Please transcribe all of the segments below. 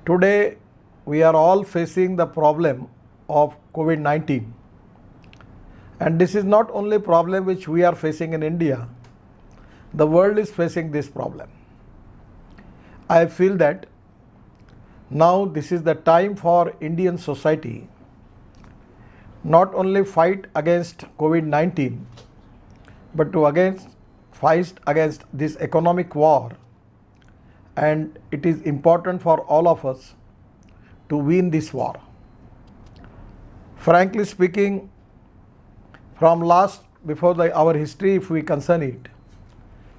Today we are all facing the problem of COVID-19, and this is not only a problem which we are facing in India. The world is facing this problem. I feel that now this is the time for Indian society not only fight against COVID-19 but to fight against this economic war, and it is important for all of us to win this war. Frankly speaking, from before our history, if we concern it,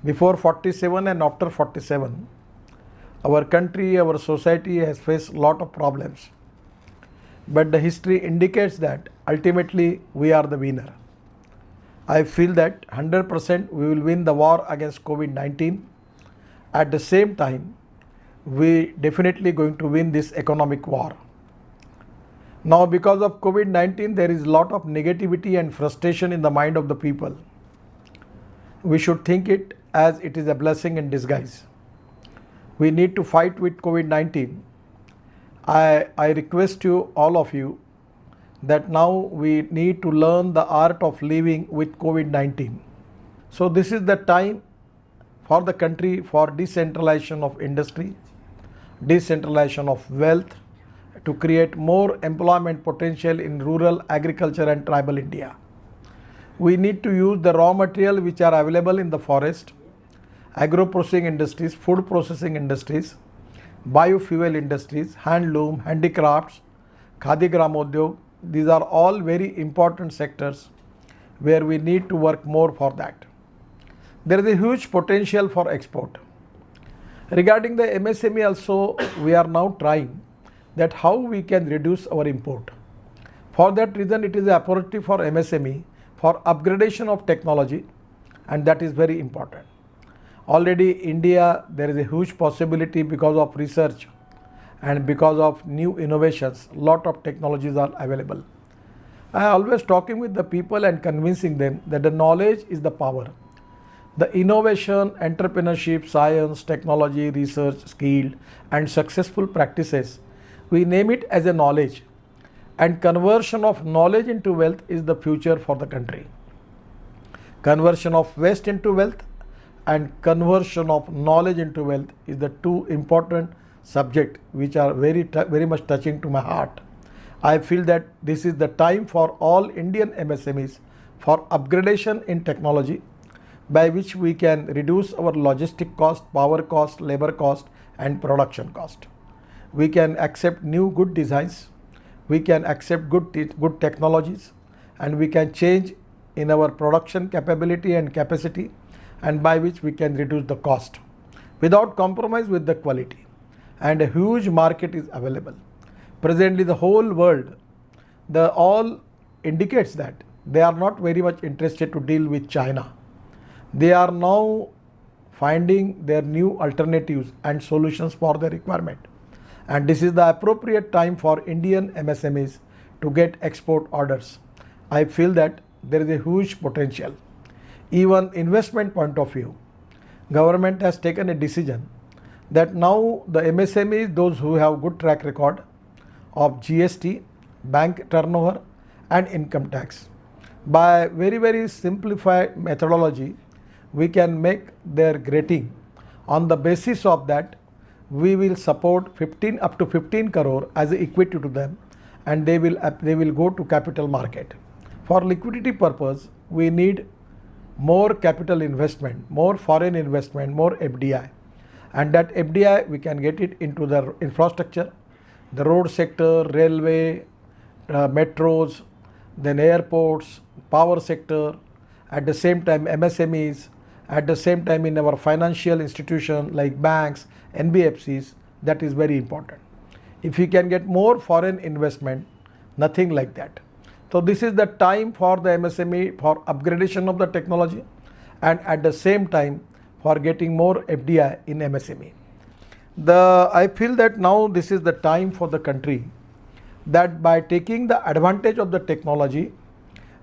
before 47 and after 47, our country, our society has faced a lot of problems. But the history indicates that ultimately we are the winner. I feel that 100% we will win the war against COVID-19. At the same time, we definitely going to win this economic war. Now, because of COVID-19, there is a lot of negativity and frustration in the mind of the people. We should think it as it is a blessing in disguise. We need to fight with COVID-19. I request you, all of you, that now we need to learn the art of living with COVID-19. So this is the time for the country for decentralization of industry, decentralization of wealth, to create more employment potential in rural, agriculture and tribal India. We need to use the raw material which are available in the forest, agro-processing industries, food processing industries, biofuel industries, handloom, handicrafts, khadi gramodyog. These are all very important sectors where we need to work more for that. There is a huge potential for export. Regarding the MSME also, we are now trying that how we can reduce our import. For that reason, it is a opportunity for MSME for upgradation of technology, and that is very important. Already India, there is a huge possibility because of research and because of new innovations. Lot of technologies are available. I always talking with the people and convincing them that the knowledge is the power. The innovation, entrepreneurship, science, technology, research, skill and successful practices, we name it as a knowledge, and conversion of knowledge into wealth is the future for the country. Conversion of waste into wealth and conversion of knowledge into wealth is the two important subjects which are very much touching to my heart. I feel that this is the time for all Indian MSMEs for upgradation in technology, by which we can reduce our logistic cost, power cost, labor cost and production cost. We can accept new good designs, we can accept good technologies, and we can change in our production capability and capacity, and by which we can reduce the cost without compromise with the quality. And a huge market is available. Presently the whole world, all indicates that they are not very much interested to deal with China. They are now finding their new alternatives and solutions for their requirement. And this is the appropriate time for Indian MSMEs to get export orders. I feel that there is a huge potential. Even investment point of view, government has taken a decision that now the MSMEs, those who have good track record of GST, bank turnover and income tax, by very simplified methodology, we can make their grading. On the basis of that, we will support up to 15 crore as equity to them, and they will go to capital market. For liquidity purpose, we need more capital investment, more foreign investment, more FDI, and that FDI we can get it into the infrastructure, the road sector, railway, metros, then airports, power sector, at the same time MSMEs, at the same time in our financial institution like banks, NBFCs. That is very important. If you can get more foreign investment, nothing like that. So this is the time for the MSME for upgradation of the technology, and at the same time for getting more FDI in MSME. I feel that now this is the time for the country that by taking the advantage of the technology,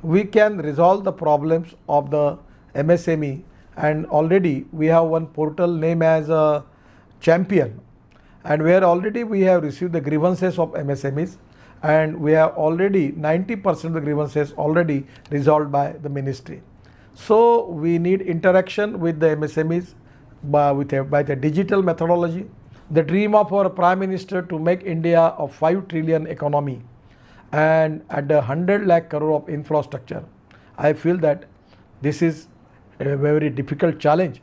we can resolve the problems of the MSME. And already we have one portal named as Champion, and where already we have received the grievances of MSMEs, and we have already 90% of the grievances already resolved by the ministry. So we need interaction with the MSMEs by the digital methodology. The dream of our Prime Minister to make India a 5 trillion economy and at 100 lakh crore of infrastructure. I feel that this is a very difficult challenge,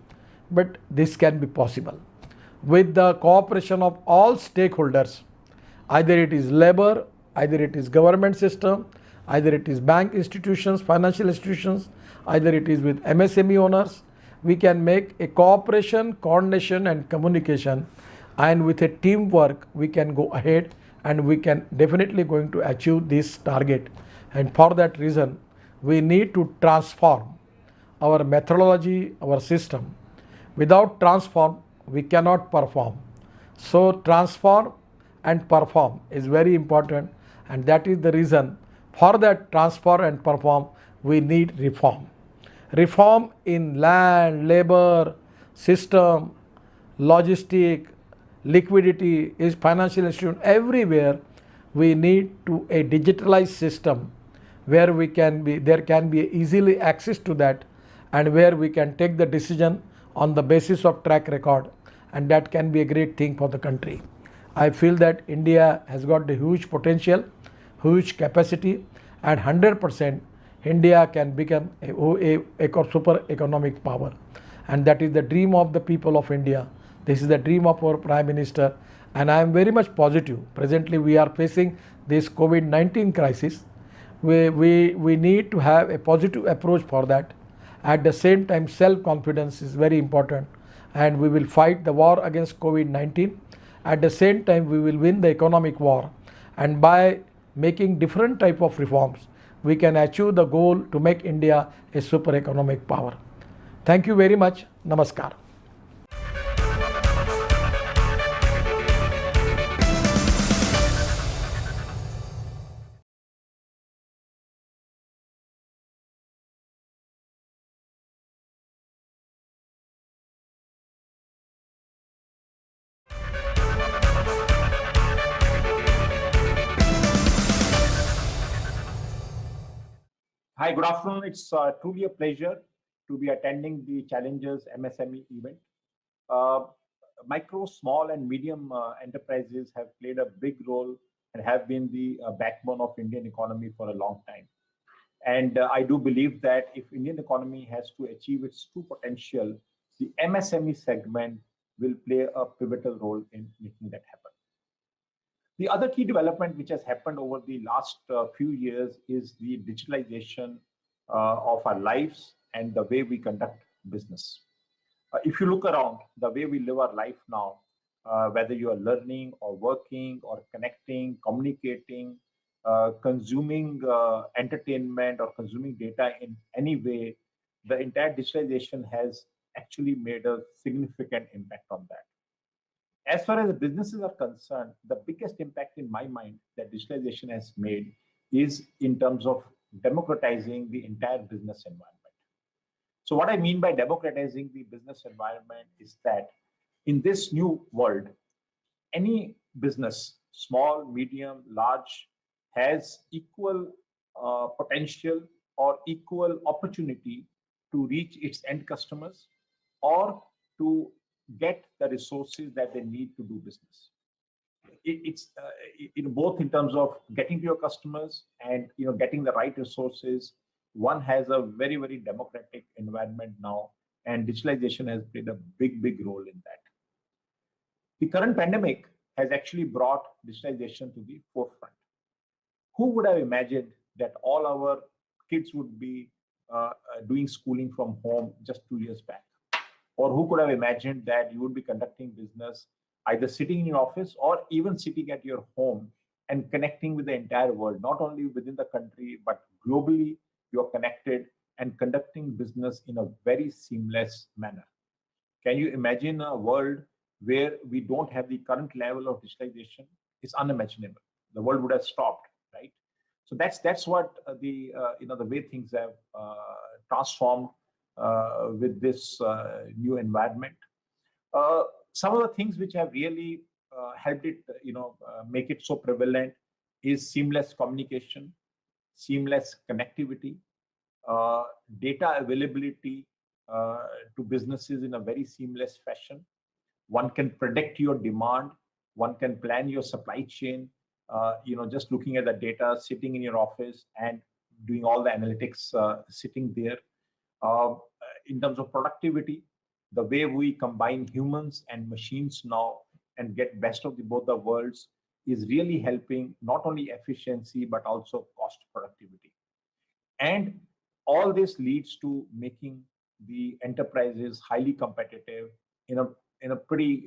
but this can be possible with the cooperation of all stakeholders. Either it is labor, either it is government system, either it is bank institutions, financial institutions, either it is with MSME owners. We can make a cooperation, coordination and communication, and with a teamwork we can go ahead and we can definitely going to achieve this target. And for that reason we need to transform our methodology, our system. Without transform we cannot perform. So transform and perform is very important, and that is the reason for that transform and perform we need reform. Reform in land, labor, system, logistic, liquidity, is financial institution, everywhere we need to a digitalized system where there can be easily access to that, and where we can take the decision on the basis of track record, and that can be a great thing for the country. I feel that India has got the huge potential, huge capacity, and 100% India can become a super economic power, and that is the dream of the people of India. This is the dream of our Prime Minister, and I am very much positive. Presently we are facing this COVID-19 crisis. We need to have a positive approach for that. At the same time, self-confidence is very important, and we will fight the war against COVID-19. At the same time, we will win the economic war, and by making different type of reforms, we can achieve the goal to make India a super economic power. Thank you very much. Namaskar. Hi, good afternoon. It's truly a pleasure to be attending the Challengers MSME event. Uh, Micro, small, and medium enterprises have played a big role and have been the backbone of Indian economy for a long time. And I do believe that if Indian economy has to achieve its true potential, the MSME segment will play a pivotal role in making that happen. The other key development which has happened over the last few years is the digitalization of our lives and the way we conduct business. If you look around the way we live our life now, whether you are learning or working or connecting, communicating, consuming entertainment or consuming data in any way, the entire digitalization has actually made a significant impact on that. As far as the businesses are concerned, the biggest impact in my mind that digitalization has made is in terms of democratizing the entire business environment. So, what I mean by democratizing the business environment is that in this new world, any business, small, medium, large, has equal potential or equal opportunity to reach its end customers or to get the resources that they need to do business. It's both in terms of getting to your customers and getting the right resources. One has a very democratic environment now, and digitalization has played a big role in that. The current pandemic has actually brought digitalization to the forefront. Who would have imagined that all our kids would be doing schooling from home just 2 years back? Or who could have imagined that you would be conducting business either sitting in your office or even sitting at your home and connecting with the entire world, not only within the country, but globally, you're connected and conducting business in a very seamless manner. Can you imagine a world where we don't have the current level of digitalization? It's unimaginable. The world would have stopped, right? So that's what the way things have transformed with this new environment. Some of the things which have really helped it, make it so prevalent is seamless communication, seamless connectivity, uh, data availability to businesses in a very seamless fashion. One can predict your demand, one can plan your supply chain, just looking at the data, sitting in your office and doing all the analytics sitting there. uh, in terms of productivity, the way we combine humans and machines now and get best of both the worlds is really helping not only efficiency but also cost productivity. And all this leads to making the enterprises highly competitive in a pretty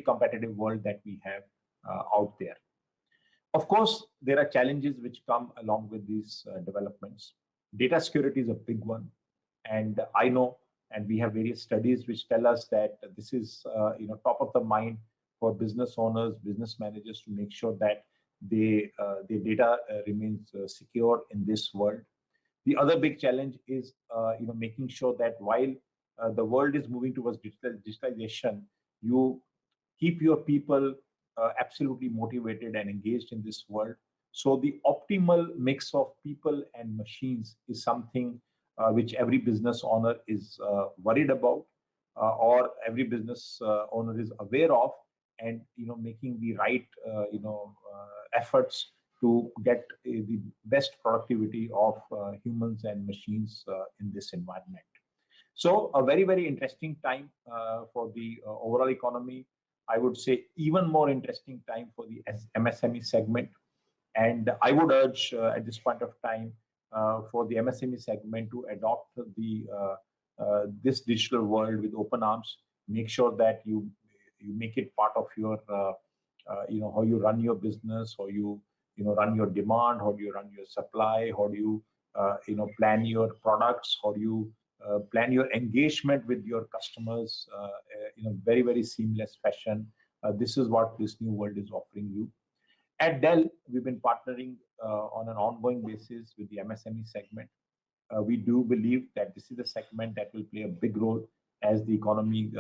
competitive world that we have out there. Of course, there are challenges which come along with these developments. Data security is a big one, and I know, and we have various studies which tell us that this is top of the mind for business owners, business managers to make sure that their data remains secure in this world. The other big challenge is making sure that while the world is moving towards digitalization, you keep your people absolutely motivated and engaged in this world. So the optimal mix of people and machines is something which every business owner is worried about, or every business owner is aware of, and making the right efforts to get the best productivity of humans and machines in this environment. So a very, very interesting time for the overall economy. I would say even more interesting time for the MSME segment. And I would urge at this point of time for the MSME segment to adopt this digital world with open arms. Make sure that you make it part of your how you run your business, how you run your demand, how do you run your supply, how do you plan your products, how do you plan your engagement with your customers in a very, very seamless fashion. This is what this new world is offering you. At Dell, we've been partnering on an ongoing basis with the MSME segment. We do believe that this is a segment that will play a big role as the economy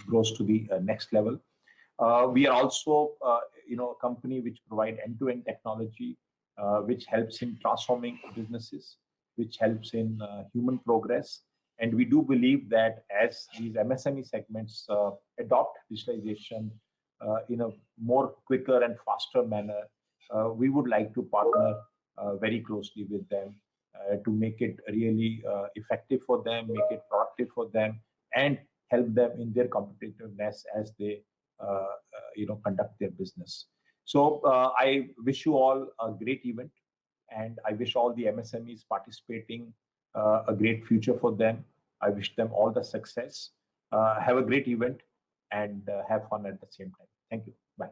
grows to the next level. We are also a company which provide end-to-end technology, which helps in transforming businesses, which helps in human progress. And we do believe that as these MSME segments adopt digitalization in a more quicker and faster manner, we would like to partner very closely with them to make it really effective for them, make it productive for them, and help them in their competitiveness as they conduct their business. So I wish you all a great event, and I wish all the MSMEs participating a great future for them. I wish them all the success. Have a great event and have fun at the same time. Thank you. Bye.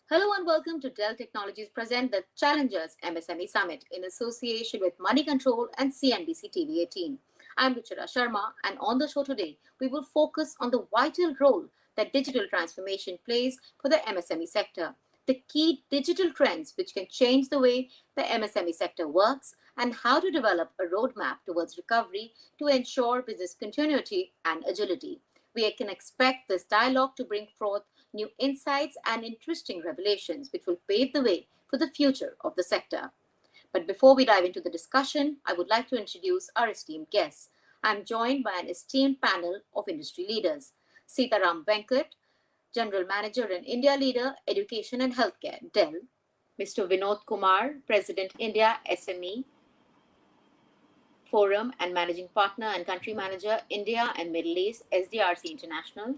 Hello and welcome to Dell Technologies present the Challengers MSME Summit in association with Money Control and CNBC TV 18. I'm Ruchira Sharma, and on the show today, we will focus on the vital role that digital transformation plays for the MSME sector, the key digital trends which can change the way the MSME sector works, and how to develop a roadmap towards recovery to ensure business continuity and agility. We can expect this dialogue to bring forth new insights and interesting revelations which will pave the way for the future of the sector. But before we dive into the discussion, I would like to introduce our esteemed guests. I'm joined by an esteemed panel of industry leaders. Sitaram Venkat, General Manager and India Leader, Education and Healthcare, Dell. Mr. Vinod Kumar, President, India SME Forum and Managing Partner and Country Manager, India and Middle East, SDRC International.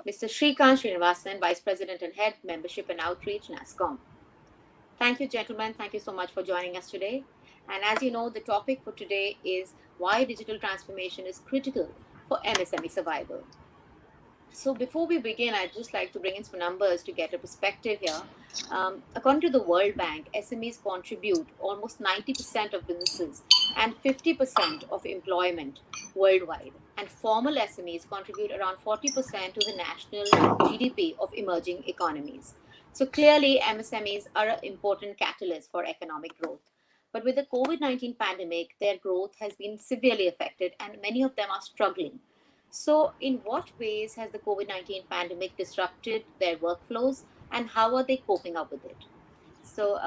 Mr. Shrikant Srinivasan, Vice President and Head, Membership and Outreach, NASCOM. Thank you, gentlemen. Thank you so much for joining us today. And as you know, the topic for today is why digital transformation is critical for MSME survival. So before we begin, I'd just like to bring in some numbers to get a perspective here. According to the World Bank, SMEs contribute almost 90% of businesses and 50% of employment worldwide. And formal SMEs contribute around 40% to the national GDP of emerging economies. So clearly, MSMEs are an important catalyst for economic growth. But with the COVID 19 pandemic, their growth has been severely affected, and many of them are struggling. So, in what ways has the COVID 19 pandemic disrupted their workflows, and how are they coping up with it? So,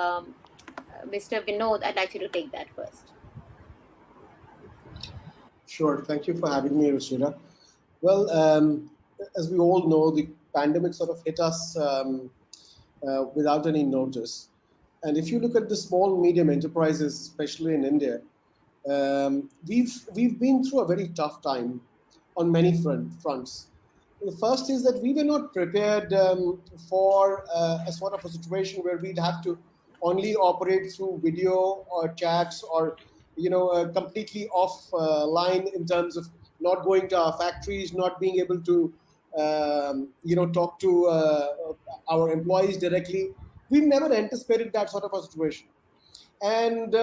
Mr. Vinod, I'd like you to take that first. Sure. Thank you for having me, Rashida. Well, as we all know, the pandemic sort of hit us without any notice. And if you look at the small medium enterprises, especially in India, we've been through a very tough time on many fronts. The first is that we were not prepared for a sort of a situation where we'd have to only operate through video or chats or completely off line in terms of not going to our factories, not being able to talk to our employees directly. We've never anticipated that sort of a situation, and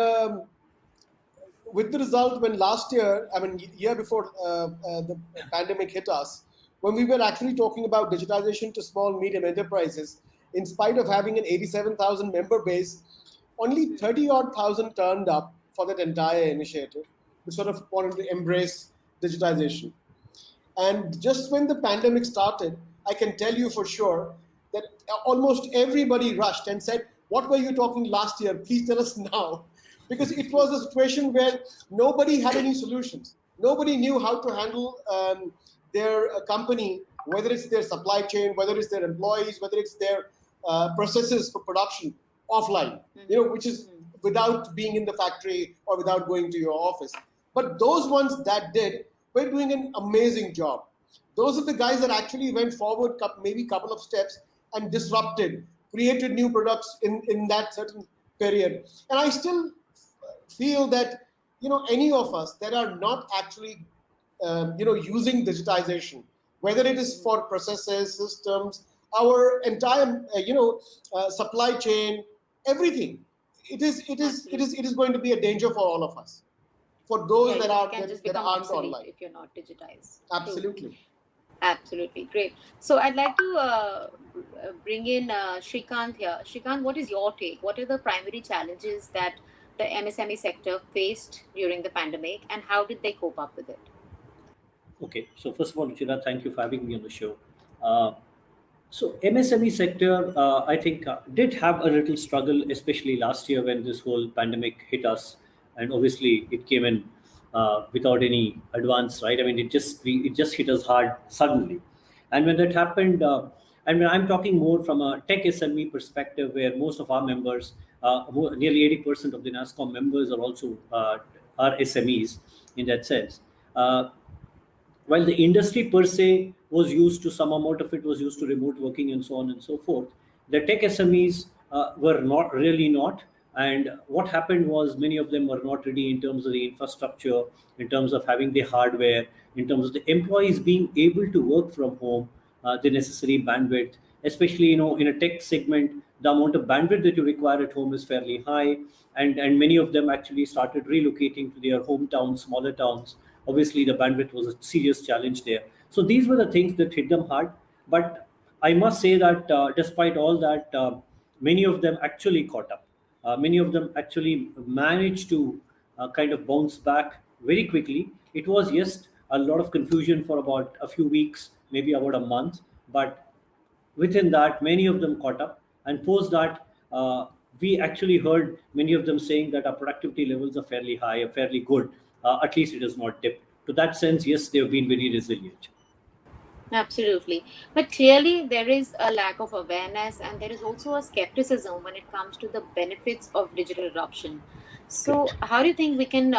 with the result, when last year, I mean, year before the pandemic hit us, when we were actually talking about digitization to small medium enterprises, in spite of having an 87,000 member base, only 30 odd thousand turned up for that entire initiative. We sort of wanted to embrace digitization. And just when the pandemic started, I can tell you for sure that almost everybody rushed and said, "What were you talking last year? Please tell us now." Because it was a situation where nobody had any solutions. Nobody knew how to handle their company, whether it's their supply chain, whether it's their employees, whether it's their processes for production offline, which is without being in the factory or without going to your office. But those ones that did were doing an amazing job. Those are the guys that actually went forward maybe a couple of steps and disrupted, created new products in that certain period. And I still feel that any of us that are not actually using digitization, whether it is for processes, systems, our entire supply chain, everything, it is going to be a danger for all of us, for those Yeah, that you are can just that become aren't obsolete online. if you're not digitized. True. Absolutely. Absolutely great. So I'd like to bring in Shrikant here. Shrikant, what is your take? What are the primary challenges that the MSME sector faced during the pandemic, and how did they cope up with it? Okay, so first of all, Ruchira, thank you for having me on the show. Uh, so MSME sector, I think, did have a little struggle, especially last year when this whole pandemic hit us, and obviously it came in without any advance, right? I mean, it just hit us hard suddenly, and when that happened, and when I'm talking more from a tech SME perspective, where most of our members, nearly 80% of the NASCOM members are also are SMEs in that sense. While the industry per se was used to some amount of it was used to remote working and so on and so forth, the tech SMEs were not really not. And what happened was many of them were not ready in terms of the infrastructure, in terms of having the hardware, in terms of the employees being able to work from home, the necessary bandwidth, especially in a tech segment, the amount of bandwidth that you require at home is fairly high, and many of them actually started relocating to their hometowns, smaller towns. Obviously, the bandwidth was a serious challenge there. So these were the things that hit them hard. But I must say that despite all that, many of them actually caught up. Many of them actually managed to kind of bounce back very quickly. It was, yes, a lot of confusion for about a few weeks, maybe about a month, but within that, many of them caught up. And post that, we actually heard many of them saying that our productivity levels are fairly high, or fairly good. At least it has not dipped. To that sense, yes, they have been very resilient. Absolutely. But clearly, there is a lack of awareness, and there is also a skepticism when it comes to the benefits of digital adoption. So, Correct. how do you think we can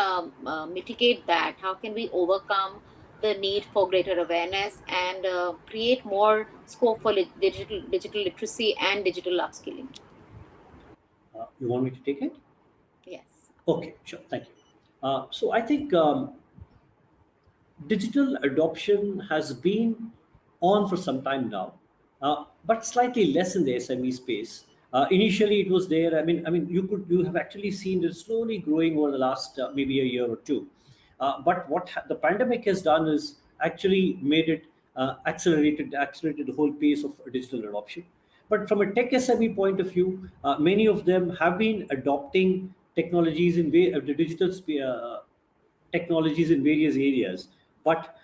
mitigate that? How can we overcome the need for greater awareness and create more scope for digital literacy and digital upskilling? You want me to take it? Yes. Okay, sure. Thank you. So I think digital adoption has been on for some time now, but slightly less in the SME space. Initially, it was there. You have actually seen it slowly growing over the last maybe a year or two. But the pandemic has done is actually made it accelerated the whole pace of digital adoption. But from a tech SME point of view, many of them have been adopting technologies in the technologies in various areas. But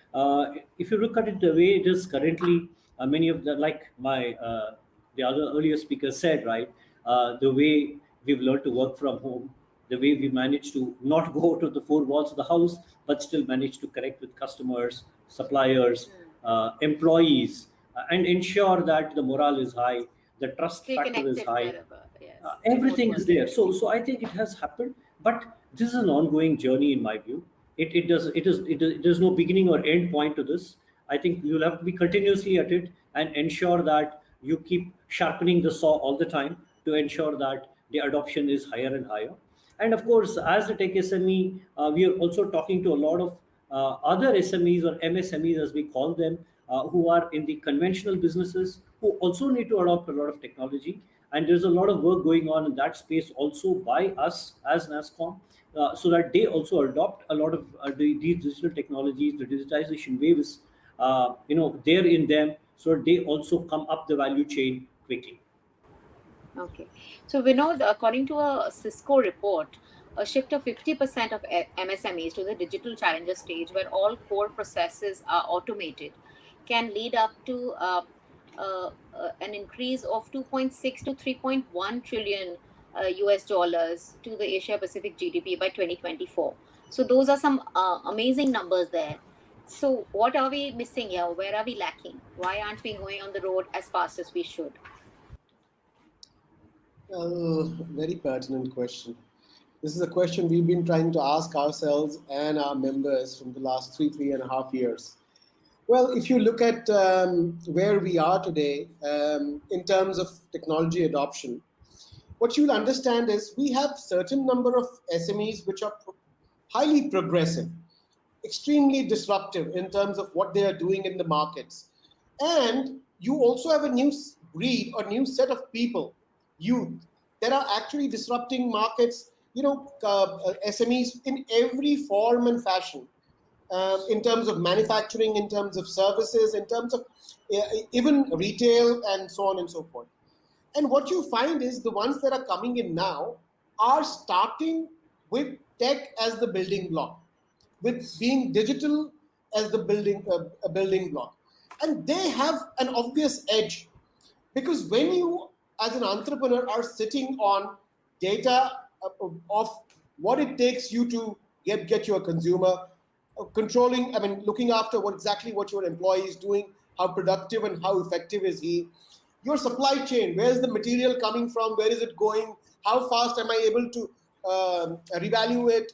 if you look at it the way it is currently, many of the, like the other earlier speaker said, right, the way we've learned to work from home, the way we manage to not go to the four walls of the house, but still manage to connect with customers, suppliers, employees, and ensure that the morale is high, the trust Stay factor is connected high. wherever. Yes. Remote Everything is working. there. So I think it has happened, but this is an ongoing journey in my view. There's no beginning or end point to this. I think you'll have to be continuously at it and ensure that you keep sharpening the saw all the time to ensure that the adoption is higher and higher. And of course, as the tech SME, we are also talking to a lot of other SMEs or MSMEs, as we call them, who are in the conventional businesses, who also need to adopt a lot of technology. And there's a lot of work going on in that space also by us as NASCOM, so that they also adopt a lot of these digital technologies. The digitization wave is, there in them, so they also come up the value chain quickly. Okay. So we know that according to a Cisco report, a shift of 50% of MSMEs to the digital challenger stage, where all core processes are automated, can lead up to an increase of 2.6 to 3.1 trillion US dollars to the Asia Pacific GDP by 2024. So those are some amazing numbers there. So what are we missing here? Where are we lacking? Why aren't we going on the road as fast as we should? Very pertinent question. This is a question we've been trying to ask ourselves and our members from the last 3.5 years. Well, if you look at where we are today in terms of technology adoption, what you'll understand is we have certain number of SMEs which are highly progressive, extremely disruptive in terms of what they are doing in the markets. And you also have a new breed or new set of people, youth, that are actually disrupting markets, SMEs in every form and fashion, in terms of manufacturing, in terms of services, in terms of even retail, and so on and so forth. And what you find is the ones that are coming in now are starting with tech as the building block, with being digital as the building block. And they have an obvious edge, because when you as an entrepreneur are sitting on data of what it takes you to get your consumer, controlling, looking after what your employee is doing, how productive and how effective is he, your supply chain, where is the material coming from, where is it going, how fast am I able to reevaluate,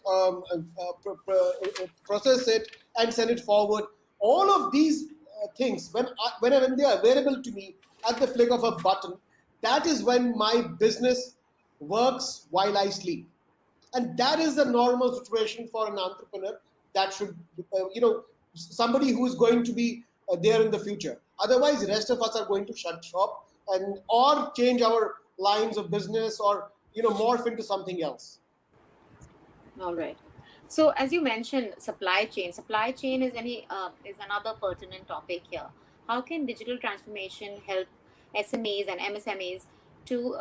process it, and send it forward. All of these things, when they are available to me at the flick of a button, that is when my business works while I sleep. And that is the normal situation for an entrepreneur. That should, somebody who is going to be there in the future. Otherwise, the rest of us are going to shut shop or change our lines of business, or morph into something else. All right. So as you mentioned, supply chain is another pertinent topic here. How can digital transformation help SMEs and MSMEs to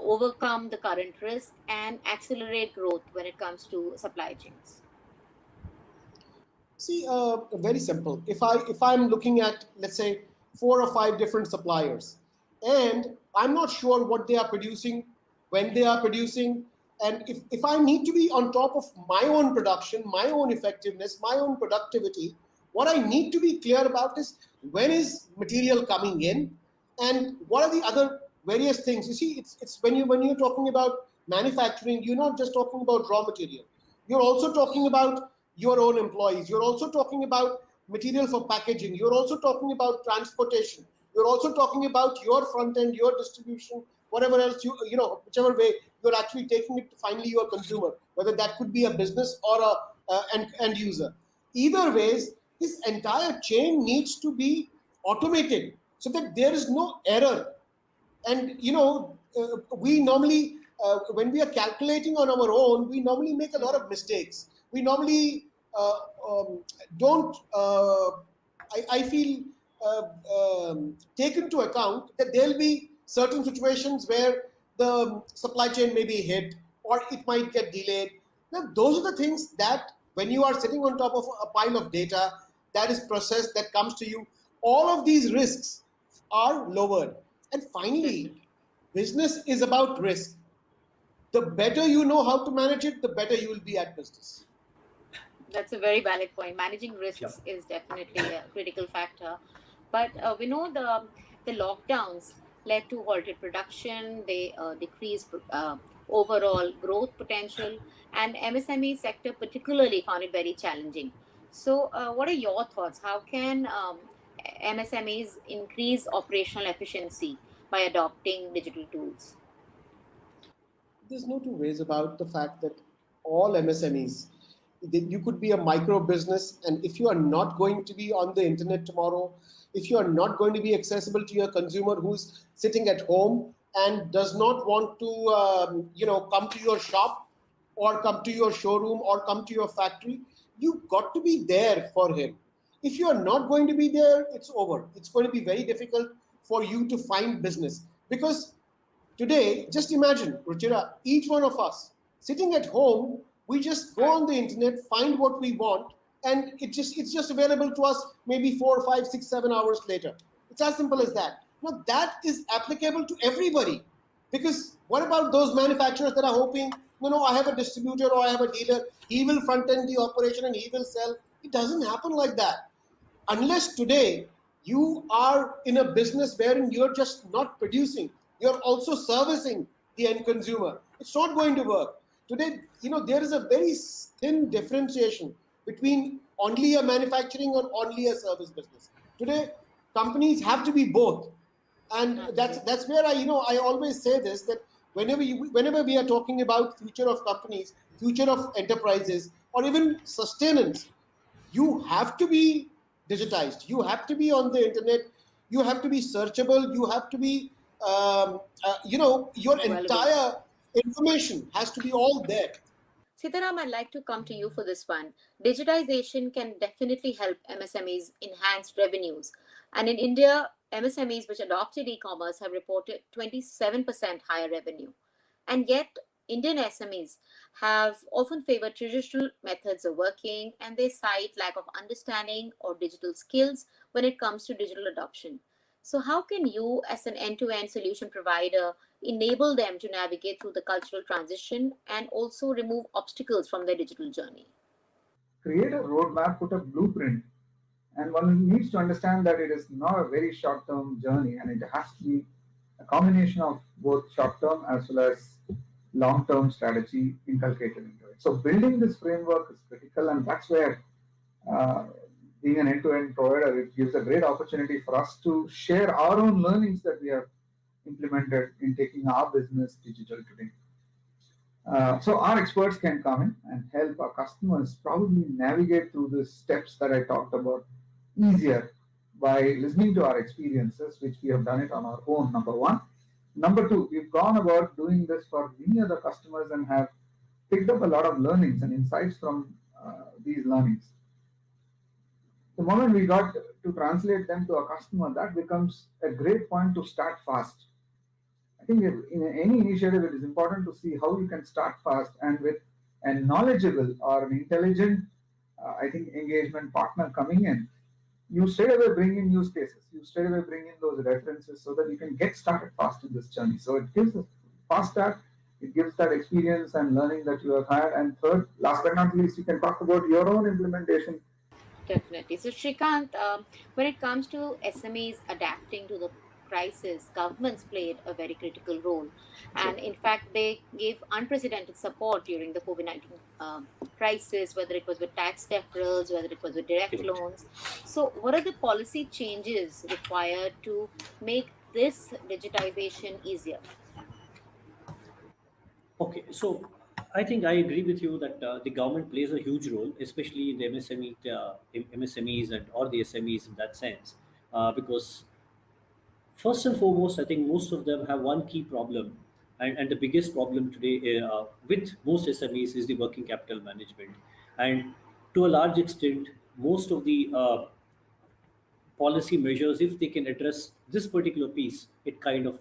overcome the current risk and accelerate growth when it comes to supply chains? See, very simple. If I'm looking at, let's say, 4 or 5 different suppliers, and I'm not sure what they are producing, when they are producing, and if I need to be on top of my own production, my own effectiveness, my own productivity, what I need to be clear about is when is material coming in, and what are the other various things. You see, it's when you're talking about manufacturing, you're not just talking about raw material. You're also talking about your own employees. You're also talking about material for packaging. You're also talking about transportation. You're also talking about your front end, your distribution, whatever else whichever way you're actually taking it to finally your consumer, whether that could be a business or an end user. Either ways, This entire chain needs to be automated so that there is no error. And we normally, when we are calculating on our own, we normally make a lot of mistakes. We normally don't, I feel, take into account that there'll be certain situations where the supply chain may be hit or it might get delayed. Now, those are the things that when you are sitting on top of a pile of data that is processed, that comes to you, all of these risks are lowered. And finally, business is about risk. The better you know how to manage it, the better you will be at business. That's a very valid point. Managing Sure. risks is definitely a critical factor. But we know the lockdowns led to halted production, they decreased overall growth potential, and MSME sector particularly found it very challenging. So, what are your thoughts? How can MSMEs increase operational efficiency by adopting digital tools? There's no two ways about the fact that all MSMEs, you could be a micro business, and if you are not going to be on the internet tomorrow, if you are not going to be accessible to your consumer who's sitting at home and does not want to, come to your shop or come to your showroom or come to your factory, you've got to be there for him. If you are not going to be there, it's over. It's going to be very difficult for you to find business because today, just imagine, Ruchira, each one of us sitting at home, we just go on the internet, find what we want, and it's just available to us maybe 4, 5, 6, 7 hours later. It's as simple as that. Now that is applicable to everybody. Because what about those manufacturers that are hoping, I have a distributor or I have a dealer, he will front end the operation and he will sell. It doesn't happen like that unless today you are in a business wherein you're just not producing, you're also servicing the end consumer. It's not going to work. Today, there is a very thin differentiation between only a manufacturing or only a service business. Today, companies have to be both. And that's where I always say this, that whenever we are talking about future of companies, future of enterprises, or even sustenance, you have to be digitized, you have to be on the internet, you have to be searchable, you have to be your Available. entire information has to be all there. Sitaram, I'd like to come to you for this one. Digitization can definitely help MSMEs enhance revenues. And in India, MSMEs which adopted e commerce have reported 27% higher revenue. And yet, Indian SMEs have often favored traditional methods of working and they cite lack of understanding or digital skills when it comes to digital adoption. So, how can you, as an end to end solution provider, enable them to navigate through the cultural transition and also remove obstacles from their digital journey? Create a roadmap, put a blueprint, and one needs to understand that it is not a very short-term journey, and it has to be a combination of both short-term as well as long-term strategy inculcated into it. So building this framework is critical, and that's where uh, being an end-to-end provider, it gives a great opportunity for us to share our own learnings that we have implemented in taking our business digital today. So our experts can come in and help our customers probably navigate through the steps that I talked about easier by listening to our experiences, which we have done it on our own, number one. Number two, we've gone about doing this for many other customers and have picked up a lot of learnings and insights from these learnings. The moment we got to translate them to a customer, that becomes a great point to start fast. I think in any initiative, it is important to see how you can start fast and with a knowledgeable or an intelligent, engagement partner coming in. You straight away bring in use cases. You straight away bring in those references so that you can get started fast in this journey. So it gives a fast start. It gives that experience and learning that you have had. And third, last but not least, you can talk about your own implementation. Definitely. So, Shrikant, when it comes to SMEs adapting to the crisis, governments played a very critical role. And in fact, they gave unprecedented support during the COVID 19 crisis, whether it was with tax deferrals, whether it was with direct loans. So, what are the policy changes required to make this digitization easier? Okay, so I think I agree with you that the government plays a huge role, especially in the MSMEs and or the SMEs in that sense, because first and foremost, I think most of them have one key problem, and the biggest problem today with most SMEs is the working capital management, and to a large extent, most of the policy measures, if they can address this particular piece, it kind of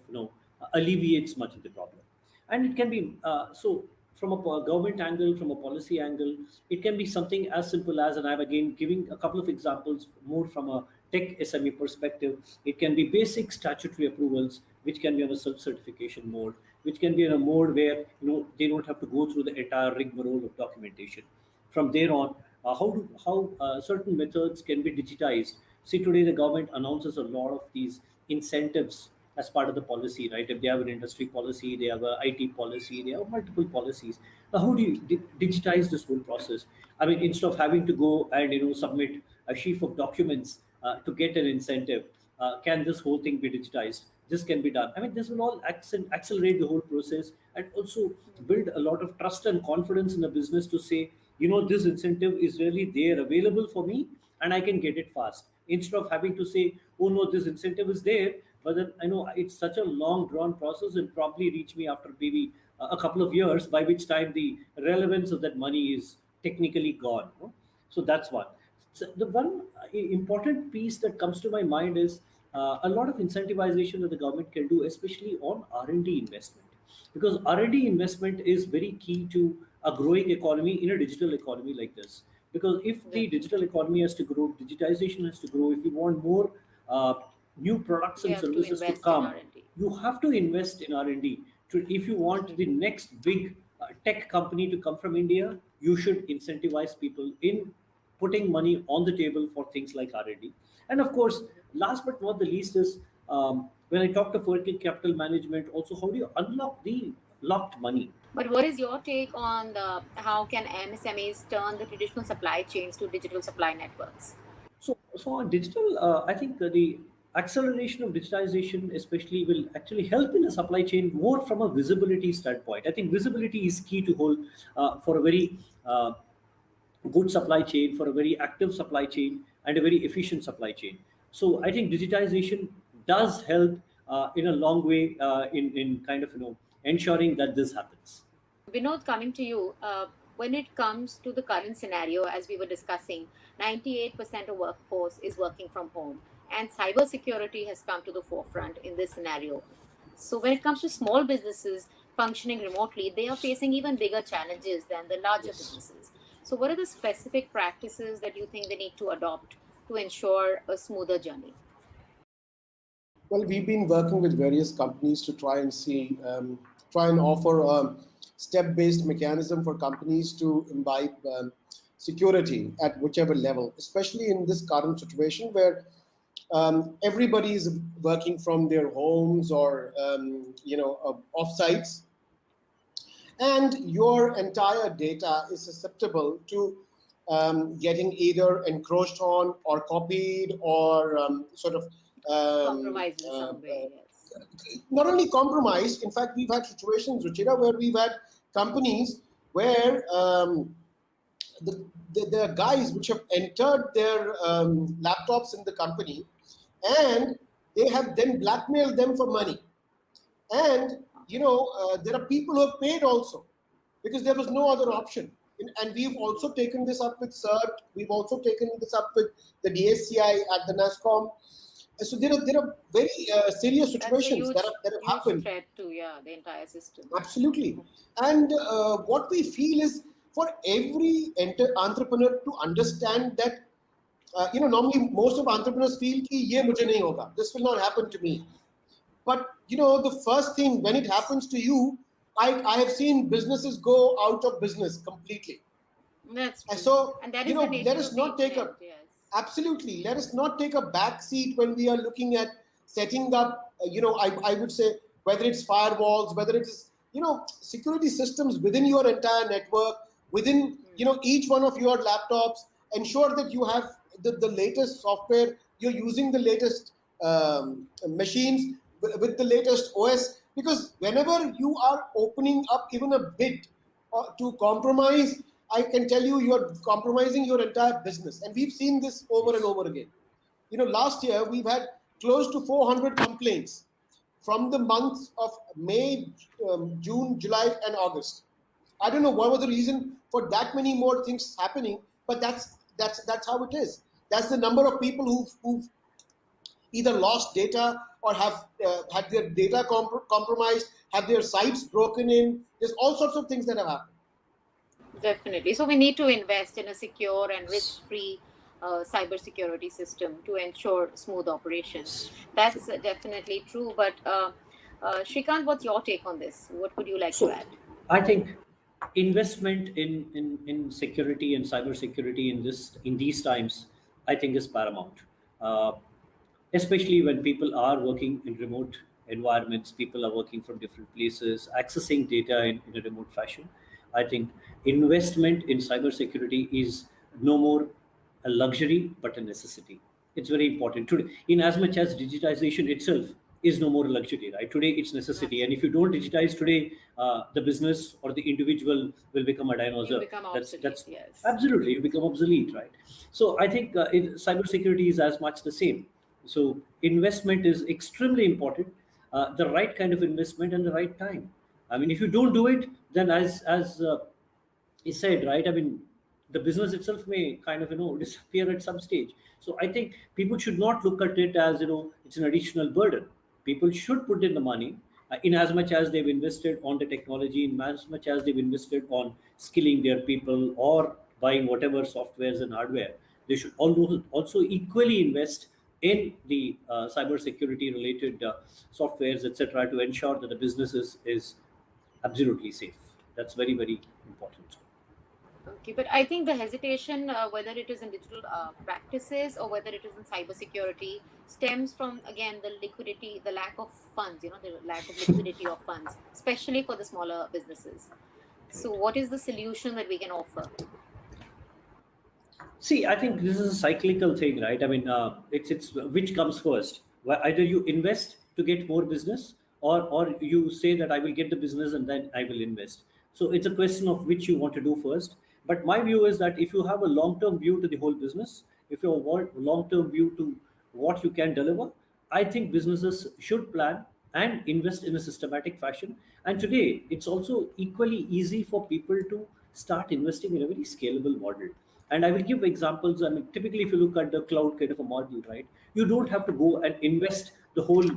alleviates much of the problem. And it can be so from a government angle, from a policy angle, it can be something as simple as, and I'm again giving a couple of examples more from a tech SME perspective. It can be basic statutory approvals, which can be on a self-certification mode, which can be in a mode where they don't have to go through the entire rigmarole of documentation. From there on, how certain methods can be digitized. See, today the government announces a lot of these incentives as part of the policy, right? If they have an industry policy, they have a IT policy, they have multiple policies. Now, how do you digitize this whole process? I mean, instead of having to go and submit a sheaf of documents to get an incentive, can this whole thing be digitized? This can be done. I mean, this will all accelerate the whole process and also build a lot of trust and confidence in the business to say, this incentive is really there available for me and I can get it fast. Instead of having to say, oh no, this incentive is there, but then I know it's such a long drawn process and probably reach me after maybe a couple of years, by which time the relevance of that money is technically gone. So that's one. So the one important piece that comes to my mind is a lot of incentivization that the government can do, especially on R&D investment, because R&D investment is very key to a growing economy in a digital economy like this. Because if the digital economy has to grow, digitization has to grow, if you want more new products We and have to services to invest in come, R&D. you have to invest in R&D. If you want the next big tech company to come from India, you should incentivize people in putting money on the table for things like R&D. And of course, last but not the least is when I talk of working capital management, also how do you unlock the locked money? But what is your take on the how can MSMEs turn the traditional supply chains to digital supply networks? So on digital, I think the acceleration of digitization, especially, will actually help in the supply chain more from a visibility standpoint. I think visibility is key to hold for a very good supply chain, for a very active supply chain, and a very efficient supply chain. So I think digitization does help in a long way in kind of ensuring that this happens. Vinod, coming to you, when it comes to the current scenario, as we were discussing, 98% of workforce is working from home, and cybersecurity has come to the forefront in this scenario. So, when it comes to small businesses functioning remotely, they are facing even bigger challenges than the larger Yes. businesses. So, what are the specific practices that you think they need to adopt to ensure a smoother journey? Well, we've been working with various companies to try and offer a step-based mechanism for companies to imbibe security at whichever level, especially in this current situation where everybody is working from their homes or off sites, and your entire data is susceptible to getting either encroached on or copied or Compromise in some way, yes. not only compromised. In fact, we've had situations, Ruchira, where we've had companies where the guys which have entered their laptops in the company, and they have then blackmailed them for money. And there are people who have paid also because there was no other option. And we've also taken this up with CERT. We've also taken this up with the DSCI at the NASCOM. So there are very serious That's a situations that have huge happened. threat to the entire system. Absolutely. And what we feel is for every entrepreneur to understand that, normally most of entrepreneurs feel ki ye mujhe nahi hoga. This will not happen to me. But the first thing when it happens to you, I have seen businesses go out of business completely. That's true. So And that is the nature let us of the not take internet, a yes. absolutely let us not take a back seat when we are looking at setting up. I would say whether it's firewalls, whether it's security systems within your entire network, within each one of your laptops. Ensure that you have the latest software. You're using the latest machines with the latest OS, because whenever you are opening up even a bit to compromise, I can tell you, you're compromising your entire business. And we've seen this over and over again. Last year we've had close to 400 complaints from the months of May, June, July, and August. I don't know what was the reason for that many more things happening, but that's how it is. That's the number of people who've either lost data or have had their data compromised, have their sites broken in. There's all sorts of things that have happened. Definitely. So we need to invest in a secure and risk-free cybersecurity system to ensure smooth operations. That's definitely true. But Shrikant, what's your take on this? What would you like to add? I think investment in security and cybersecurity in these times, I think, is paramount. Uh, Especially when people are working in remote environments, people are working from different places, accessing data in a remote fashion. I think investment in cybersecurity is no more a luxury but a necessity. It's very important today. In as much as digitization itself is no more a luxury, right? Today it's necessity, and if you don't digitize today, the business or the individual will become a dinosaur. Become obsolete, That's yes. absolutely, you become obsolete, right? So I think cybersecurity is as much the same. So investment is extremely important, the right kind of investment and the right time. I mean, if you don't do it, then as he said, right? I mean, the business itself may kind of disappear at some stage. So I think people should not look at it as it's an additional burden. People should put in the money in as much as they've invested on the technology, in as much as they've invested on skilling their people or buying whatever softwares and hardware. They should also equally invest in the cyber security related softwares, etc., to ensure that the business is absolutely safe. That's very, very important. Okay, but I think the hesitation, whether it is in digital practices or whether it is in cybersecurity, stems from again the liquidity, the lack of funds. The lack of liquidity of funds, especially for the smaller businesses. So, what is the solution that we can offer? See, I think this is a cyclical thing, right? I mean, it's which comes first. Either you invest to get more business, or you say that I will get the business and then I will invest. So it's a question of which you want to do first. But my view is that if you have a long-term view to the whole business, if you have a long-term view to what you can deliver, I think businesses should plan and invest in a systematic fashion. And today, it's also equally easy for people to start investing in a very scalable model. And I will give examples. I mean, typically, if you look at the cloud kind of a model, right, you don't have to go and invest the whole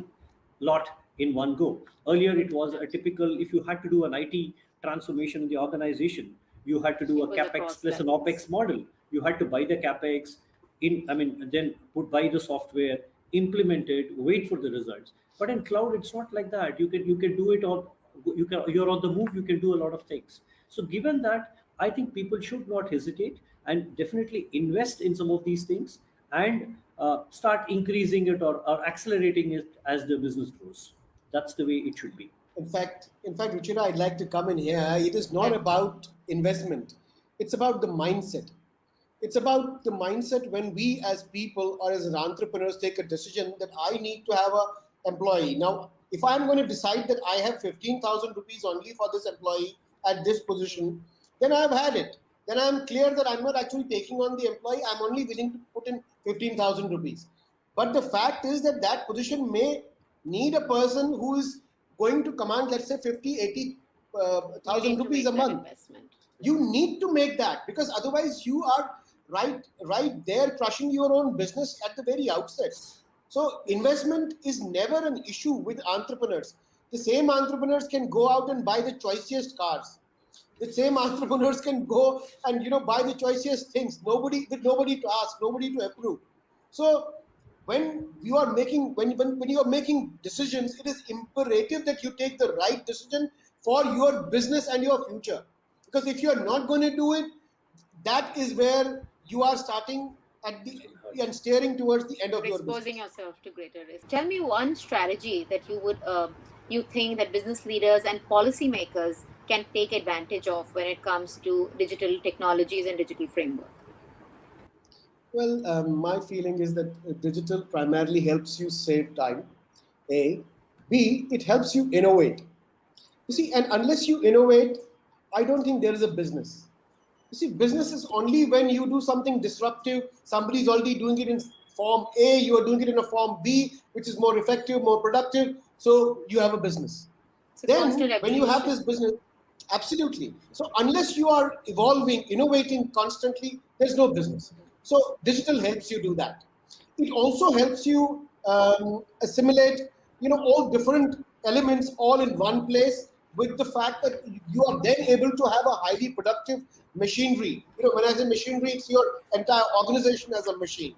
lot in one go. Earlier, it was a typical, if you had to do an IT transformation in the organization, you had to do It a was capex across plus an levels. opex model. You had to buy the capex then buy the software, implement it, wait for the results. But in cloud, it's not like that. You can do it all. You're on the move. You can do a lot of things. So given that, I think people should not hesitate and definitely invest in some of these things and start increasing it or accelerating it as the business grows. That's the way it should be. In fact, Ruchira, I'd like to come in here. It is not about investment. It's about the mindset. It's about the mindset when we as people or as entrepreneurs take a decision that I need to have a employee. Now, if I'm going to decide that I have 15,000 rupees only for this employee at this position, then I've had it. Then I'm clear that I'm not actually taking on the employee. I'm only willing to put in 15,000 rupees. But the fact is that that position may need a person who is going to command, let's say, 50, 80,000 rupees a month. Investment. You need to make that, because otherwise you are right there crushing your own business at the very outset. So investment is never an issue with entrepreneurs. The same entrepreneurs can go out and buy the choicest cars. The same entrepreneurs can go and buy the choicest things. Nobody to ask, nobody to approve. So when you are making decisions, it is imperative that you take the right decision for your business and your future. Because if you are not going to do it, that is where you are starting and steering towards the end of your business. Exposing yourself to greater risk. Tell me one strategy that you think that business leaders and policymakers can take advantage of when it comes to digital technologies and digital framework. Well, my feeling is that digital primarily helps you save time. A. B. It helps you innovate. You see, and unless you innovate, I don't think there is a business. You see, business is only when you do something disruptive. Somebody's already doing it in form A, you are doing it in a form B, which is more effective, more productive. So you have a business. It's a constant Then when you have this evolution. business, absolutely. So unless you are evolving, innovating constantly, there's no business. So digital helps you do that. It also helps you assimilate, all different elements all in one place, with the fact that you are then able to have a highly productive machinery. When I say machinery, it's your entire organization as a machine.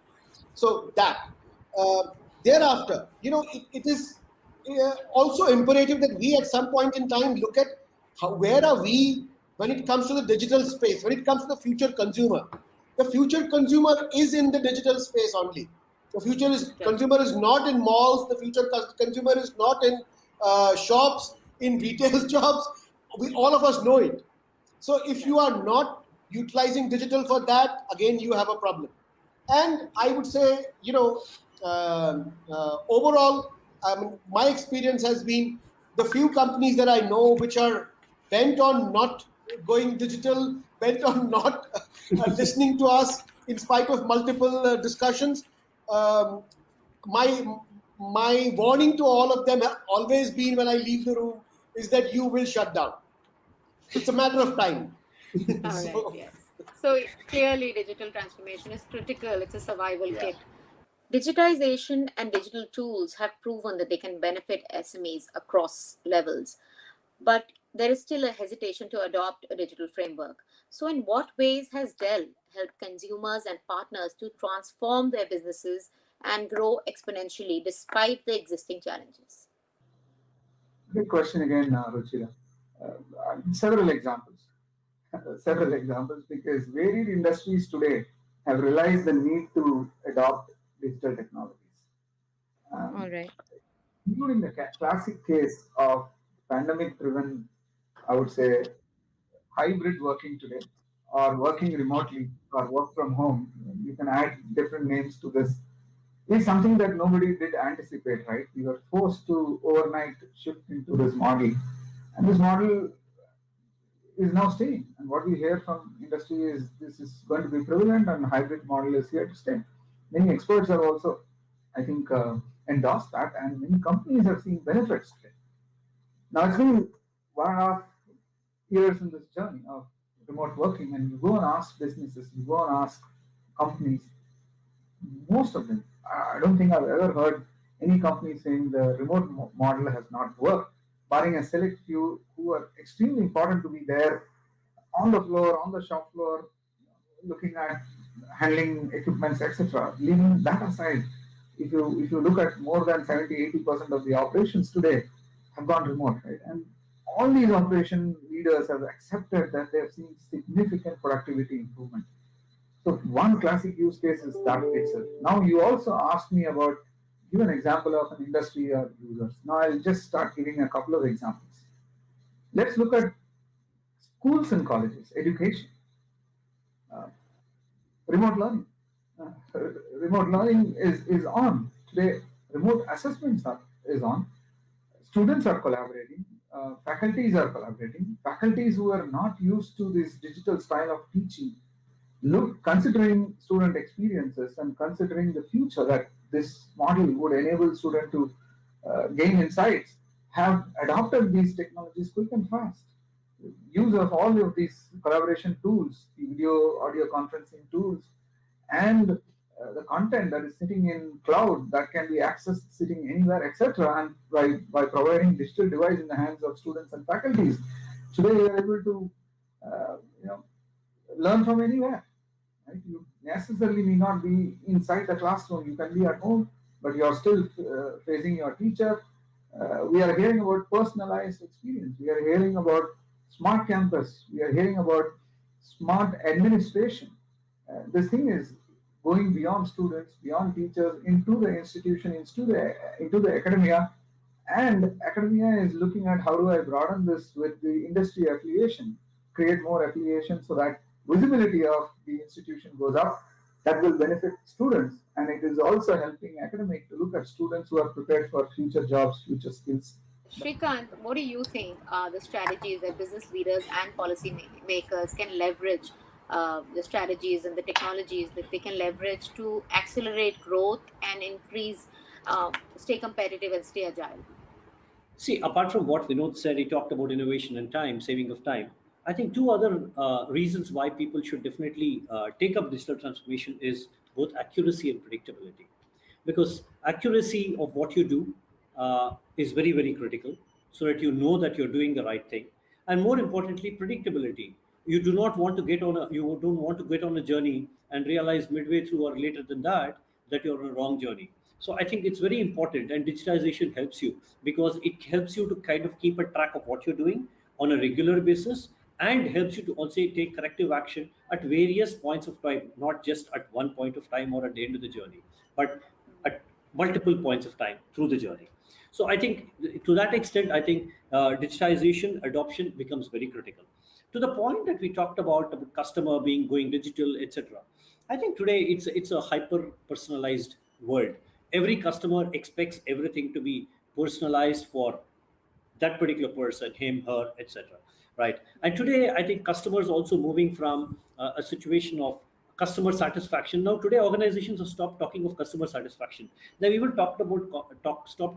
So that uh, thereafter, it is also imperative that we at some point in time look at where are we when it comes to the digital space, when it comes to the future consumer. The future consumer is in the digital space only. The future is Right. consumer is not in malls. The future consumer is not in shops, in retail shops. We all of us know it. So if you are not utilizing digital for that, again you have a problem. And I would say, overall, my experience has been the few companies that I know which are bent on not going digital, bent on not listening to us in spite of multiple discussions. Um, my my warning to all of them has always been when I leave the room is that you will shut down. It's a matter of time. All right, So yes. So clearly, digital transformation is critical. It's a survival yeah. kit. Digitization and digital tools have proven that they can benefit SMEs across levels, but there is still a hesitation to adopt a digital framework. So, in what ways has Dell helped consumers and partners to transform their businesses and grow exponentially despite the existing challenges? Good question again, Ruchira. Several examples. Several examples, because varied industries today have realized the need to adopt digital technologies. All Um, right. Including the classic case of pandemic driven, I would say, hybrid working today, or working remotely, or work from home. You can add different names to this. Is something that nobody did anticipate, right? We were forced to overnight shift into this model, and this model is now staying. And what we hear from industry is this is going to be prevalent, and hybrid model is here to stay. Many experts have also, I think, endorsed that, and many companies have seen benefits today. Now it's been 1.5 years in this journey of remote working, and you go and ask businesses, you go and ask companies, most of them, I don't think I've ever heard any company saying the remote model has not worked, barring a select few who are extremely important to be there on the floor, on the shop floor, looking at handling equipments, etc. Leaving that aside, if you look at more than 70-80% of the operations today have gone remote, right? And all these operation leaders have accepted that they have seen significant productivity improvement. So one classic use case is that itself. Now you also asked me about give an example of an industry or users. Now I'll just start giving a couple of examples. Let's look at schools and colleges, education, uh, remote learning. Uh, Remote learning is on today. Remote assessments is on. Students are collaborating. Faculties are collaborating. Faculties who are not used to this digital style of teaching, look, considering student experiences and considering the future that this model would enable student to gain insights, have adopted these technologies quick and fast. Use of all of these collaboration tools, the video, audio conferencing tools, and the content that is sitting in cloud that can be accessed sitting anywhere, etc. And by providing digital device in the hands of students and faculties, today we are able to uh, you know learn from anywhere. Right? You necessarily may not be inside the classroom. You can be at home, but you are still facing your teacher. We are hearing about personalized experience. We are hearing about smart campus. We are hearing about smart administration. This thing is going beyond students, beyond teachers, into the institution, into the academia, and academia is looking at how do I broaden this with the industry affiliation, create more affiliation so that visibility of the institution goes up. That will benefit students, and it is also helping academic to look at students who are prepared for future jobs, future skills, Shrikant, what do you think are the strategies that business leaders and policy makers can leverage, the strategies and the technologies that they can leverage to accelerate growth and increase, stay competitive and stay agile? See, apart from what Vinod said, he talked about innovation and time, saving of time. I think two other reasons why people should definitely take up digital transformation is both accuracy and predictability. Because accuracy of what you do is very, very critical, so that you know that you're doing the right thing. And more importantly, predictability. You don't want to get on a journey and realize midway through or later than that you're on a wrong journey. So I think it's very important, and digitization helps you because it helps you to kind of keep a track of what you're doing on a regular basis, and helps you to also take corrective action at various points of time, not just at one point of time or at the end of the journey, but at multiple points of time through the journey. So I think to that extent, I think digitization adoption becomes very critical. To the point that we talked about customer being going digital, etc. I think today it's a hyper personalized world. Every customer expects everything to be personalized for that particular person, him, her, etc. Right? And today, I think customers also moving from a situation of customer satisfaction. Now, today, organizations have stopped talking of customer satisfaction. They've even stop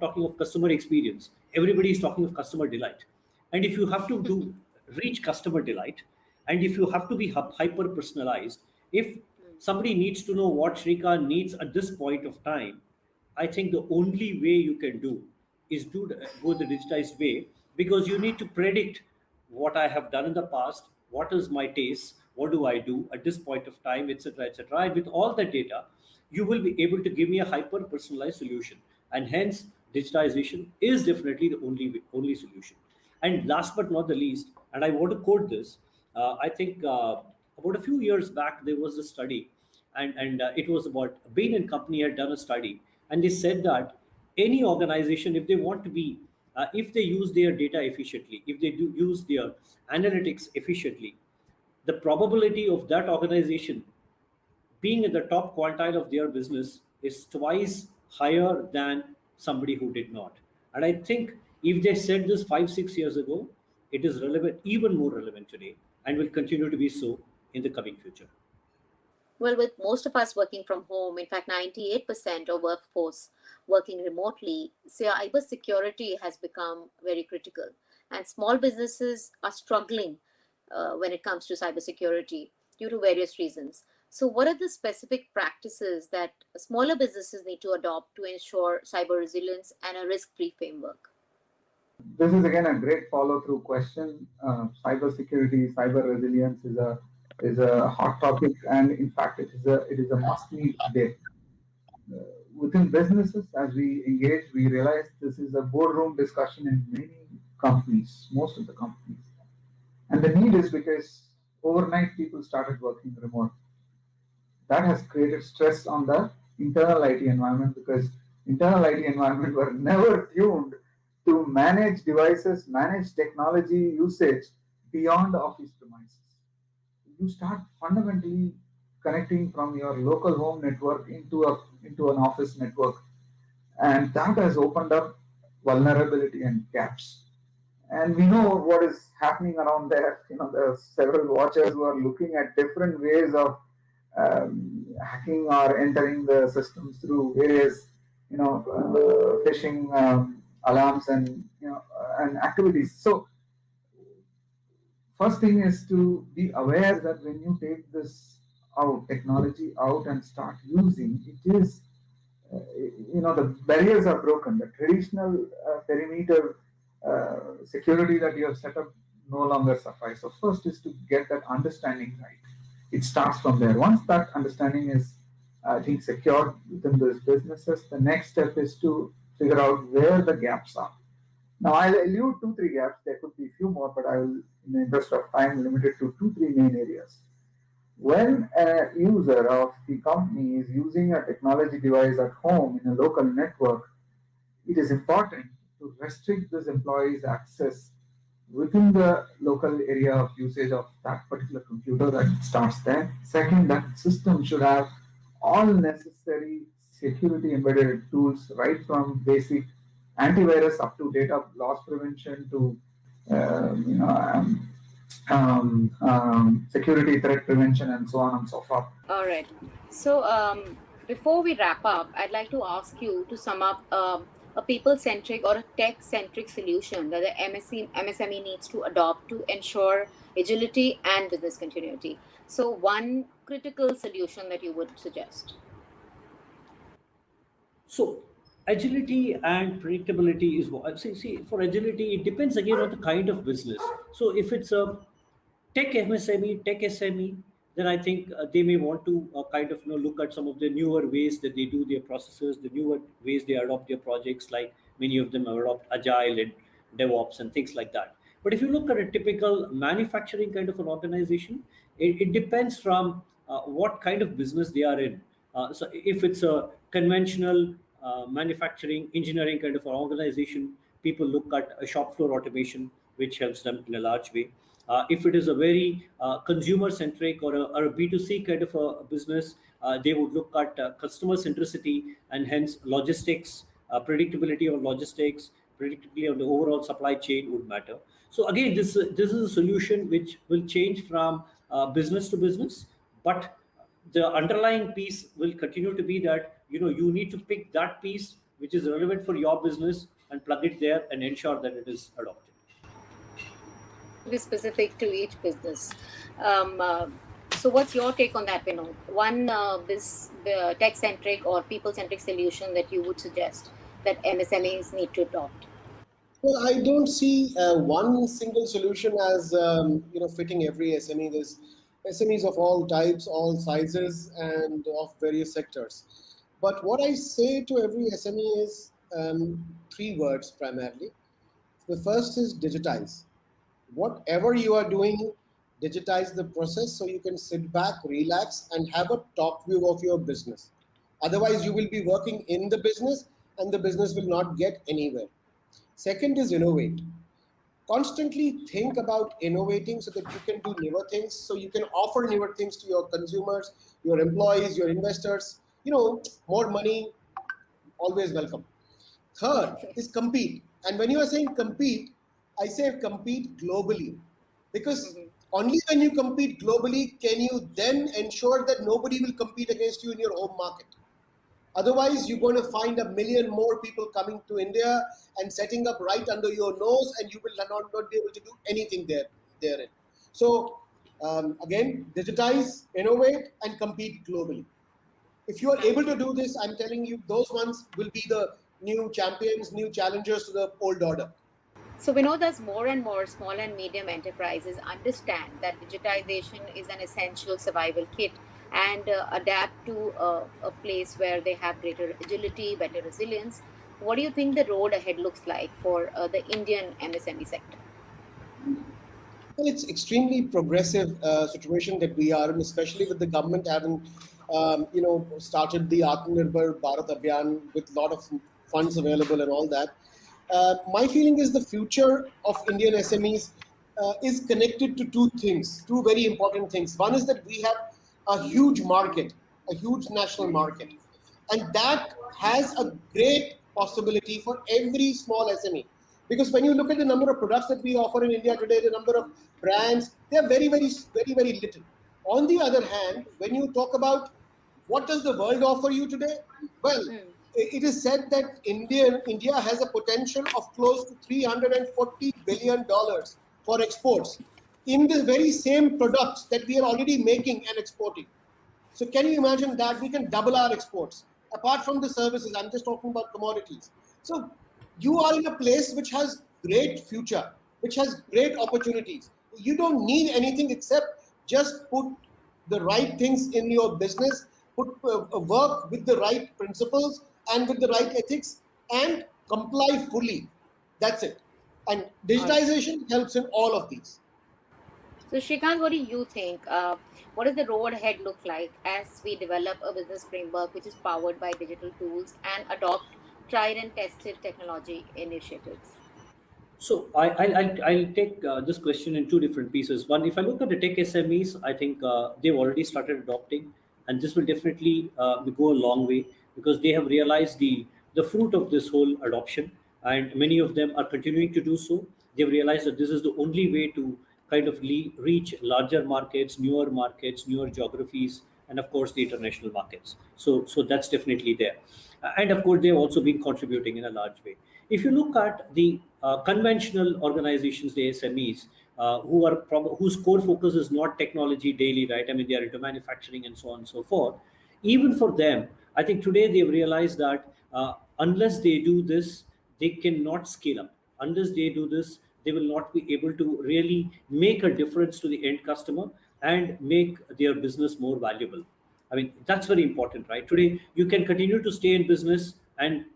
talking of customer experience. Everybody is talking of customer delight. And if you have to do reach customer delight, and if you have to be hyper personalized, if somebody needs to know what Shrika needs at this point of time, I think the only way you can do is go the digitized way, because you need to predict what I have done in the past, what is my taste, what do I do at this point of time, etc., etc. And with all that data, you will be able to give me a hyper personalized solution, and hence digitization is definitely the only solution. And last but not the least, and I want to quote this, I think about a few years back there was a study, and it was about Bain and Company had done a study, and they said that any organization, if they want to be, if they use their data efficiently, if they do use their analytics efficiently, the probability of that organization being at the top quintile of their business is twice higher than somebody who did not. And I think if they said this 5 6 years ago, it is relevant, even more relevant today, and will continue to be so in the coming future. Well, with most of us working from home, in fact, 98% of workforce working remotely, cybersecurity has become very critical. And small businesses are struggling when it comes to cybersecurity due to various reasons. So, what are the specific practices that smaller businesses need to adopt to ensure cyber resilience and a risk free framework? This is again a great follow-through question. Cybersecurity, cyber resilience is a hot topic, and in fact, it is a must-need today. Within businesses, as we engage, we realize this is a boardroom discussion in many companies, most of the companies, and the need is because overnight people started working remote. That has created stress on the internal IT environment, because internal IT environment were never tuned to manage devices, manage technology usage beyond the office premises. You start fundamentally connecting from your local home network into an office network, and that has opened up vulnerability and gaps. And we know what is happening around there. There are several watchers who are looking at different ways of hacking or entering the systems through various, phishing alarms and and activities. So first thing is to be aware that when you take this technology out and start using it, is the barriers are broken. The traditional perimeter security that you have set up no longer suffice. So first is to get that understanding right. It starts from there. Once that understanding is, I think, secured within those businesses, the next step is to figure out where the gaps are. Now, I'll allude 2 3 gaps. There could be a few more, but I will, in the interest of time, limit it to 2 3 main areas. When a user of the company is using a technology device at home in a local network, it is important to restrict this employee's access within the local area of usage of that particular computer. That starts there. Second, that system should have all necessary security embedded tools, right from basic antivirus up to data loss prevention to you know security threat prevention and so on and so forth. All right. So, before we wrap up, I'd like to ask you to sum up a people-centric or a tech-centric solution that the MSME needs to adopt to ensure agility and business continuity. So, one critical solution that you would suggest. So agility and predictability is what see for agility it depends again on the kind of business. So if it's a tech MSME, tech SME, then I think they may want to kind of look at some of the newer ways that they do their processes, the newer ways they adopt their projects. Like many of them adopt agile and DevOps and things like that. But if you look at a typical manufacturing kind of an organization, it depends from what kind of business they are in. So if it's a conventional manufacturing engineering kind of an organization, people look at a shop floor automation, which helps them in a large way. If it is a very consumer centric or a B2C kind of a business, they would look at customer centricity and hence logistics, predictability of logistics, predictability of the overall supply chain would matter. So again, this is a solution which will change from business to business, but the underlying piece will continue to be that you need to pick that piece which is relevant for your business and plug it there and ensure that it is adopted. To be specific to each business. Um, uh, so, what's your take on that, Vinod? One this tech-centric or people-centric solution that you would suggest that MSMEs need to adopt? Well, I don't see one single solution as fitting every SME. There's SMEs of all types, all sizes, and of various sectors. But what I say to every SME is three words primarily. The first is digitize. Whatever you are doing, digitize the process so you can sit back, relax, and have a top view of your business. Otherwise, you will be working in the business and the business will not get anywhere. Second is innovate. Constantly think about innovating so that you can do newer things, so you can offer newer things to your consumers, your employees, your investors. More money, always welcome. Third is compete. And when you are saying compete, I say compete globally. Because Mhm. only when you compete globally can you then ensure that nobody will compete against you in your home market. Otherwise, you're going to find a million more people coming to India and setting up right under your nose, and you will not be able to do anything therein. So, again, digitize, innovate, and compete globally. If you are able to do this, I'm telling you, those ones will be the new champions, new challengers to the old order. So we know that more and more small and medium enterprises understand that digitization is an essential survival kit and adapt to a place where they have greater agility, better resilience. What do you think the road ahead looks like for the Indian MSME sector? Well, it's extremely progressive situation that we are in, especially with the government having, started the Atmanirbhar Bharat Abhiyan with a lot of funds available and all that. My feeling is the future of Indian SMEs is connected to two things, two very important things. One is that we have a huge market, a huge national market, and that has a great possibility for every small SME. Because when you look at the number of products that we offer in India today, the number of brands, they are very, very, very, very little. On the other hand, when you talk about what does the world offer you today? Well, Hmm. it is said that India has a potential of close to $340 billion for exports in the very same products that we are already making and exporting. So can you imagine that we can double our exports apart from the services? I'm just talking about commodities. So you are in a place which has great future, which has great opportunities. You don't need anything except just put the right things in your business, put work with the right principles and with the right ethics, and comply fully. That's it. And All right. digitization helps in all of these. So, Shrikant, what do you think? What does the road ahead look like as we develop a business framework which is powered by digital tools and adopt tried and tested technology initiatives? So I'll take this question in two different pieces. One, if I look at the tech SMEs, I think they've already started adopting, and this will definitely go a long way because they have realized the fruit of this whole adoption. and many of them are continuing to do so. They've realized that this is the only way to kind of reach larger markets, newer geographies, and of course the international markets. So that's definitely there. And of course they've also been contributing in a large way. If you look at the conventional organizations, the SMEs, whose core focus is not technology daily, right? I mean, they are into manufacturing and so on and so forth. Even for them, I think today they've realized that unless they do this, they cannot scale up. Unless they do this, they will not be able to really make a difference to the end customer and make their business more valuable. I mean, that's very important, right? Today, you can continue to stay in business and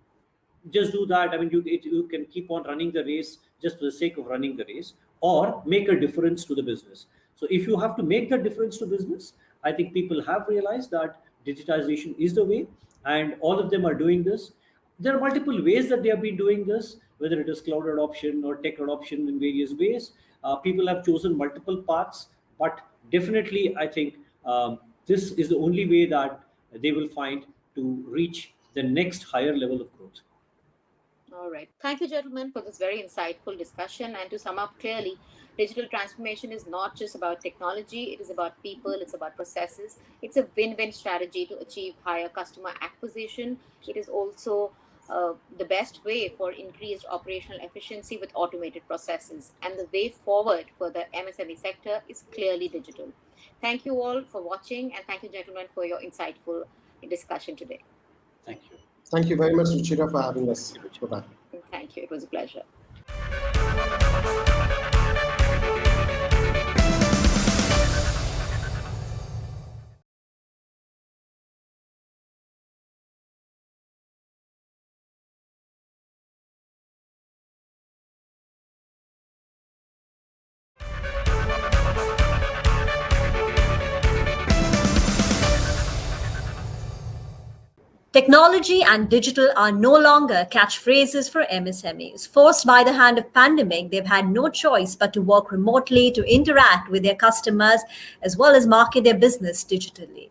just do that. I mean, you can keep on running the race just for the sake of running the race, or make a difference to the business. So if you have to make the difference to business, I think people have realized that digitization is the way, and all of them are doing this. There are multiple ways that they have been doing this, whether it is cloud adoption or tech adoption in various ways. People have chosen multiple paths, but definitely I think this is the only way that they will find to reach the next higher level of growth. All right. Thank you, gentlemen, for this very insightful discussion. And to sum up clearly, digital transformation is not just about technology, it is about people, it's about processes. It's a win win strategy to achieve higher customer acquisition. It is also the best way for increased operational efficiency with automated processes. And the way forward for the MSME sector is clearly digital. Thank you all for watching, and thank you, gentlemen, for your insightful discussion today. Thank you. Thank you very much, Ruchira, for having us. Bye-bye. Thank you. It was a pleasure. Technology and digital are no longer catchphrases for MSMEs. Forced by the hand of pandemic, they've had no choice but to work remotely to interact with their customers as well as market their business digitally.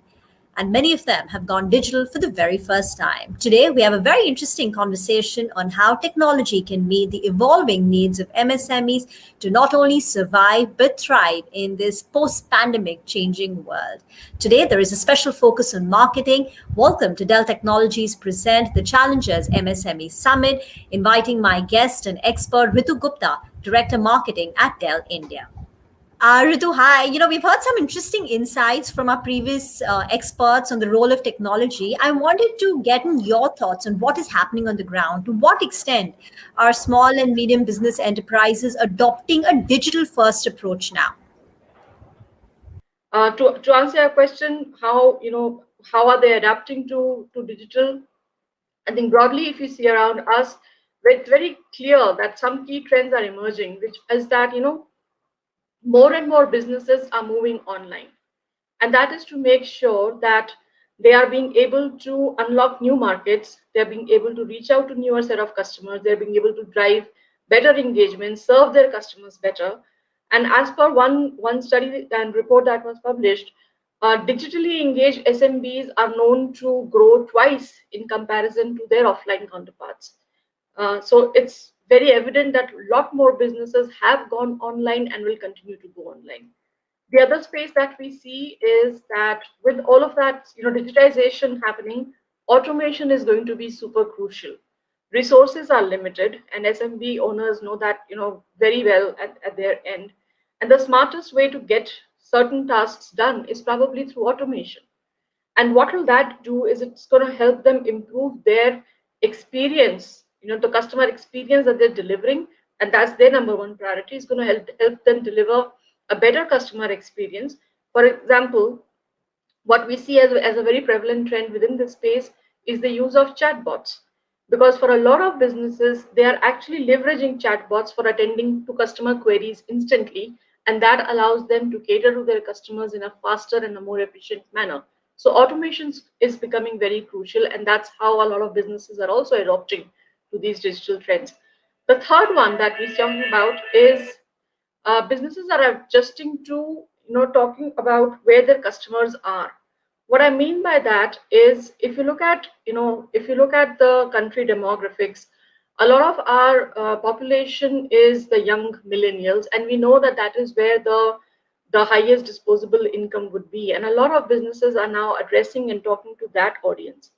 And many of them have gone digital for the very first time. Today, we have a very interesting conversation on how technology can meet the evolving needs of MSMEs to not only survive but thrive in this post-pandemic changing world. Today, there is a special focus on marketing. Welcome to Dell Technologies present the Challengers MSME Summit, inviting my guest and expert Ritu Gupta, Director Marketing at Dell India. Ritu, hi. We've heard some interesting insights from our previous experts on the role of technology. I wanted to get in your thoughts on what is happening on the ground. To what extent are small and medium business enterprises adopting a digital-first approach now? To answer your question, how are they adapting to digital? I think broadly, if you see around us, it's very clear that some key trends are emerging, which is that more and more businesses are moving online, and that is to make sure that they are being able to unlock new markets, they're being able to reach out to newer set of customers, they're being able to drive better engagement, serve their customers better. And as per one study and report that was published, digitally engaged SMBs are known to grow twice in comparison to their offline counterparts. So it's very evident that a lot more businesses have gone online and will continue to go online. The other space that we see is that with all of that, digitization happening, automation is going to be super crucial. Resources are limited, and SMB owners know that, very well at their end. And the smartest way to get certain tasks done is probably through automation. And what will that do is it's going to help them improve their experience, the customer experience that they're delivering, and that's their number one priority. Is going to help them deliver a better customer experience. For example, what we see as a very prevalent trend within this space is the use of chatbots, because for a lot of businesses, they are actually leveraging chatbots for attending to customer queries instantly, and that allows them to cater to their customers in a faster and a more efficient manner. So automation is becoming very crucial, and that's how a lot of businesses are also adopting to these digital trends. The third one that we're talking about is businesses are adjusting to, talking about where their customers are. What I mean by that is, if you look at the country demographics, a lot of our population is the young millennials, and we know that that is where the highest disposable income would be. And a lot of businesses are now addressing and talking to that audience.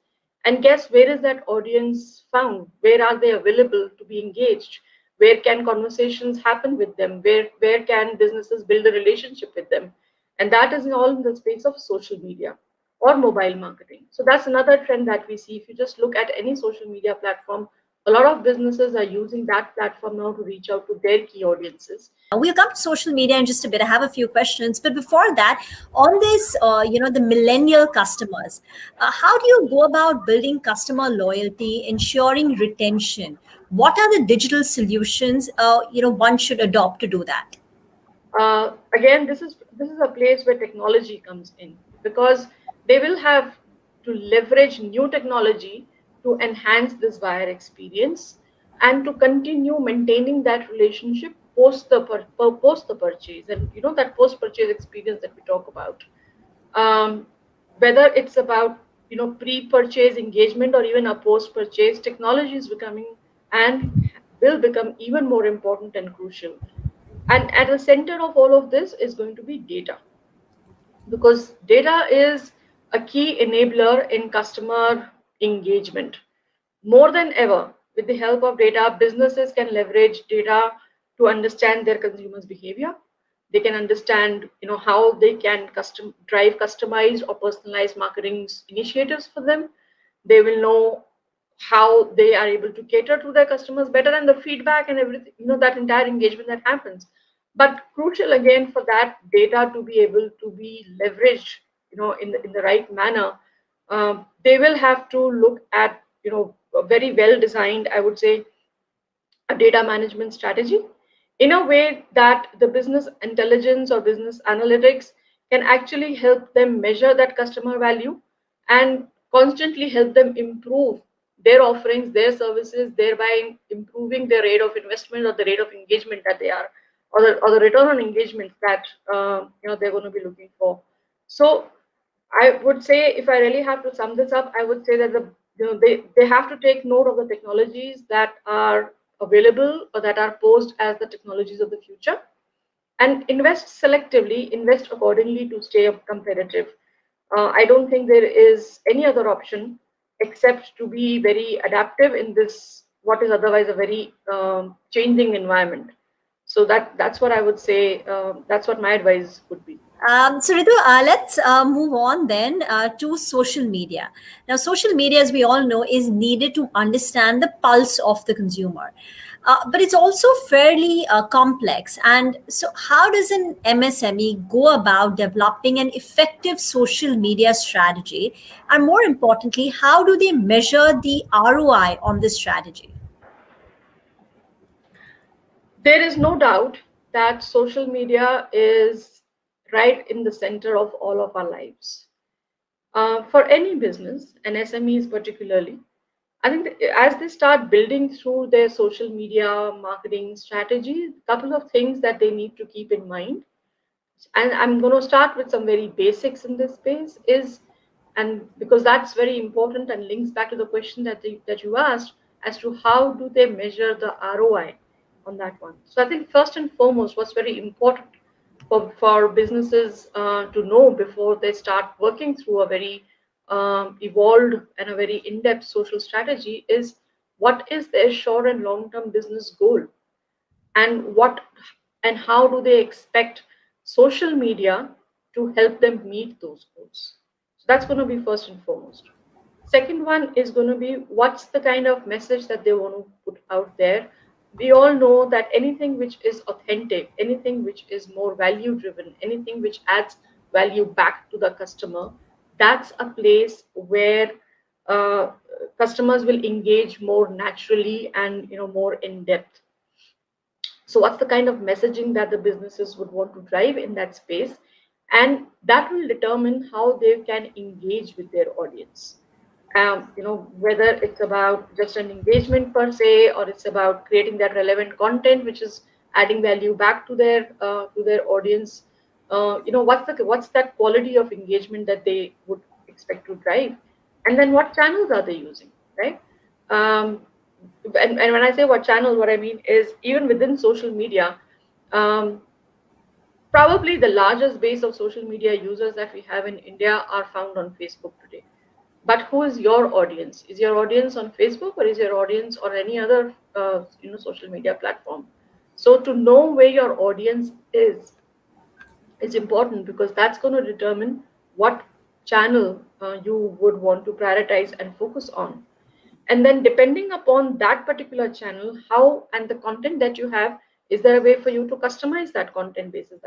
And guess where is that audience found? Where are they available to be engaged? Where can conversations happen with them? Where can businesses build a relationship with them? And that is all in the space of social media or mobile marketing. So that's another trend that we see. If you just look at any social media platform, a lot of businesses are using that platform now to reach out to their key audiences. We'll come to social media in just a bit. I have a few questions, but before that, on this, the millennial customers, how do you go about building customer loyalty, ensuring retention? What are the digital solutions, one should adopt to do that? Again, this is a place where technology comes in, because they will have to leverage new technology to enhance this buyer experience and to continue maintaining that relationship post the purchase, and that post purchase experience that we talk about. um, Whether it's about pre-purchase engagement or even a post-purchase, technology is becoming and will become even more important and crucial. And at the center of all of this is going to be data, because data is a key enabler in customer engagement. More than ever, with the help of data, businesses can leverage data to understand their consumers' behavior. They can understand, how they can drive customized or personalized marketing initiatives for them. They will know how they are able to cater to their customers better, and the feedback and everything, that entire engagement that happens. But crucial again for that data to be able to be leveraged, in the right manner, they will have to look at, a very well designed, I would say, a data management strategy in a way that the business intelligence or business analytics can actually help them measure that customer value and constantly help them improve their offerings, their services, thereby improving their rate of investment or the rate of engagement that they are, or the return on engagement that they're going to be looking for. So I would say, if I really have to sum this up, I would say that they have to take note of the technologies that are available or that are posed as the technologies of the future, and invest selectively, invest accordingly to stay competitive. I don't think there is any other option except to be very adaptive in this, what is otherwise a very changing environment. So that's what I would say. That's what my advice would be. So Ritu, let's move on then to social media. Now, social media, as we all know, is needed to understand the pulse of the consumer. But it's also fairly complex. And so how does an MSME go about developing an effective social media strategy? And more importantly, how do they measure the ROI on this strategy? There is no doubt that social media is right in the center of all of our lives. For any business, and SMEs particularly, I think that as they start building through their social media marketing strategy, a couple of things that they need to keep in mind, and I'm going to start with some very basics in this space, is, and because that's very important and links back to the question that you asked as to how do they measure the ROI on that one. So I think first and foremost, what's very important for businesses to know before they start working through a very evolved and a very in-depth social strategy is, what is their short and long-term business goal, and how do they expect social media to help them meet those goals. So that's going to be first and foremost. Second one is going to be, what's the kind of message that they want to put out there. We all know that anything which is authentic, anything which is more value driven, anything which adds value back to the customer, that's a place where uh, customers will engage more naturally and more in depth. So what's the kind of messaging that the businesses would want to drive in that space, and that will determine how they can engage with their audience. Whether it's about just an engagement per se, or it's about creating that relevant content which is adding value back to their audience. What's that quality of engagement that they would expect to drive, and then what channels are they using, right? and when I say what channels, what I mean is even within social media, um, probably the largest base of social media users that we have in India are found on Facebook today. But who is your audience? Is your audience on Facebook, or is your audience on any other social media platform? So to know where your audience is important, because that's going to determine what channel you would want to prioritize and focus on. And then depending upon that particular channel, how and the content that you have, is there a way for you to customize that content basis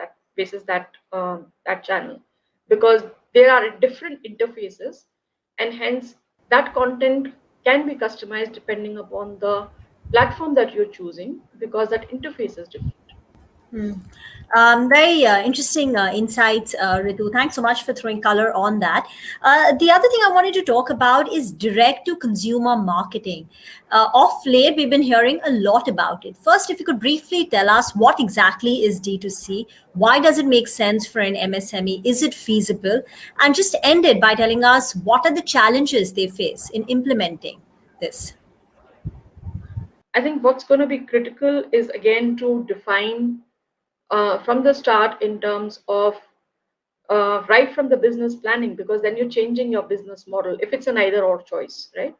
that channel? Because there are different interfaces, and hence that content can be customized depending upon the platform that you're choosing, because that interface is different. Hmm. Very interesting insights, Ritu. Thanks so much for throwing color on that. The other thing I wanted to talk about is direct to consumer marketing. Of late, we've been hearing a lot about it. First, if you could briefly tell us what exactly is D2C, why does it make sense for an MSME? Is it feasible? And just end it by telling us what are the challenges they face in implementing this. I think what's going to be critical is again to define from the start in terms of right from the business planning, because then you're changing your business model if it's an either or choice, right?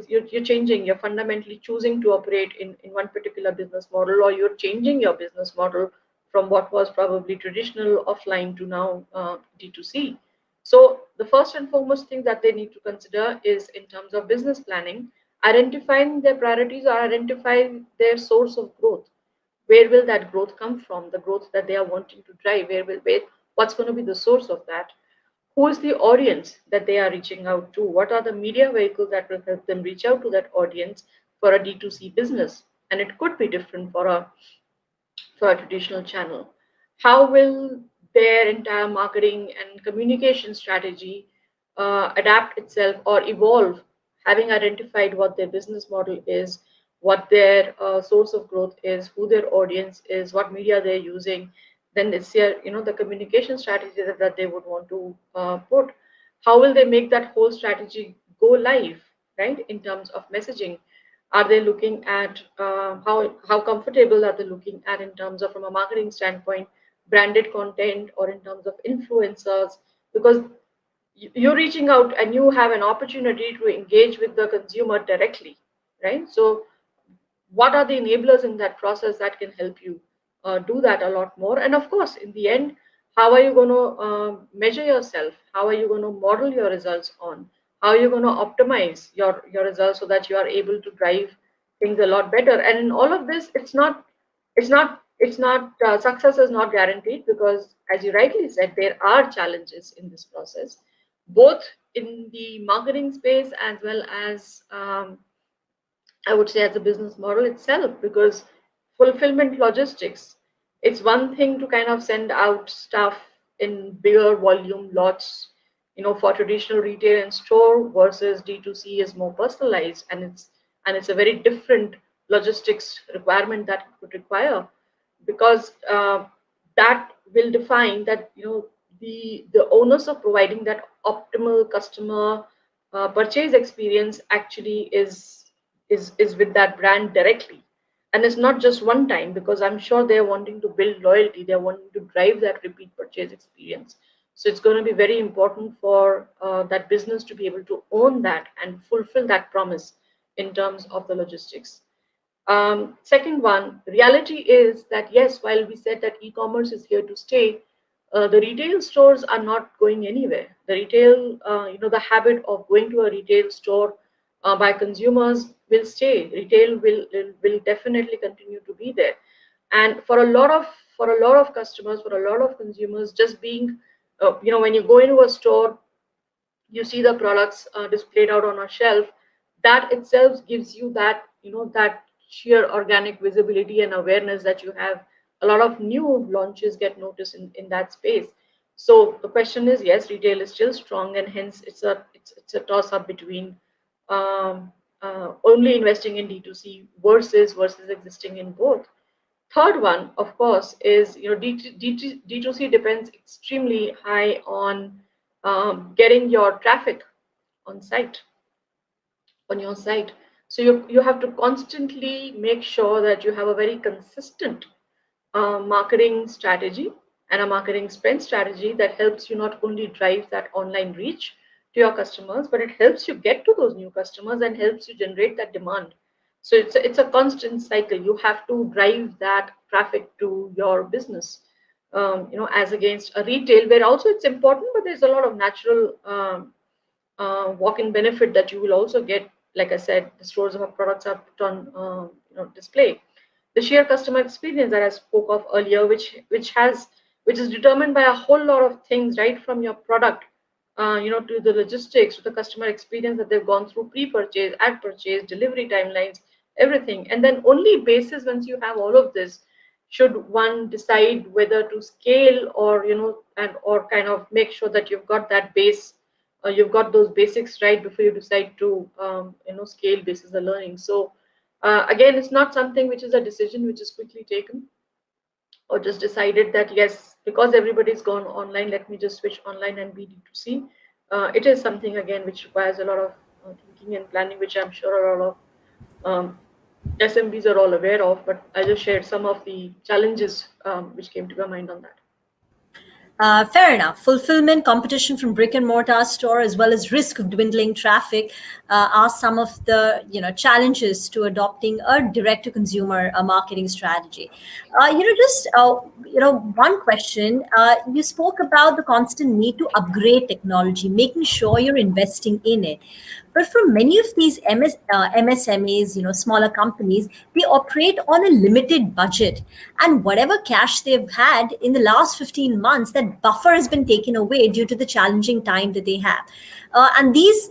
You're changing, you're fundamentally choosing to operate in one particular business model, or you're changing your business model from what was probably traditional offline to now D2C. So the first and foremost thing that they need to consider is in terms of business planning, identifying their priorities or identifying their source of growth. Where will that growth come from? The growth that they are wanting to drive, what's going to be the source of that? Who is the audience that they are reaching out to? What are the media vehicles that will help them reach out to that audience for a D2C business? And it could be different for a traditional channel. How will their entire marketing and communication strategy adapt itself or evolve, having identified what their business model is, what their source of growth is, who their audience is, what media they're using? Then it's their, the communication strategy that they would want to put. How will they make that whole strategy go live, right? In terms of messaging, are they looking at how comfortable are they looking at in terms of, from a marketing standpoint, branded content, or in terms of influencers? Because you're reaching out and you have an opportunity to engage with the consumer directly, right? So what are the enablers in that process that can help you do that a lot more? And of course, in the end, how are you going to measure yourself? How are you going to model your results on? How are you going to optimize your results so that you are able to drive things a lot better? And in all of this, it's not success is not guaranteed, because as you rightly said, there are challenges in this process, both in the marketing space as well as I would say as a business model itself, because fulfillment logistics, it's one thing to kind of send out stuff in bigger volume lots, for traditional retail and store, versus D2C is more personalized, and it's a very different logistics requirement that it would require, because that will define that, the onus of providing that optimal customer purchase experience actually is with that brand directly. And it's not just one time, because I'm sure they're wanting to build loyalty, they're wanting to drive that repeat purchase experience. So it's going to be very important for that business to be able to own that and fulfill that promise in terms of the logistics. Second one, reality is that yes, while we said that e-commerce is here to stay, the retail stores are not going anywhere. The retail, the habit of going to a retail store by consumers will stay. Retail will definitely continue to be there, and for a lot of customers, for a lot of consumers, just being, when you go into a store, you see the products displayed out on a shelf, that itself gives you that, that sheer organic visibility and awareness that you have. A lot of new launches get noticed in that space. So the question is, yes, retail is still strong, and hence it's a toss up between only investing in D2C versus existing in both. Third one, of course, is, D2C depends extremely high on getting your traffic on site, on your site. So you have to constantly make sure that you have a very consistent marketing strategy and a marketing spend strategy that helps you not only drive that online reach to your customers, but it helps you get to those new customers and helps you generate that demand. So it's a constant cycle. You have to drive that traffic to your business. As against a retail where also it's important, but there's a lot of natural walk-in benefit that you will also get. Like I said, the stores of our products are put on display. The sheer customer experience that I spoke of earlier, which is determined by a whole lot of things, right from your product, to the logistics, to the customer experience that they've gone through pre-purchase, at purchase, delivery timelines, everything. And then only basis once you have all of this should one decide whether to scale or or kind of make sure that you've got that base, you've got those basics right before you decide to scale basis the learning. So again, it's not something which is a decision which is quickly taken or just decided that yes, because everybody's gone online, let me just switch online and be D2C. It is something again which requires a lot of thinking and planning, which I'm sure a lot of SMBs are all aware of. But I just shared some of the challenges which came to my mind on that. Fair enough. Fulfillment, competition from brick and mortar store, as well as risk of dwindling traffic, are some of the challenges to adopting a direct-to-consumer marketing strategy. One question. You spoke about the constant need to upgrade technology, making sure you're investing in it. But for many of these MSMEs, smaller companies, they operate on a limited budget, and whatever cash they've had in the last 15 months, that buffer has been taken away due to the challenging time that they have. And these,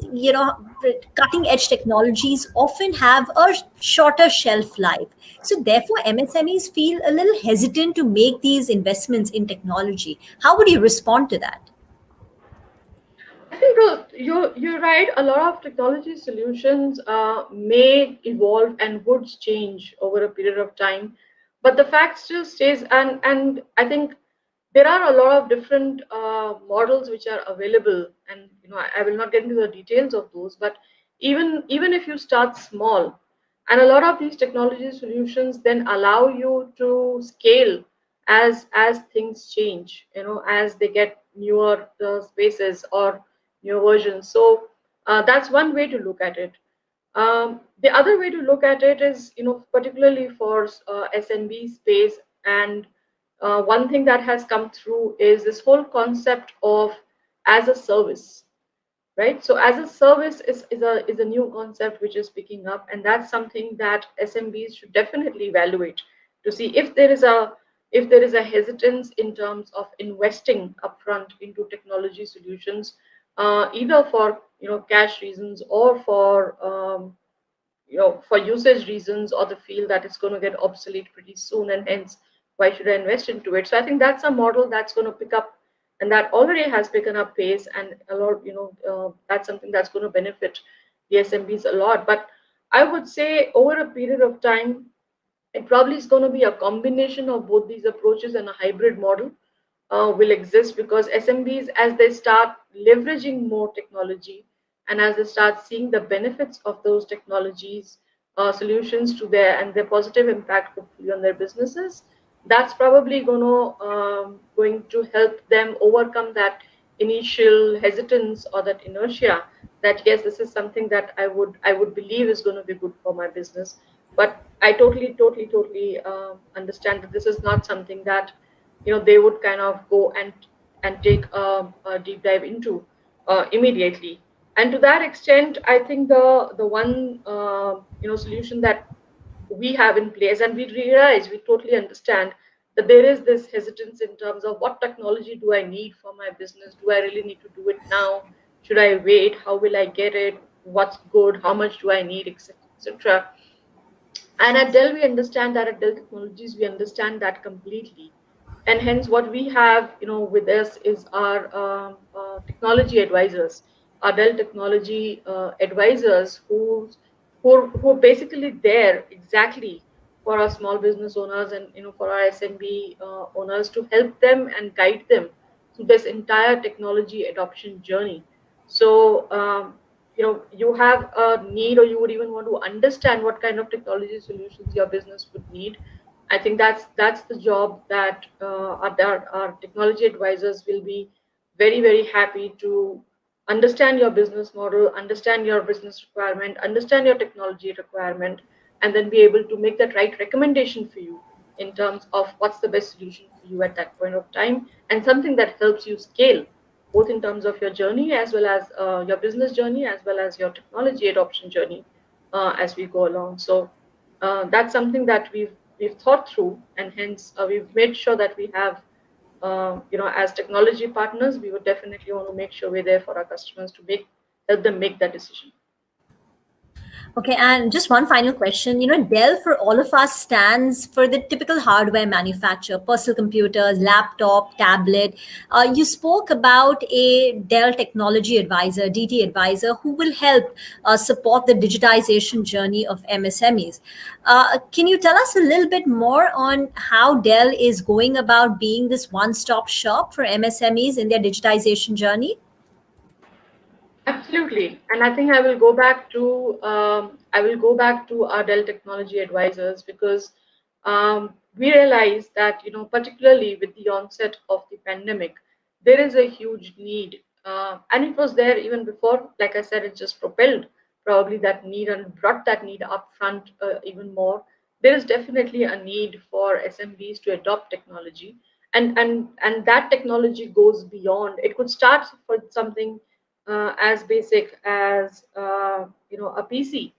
cutting edge technologies often have a shorter shelf life. So therefore, MSMEs feel a little hesitant to make these investments in technology. How would you respond to that? I think you're right. A lot of technology solutions may evolve and would change over a period of time, but the fact still stays. And I think there are a lot of different models which are available, and I will not get into the details of those. But even if you start small, and a lot of these technology solutions then allow you to scale as things change, as they get newer spaces or new versions. So that's one way to look at it. The other way to look at it is, particularly for SMB space, and one thing that has come through is this whole concept of as a service, right? So as a service is a new concept which is picking up, and that's something that SMBs should definitely evaluate to see if there is a hesitance in terms of investing upfront into technology solutions, either for cash reasons or for usage reasons, or the feel that it's going to get obsolete pretty soon, and hence why should I invest into it? So I think that's a model that's going to pick up, and that already has taken up pace, and a lot, that's something that's going to benefit the SMBs a lot. But I would say over a period of time, it probably is going to be a combination of both these approaches, and a hybrid model will exist, because SMBs, as they start leveraging more technology and as they start seeing the benefits of those technologies, solutions to their positive impact hopefully on their businesses, that's probably going to help them overcome that initial hesitance or that inertia, that yes, this is something that I would believe is going to be good for my business. But I totally understand that this is not something that they would kind of go and take a deep dive into immediately. And to that extent, I think the one solution that we have in place, and we totally understand that there is this hesitance in terms of what technology do I need for my business? Do I really need to do it now? Should I wait? How will I get it? What's good? How much do I need, etc., etc. And at Dell, we understand that. At Dell Technologies, we understand that completely. And hence, what we have, with us is our technology advisors, our Dell technology advisors, who are basically there exactly for our small business owners, and for our SMB owners, to help them and guide them through this entire technology adoption journey. So you have a need, or you would even want to understand what kind of technology solutions your business would need. I think that's the job that our technology advisors will be very, very happy to understand your business model, understand your business requirement, understand your technology requirement, and then be able to make that right recommendation for you in terms of what's the best solution for you at that point of time, and something that helps you scale both in terms of your journey as well as your business journey as well as your technology adoption journey as we go along. So that's something that we've thought through, and hence we've made sure that we have, as technology partners, we would definitely want to make sure we're there for our customers to help them make that decision. Okay, and just one final question. Dell for all of us stands for the typical hardware manufacturer, personal computers, laptop, tablet. You spoke about a Dell technology advisor, DT advisor, who will help support the digitization journey of MSMEs. Can you tell us a little bit more on how Dell is going about being this one-stop shop for MSMEs in their digitization journey? Absolutely, and I think I will go back to our Dell technology advisors, because we realize that, particularly with the onset of the pandemic, there is a huge need, and it was there even before. Like I said, it just propelled probably that need and brought that need up front even more. There is definitely a need for SMBs to adopt technology, and that technology goes beyond. It could start for something as basic as a PC,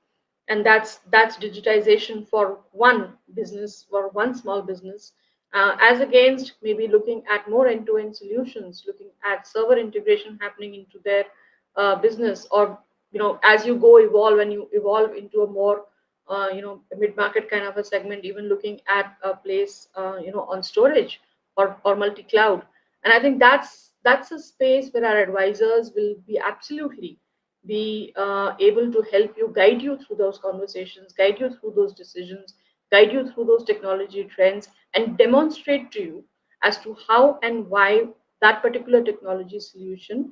and that's digitization for one business, for one small business, as against maybe looking at more end-to-end solutions, looking at server integration happening into their business, or as you go evolve and you evolve into a more mid-market kind of a segment, even looking at a place on storage or multi-cloud. And I think that's a space where our advisors will be absolutely be able to help you, guide you through those conversations, guide you through those decisions, guide you through those technology trends, and demonstrate to you as to how and why that particular technology solution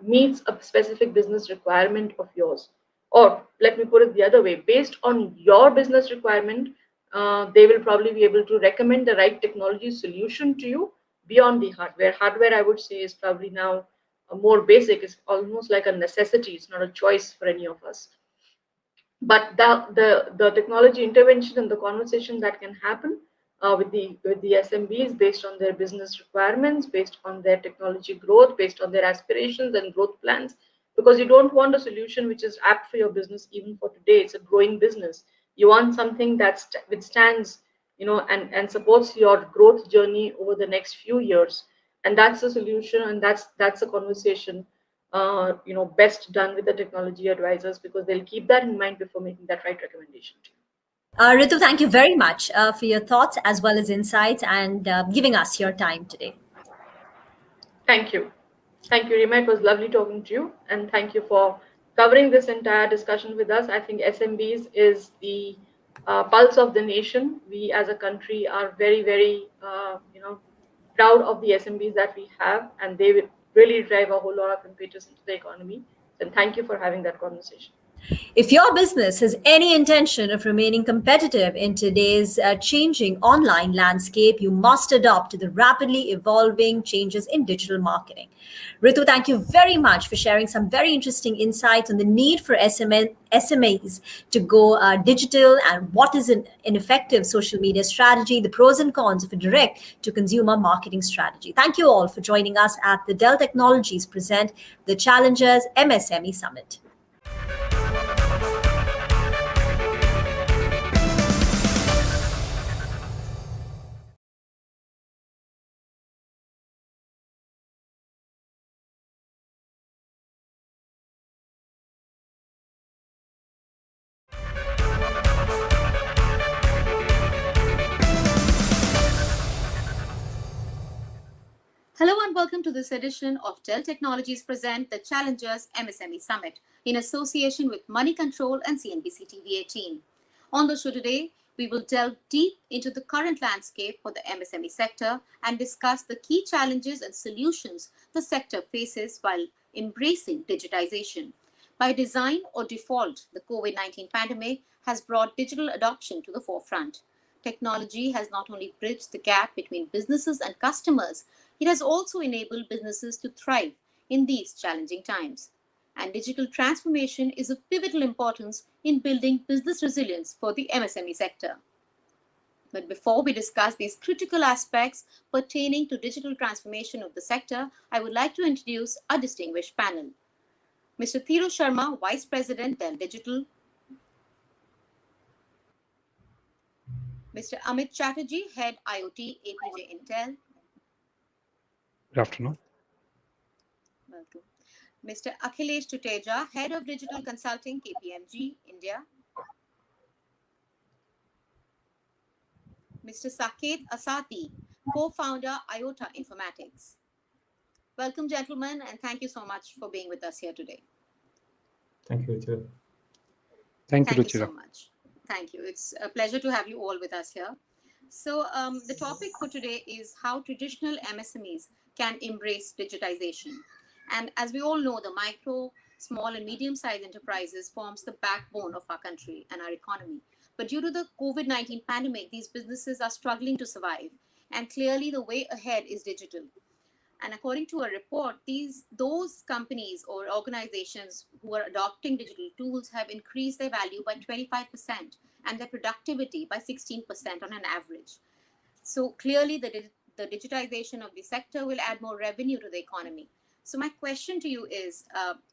meets a specific business requirement of yours. Or let me put it the other way, based on your business requirement, they will probably be able to recommend the right technology solution to you beyond the hardware. Hardware, I would say, is probably now more basic. It's almost like a necessity. It's not a choice for any of us. But the technology intervention and the conversation that can happen with the SMBs, based on their business requirements, based on their technology growth, based on their aspirations and growth plans, because you don't want a solution which is apt for your business even for today. It's a growing business. You want something that withstands, and supports your growth journey over the next few years. And that's the solution, and that's a conversation best done with the technology advisors, because they'll keep that in mind before making that right recommendation to you. Ritu, thank you very much for your thoughts as well as insights and giving us your time today. Thank you. Thank you, Rima. It was lovely talking to you, and thank you for covering this entire discussion with us. I think SMBs is the pulse of the nation. We as a country are very, very, proud of the SMBs that we have, and they will really drive a whole lot of impetus into the economy. And thank you for having that conversation. If your business has any intention of remaining competitive in today's changing online landscape, you must adopt to the rapidly evolving changes in digital marketing. Ritu, thank you very much for sharing some very interesting insights on the need for SMEs to go digital, and what is an effective social media strategy, the pros and cons of a direct-to-consumer marketing strategy. Thank you all for joining us at the Dell Technologies present the Challengers MSME Summit. Hello and welcome to this edition of Dell Technologies present the Challengers MSME Summit in association with Money Control and CNBC TV18. On the show today, we will delve deep into the current landscape for the MSME sector and discuss the key challenges and solutions the sector faces while embracing digitization. By design or default, the COVID-19 pandemic has brought digital adoption to the forefront. Technology has not only bridged the gap between businesses and customers, it has also enabled businesses to thrive in these challenging times. And digital transformation is of pivotal importance in building business resilience for the MSME sector. But before we discuss these critical aspects pertaining to digital transformation of the sector, I would like to introduce our distinguished panel. Mr. Thiru Sharma, Vice President, Dell Digital. Mr. Amit Chatterjee, Head IoT, APJ Intel. Good afternoon. Welcome. Mr. Akhilesh Tuteja, Head of Digital Consulting, KPMG, India. Mr. Saket Asati, Co-founder, IOTA Informatics. Welcome, gentlemen, and thank you so much for being with us here today. Thank you, Ruchira. Thank you, Thank you Ruchira. so much. Thank you. It's a pleasure to have you all with us here. So the topic for today is how traditional MSMEs can embrace digitization. And as we all know, the micro, small and medium-sized enterprises forms the backbone of our country and our economy. But due to the COVID-19 pandemic, these businesses are struggling to survive. And clearly the way ahead is digital. And according to a report, those companies or organizations who are adopting digital tools have increased their value by 25% and their productivity by 16% on an average. So clearly the digitization of the sector will add more revenue to the economy. So my question to you is,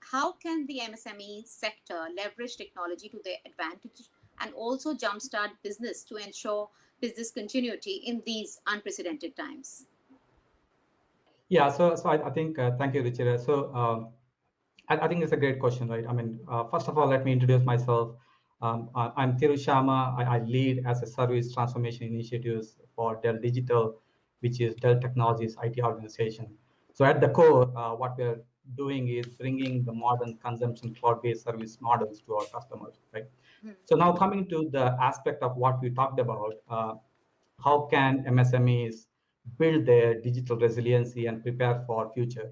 how can the MSME sector leverage technology to their advantage and also jumpstart business to ensure business continuity in these unprecedented times? Yeah, so I think, thank you, Ruchira. So I think it's a great question, right? I mean, first of all, let me introduce myself. I'm Thiru Sharma. I lead as a service transformation initiatives for Dell Digital, which is Dell Technologies IT organization. So at the core, what we're doing is bringing the modern consumption cloud-based service models to our customers, right? So now coming to the aspect of what we talked about, how can MSMEs build their digital resiliency and prepare for future?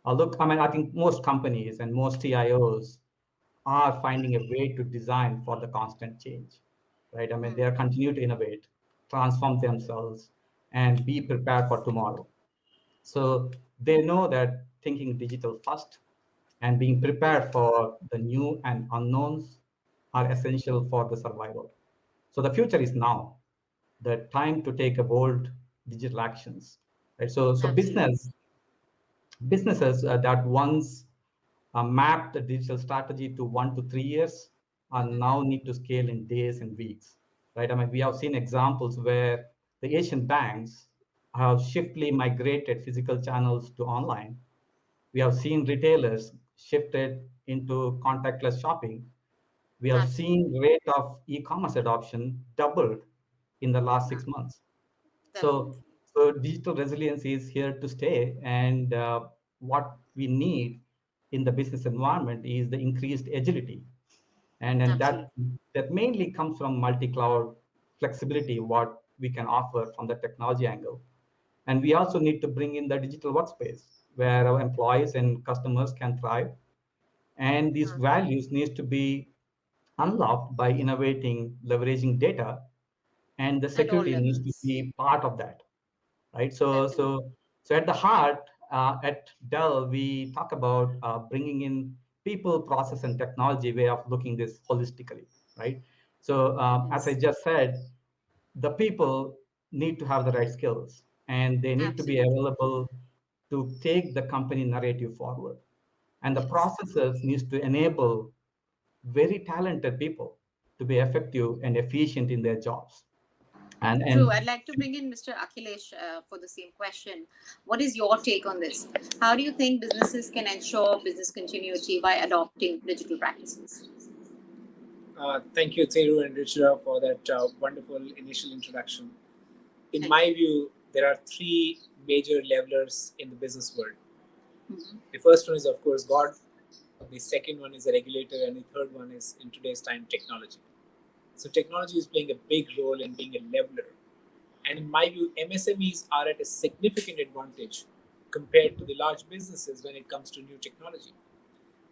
Look, I mean, I think most companies and most TIOs are finding a way to design for the constant change, right? I mean, they are continue to innovate, transform themselves, and be prepared for tomorrow. So they know that thinking digital first and being prepared for the new and unknowns are essential for the survival. So the future is now, the time to take a bold digital actions, right? So businesses that once mapped the digital strategy to 1 to 3 years are now need to scale in days and weeks, right? I mean, we have seen examples where the Asian banks have shiftly migrated physical channels to online. We have seen retailers shifted into contactless shopping. We have seen rate of e-commerce adoption doubled in the last 6 months. So digital resilience is here to stay, and what we need in the business environment is the increased agility, and that mainly comes from multi-cloud flexibility, what we can offer from the technology angle. And we also need to bring in the digital workspace where our employees and customers can thrive, and these values need to be unlocked by innovating, leveraging data, and the security needs to be part of that, right? So at the heart, at Dell, we talk about bringing in people, process, and technology way of looking this holistically, right? So as I just said, the people need to have the right skills, and they need to be available to take the company narrative forward. And the processes needs to enable very talented people to be effective and efficient in their jobs. True. I'd like to bring in Mr. Akhilesh for the same question. What is your take on this? How do you think businesses can ensure business continuity by adopting digital practices? Thank you, Thiru and Ruchira, for that wonderful initial introduction. In my view, there are three major levelers in the business world. The first one is, of course, God. The second one is the regulator, and the third one is, in today's time, technology. So technology is playing a big role in being a leveler. And in my view, MSMEs are at a significant advantage compared to the large businesses when it comes to new technology.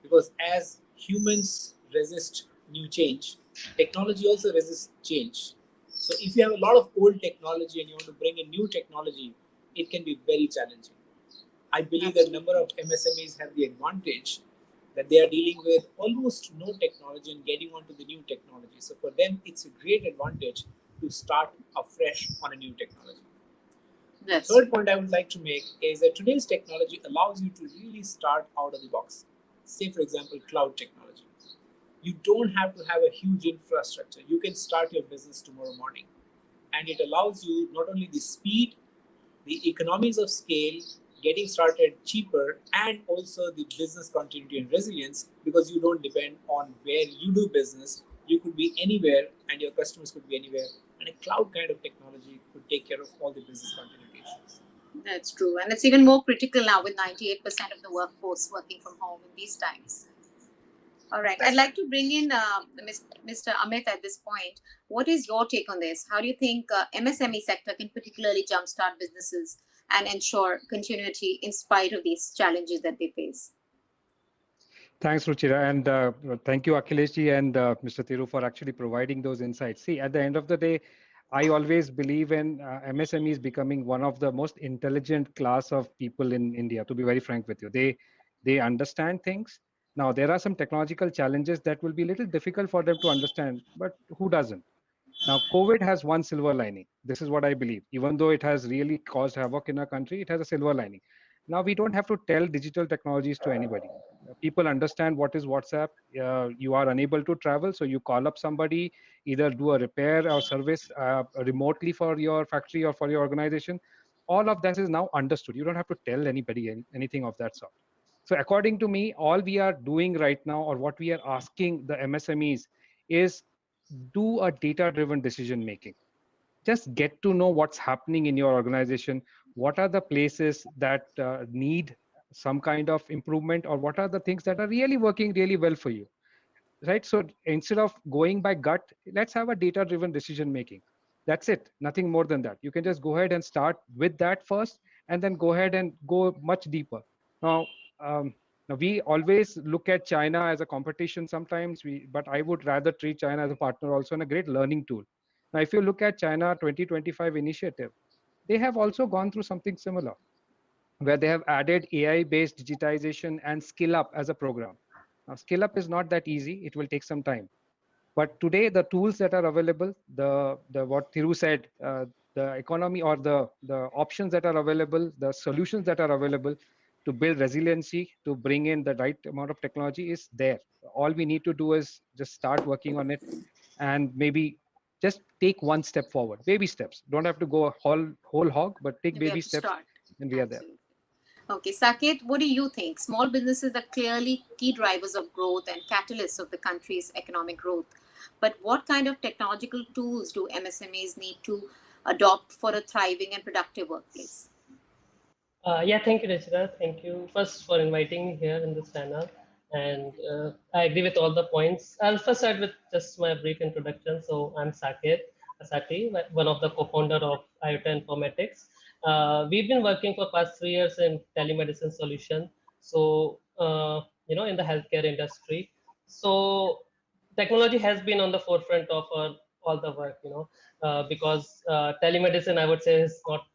because as humans resist new change, technology also resists change. So if you have a lot of old technology and you want to bring in new technology, it can be very challenging. I believe that a number of MSMEs have the advantage that they are dealing with almost no technology and getting onto the new technology. So for them, it's a great advantage to start afresh on a new technology. The third point I would like to make is that today's technology allows you to really start out of the box. Say, for example, cloud technology. You don't have to have a huge infrastructure. You can start your business tomorrow morning. And it allows you not only the speed, the economies of scale, getting started cheaper, and also the business continuity and resilience, because you don't depend on where you do business. You could be anywhere and your customers could be anywhere. And a cloud kind of technology could take care of all the business continuity issues. That's true. And it's even more critical now with 98% of the workforce working from home in these times. All right. I'd like to bring in Mr. Amit at this point. What is your take on this? How do you think MSME sector can particularly jumpstart businesses and ensure continuity in spite of these challenges that they face? Thanks, Ruchira, and thank you, Akhileshji and Mr. Thiru, for actually providing those insights. See, at the end of the day, I always believe in MSMEs becoming one of the most intelligent class of people in India, to be very frank with you. They understand things. Now, there are some technological challenges that will be a little difficult for them to understand, but who doesn't? Now, COVID has one silver lining. This is what I believe. Even though it has really caused havoc in our country, it has a silver lining. Now, we don't have to tell digital technologies to anybody. People understand what is WhatsApp. You are unable to travel, so you call up somebody, either do a repair or service remotely for your factory or for your organization. All of that is now understood. You don't have to tell anybody anything of that sort. So according to me, all we are doing right now, or what we are asking the MSMEs, is do a data-driven decision making. Just get to know what's happening in your organization. What are the places that need some kind of improvement, or what are the things that are really working really well for you, right? So instead of going by gut, let's have a data-driven decision making. That's it, nothing more than that. You can just go ahead and start with that first, and then go ahead and go much deeper. Now, now we always look at China as a competition sometimes, but I would rather treat China as a partner also, and a great learning tool. Now, if you look at China 2025 initiative, they have also gone through something similar, where they have added AI-based digitization and skill up as a program. Now, skill up is not that easy. It will take some time. But today, the tools that are available, the what Thiru said, the economy, or the options that are available, the solutions that are available to build resiliency, to bring in the right amount of technology is there. All we need to do is just start working on it, and maybe just take one step forward. Baby steps. Don't have to go whole hog, but take baby steps, and we are there. Okay, Saket, what do you think? Small businesses are clearly key drivers of growth and catalysts of the country's economic growth. But what kind of technological tools do MSMEs need to adopt for a thriving and productive workplace? Yeah, thank you, Rachita. Thank you first for inviting me here in this channel. And I agree with all the points. I'll first start with just my brief introduction. So I'm Saket Asati, one of the co-founder of IoT Informatics. We've been working for past 3 years in telemedicine solution. So, in the healthcare industry. So technology has been on the forefront of all the work, because telemedicine, I would say, is not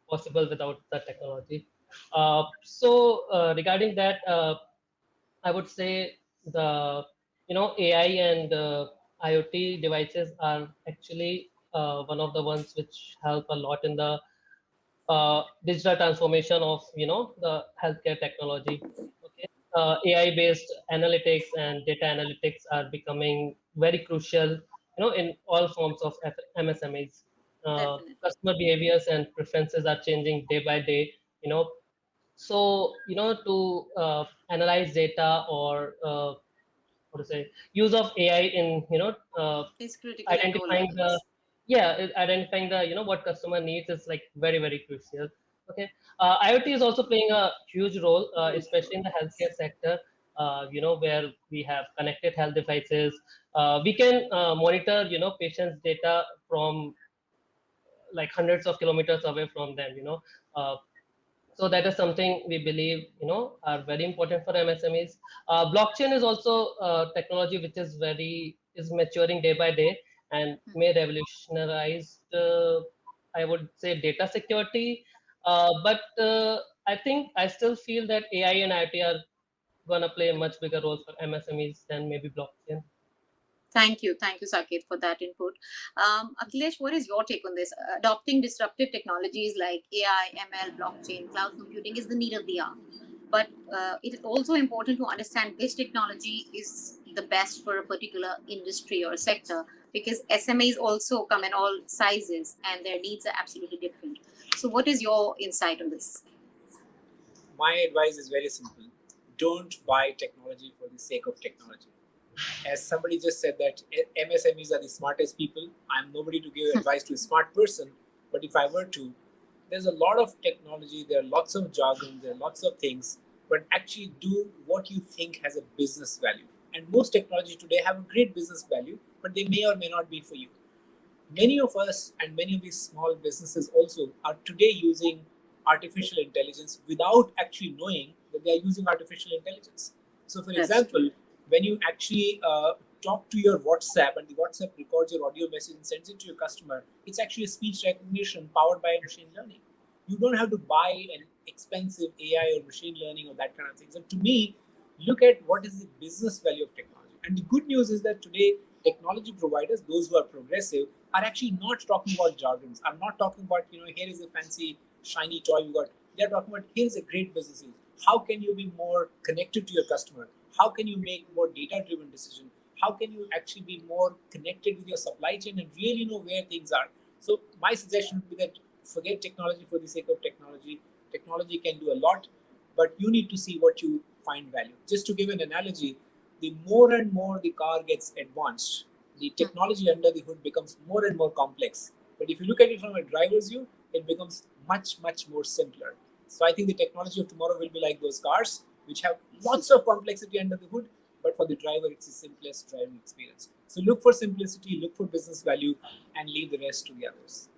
possible without the technology. Regarding that, I would say the AI and IoT devices are actually one of the ones which help a lot in the digital transformation of the healthcare technology. Okay, AI based analytics and data analytics are becoming very crucial in all forms of MSMEs. Customer behaviors and preferences are changing day by day, so to analyze data, or what to say, use of AI in It's critical identifying the identifying the what customer needs is like very, very crucial. Okay, IoT is also playing a huge role, especially in the healthcare sector, where we have connected health devices. We can monitor patients data from like hundreds of kilometers away from them, So that is something we believe, are very important for MSMEs. Blockchain is also technology which is maturing day by day and may revolutionize, I would say, data security. But I still feel that AI and IoT are gonna play a much bigger role for MSMEs than maybe blockchain. Thank you, Saket, for that input. Akhilesh, what is your take on this? Adopting disruptive technologies like AI, ML, blockchain, cloud computing is the need of the hour. But it is also important to understand which technology is the best for a particular industry or sector, because SMEs also come in all sizes and their needs are absolutely different. So, what is your insight on this? My advice is very simple. Don't buy technology for the sake of technology. As somebody just said that MSMEs are the smartest people. I'm nobody to give advice to a smart person, but if I were to, there's a lot of technology, there are lots of jargon, there are lots of things, but actually do what you think has a business value. And most technology today have a great business value, but they may or may not be for you. Many of us and many of these small businesses also are today using artificial intelligence without actually knowing that they are using artificial intelligence. So, for example, when you actually talk to your WhatsApp and the WhatsApp records your audio message and sends it to your customer, it's actually a speech recognition powered by machine learning. You don't have to buy an expensive AI or machine learning or that kind of thing. So, to me, look at what is the business value of technology. And the good news is that today, technology providers, those who are progressive, are actually not talking about jargons. I'm not talking about, here is a fancy, shiny toy you got. They're talking about here's a great business. How can you be more connected to your customer? How can you make more data-driven decision? How can you actually be more connected with your supply chain and really know where things are? So my suggestion would be that forget technology for the sake of technology. Technology can do a lot, but you need to see what you find value. Just to give an analogy, the more and more the car gets advanced, the technology under the hood becomes more and more complex. But if you look at it from a driver's view, it becomes much, much more simpler. So I think the technology of tomorrow will be like those cars, which have lots of complexity under the hood, but for the driver, it's the simplest driving experience. So look for simplicity, look for business value, and leave the rest to the others.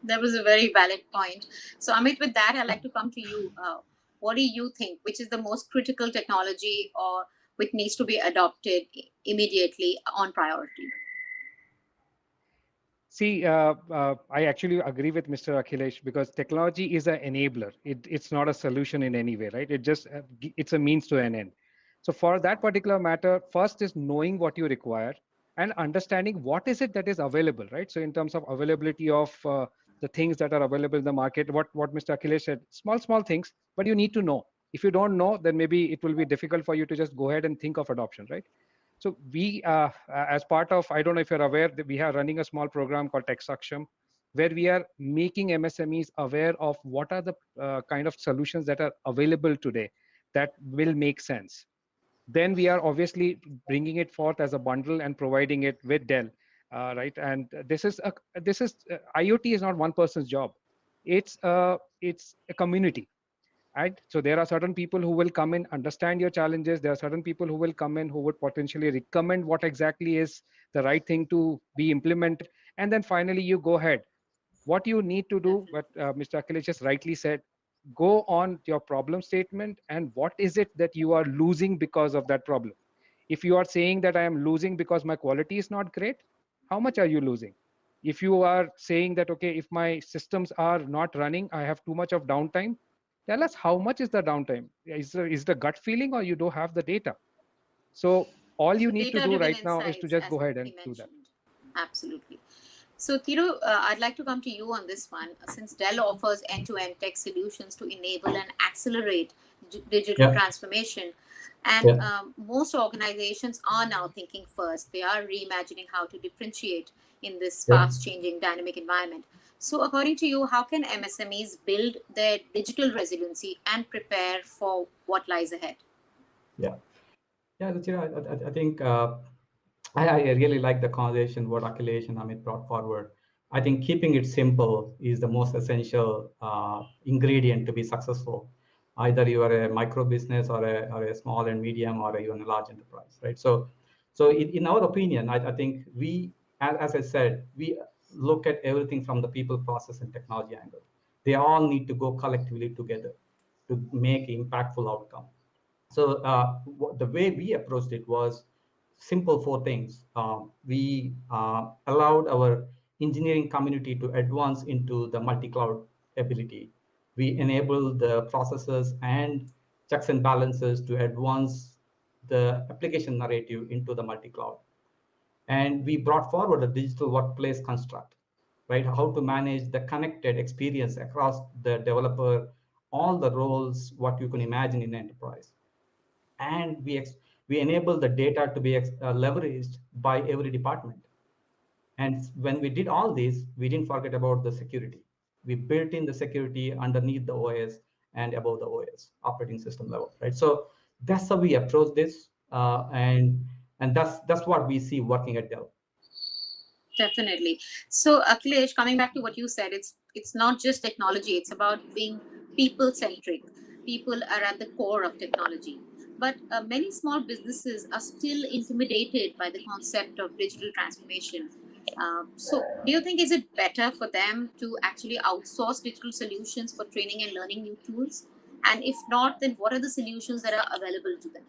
That was a very valid point. So, Amit, with that, I'd like to come to you. What do you think? Which is the most critical technology or which needs to be adopted immediately on priority? See, I actually agree with Mr. Akhilesh, because technology is an enabler. It's not a solution in any way, right? It's a means to an end. So for that particular matter, first is knowing what you require and understanding what is it that is available, right? So in terms of availability of the things that are available in the market, what Mr. Akhilesh said, small things, but you need to know. If you don't know, then maybe it will be difficult for you to just go ahead and think of adoption, right? So we, as part of, I don't know if you're aware, that we are running a small program called Tech Saksham, where we are making MSMEs aware of what are the kind of solutions that are available today that will make sense. Then we are obviously bringing it forth as a bundle and providing it with Dell, right? And IoT is not one person's job. It's a community. Right? So there are certain people who will come in, understand your challenges. There are certain people who will come in who would potentially recommend what exactly is the right thing to be implemented. And then finally, you go ahead. What you need to do, what Mr. Akhilesh just rightly said, go on your problem statement and what is it that you are losing because of that problem. If you are saying that I am losing because my quality is not great, how much are you losing? If you are saying that, okay, if my systems are not running, I have too much of downtime, tell us how much is the downtime. Is the gut feeling, or you don't have the data? So all you need to do Data-driven right now is to insights, just as go ahead and he do that. mentioned. Absolutely. So, Thiru, I'd like to come to you on this one. Since Dell offers end-to-end tech solutions to enable and accelerate digital transformation, and most organizations are now thinking first. They are reimagining how to differentiate in this fast-changing dynamic environment. So, according to you, how can MSMEs build their digital resiliency and prepare for what lies ahead? Ruchira, I think I really like the conversation what Akhilesh and Amit brought forward. I think keeping it simple is the most essential ingredient to be successful. Either you are a micro business or a small and medium or even a large enterprise, right? So in our opinion, I think we, as I said, we look at everything from the people, process, and technology angle. They all need to go collectively together to make impactful outcome. So the way we approached it was simple four things. We allowed our engineering community to advance into the multi-cloud ability. We enabled the processes and checks and balances to advance the application narrative into the multi-cloud. And we brought forward a digital workplace construct, right? How to manage the connected experience across the developer, all the roles, what you can imagine in enterprise. And we enable the data to be leveraged by every department. And when we did all this, we didn't forget about the security. We built in the security underneath the OS and above the OS operating system level, right? So that's how we approach this, and that's what we see working at Dell. Definitely. So, Akhilesh, coming back to what you said, it's not just technology; it's about being people centric. People are at the core of technology, but many small businesses are still intimidated by the concept of digital transformation. So, do you think is it better for them to actually outsource digital solutions for training and learning new tools? And if not, then what are the solutions that are available to them?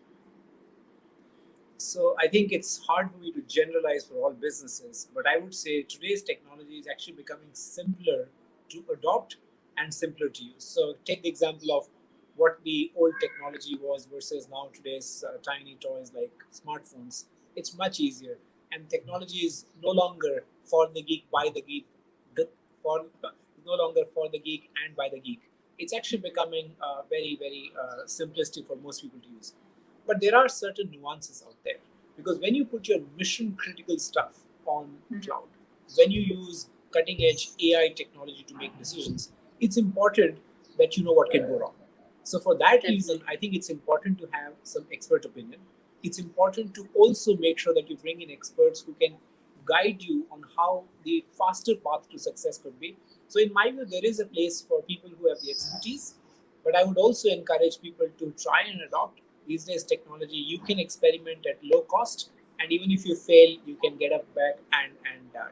So I think it's hard for me to generalize for all businesses, but I would say today's technology is actually becoming simpler to adopt and simpler to use. So take the example of what the old technology was versus now today's tiny toys like smartphones. It's much easier, and technology is no longer for the geek, by the geek, for no longer for the geek and by the geek. It's actually becoming very simplistic for most people to use. But there are certain nuances out there because when you put your mission critical stuff on cloud, when you use cutting edge AI technology to make decisions, it's important that you know what can go wrong. So for that reason, I think it's important to have some expert opinion. It's important to also make sure that you bring in experts who can guide you on how the faster path to success could be. So in my view, there is a place for people who have the expertise, but I would also encourage people to try and adopt these days technology. You can experiment at low cost, and even if you fail, you can get up back and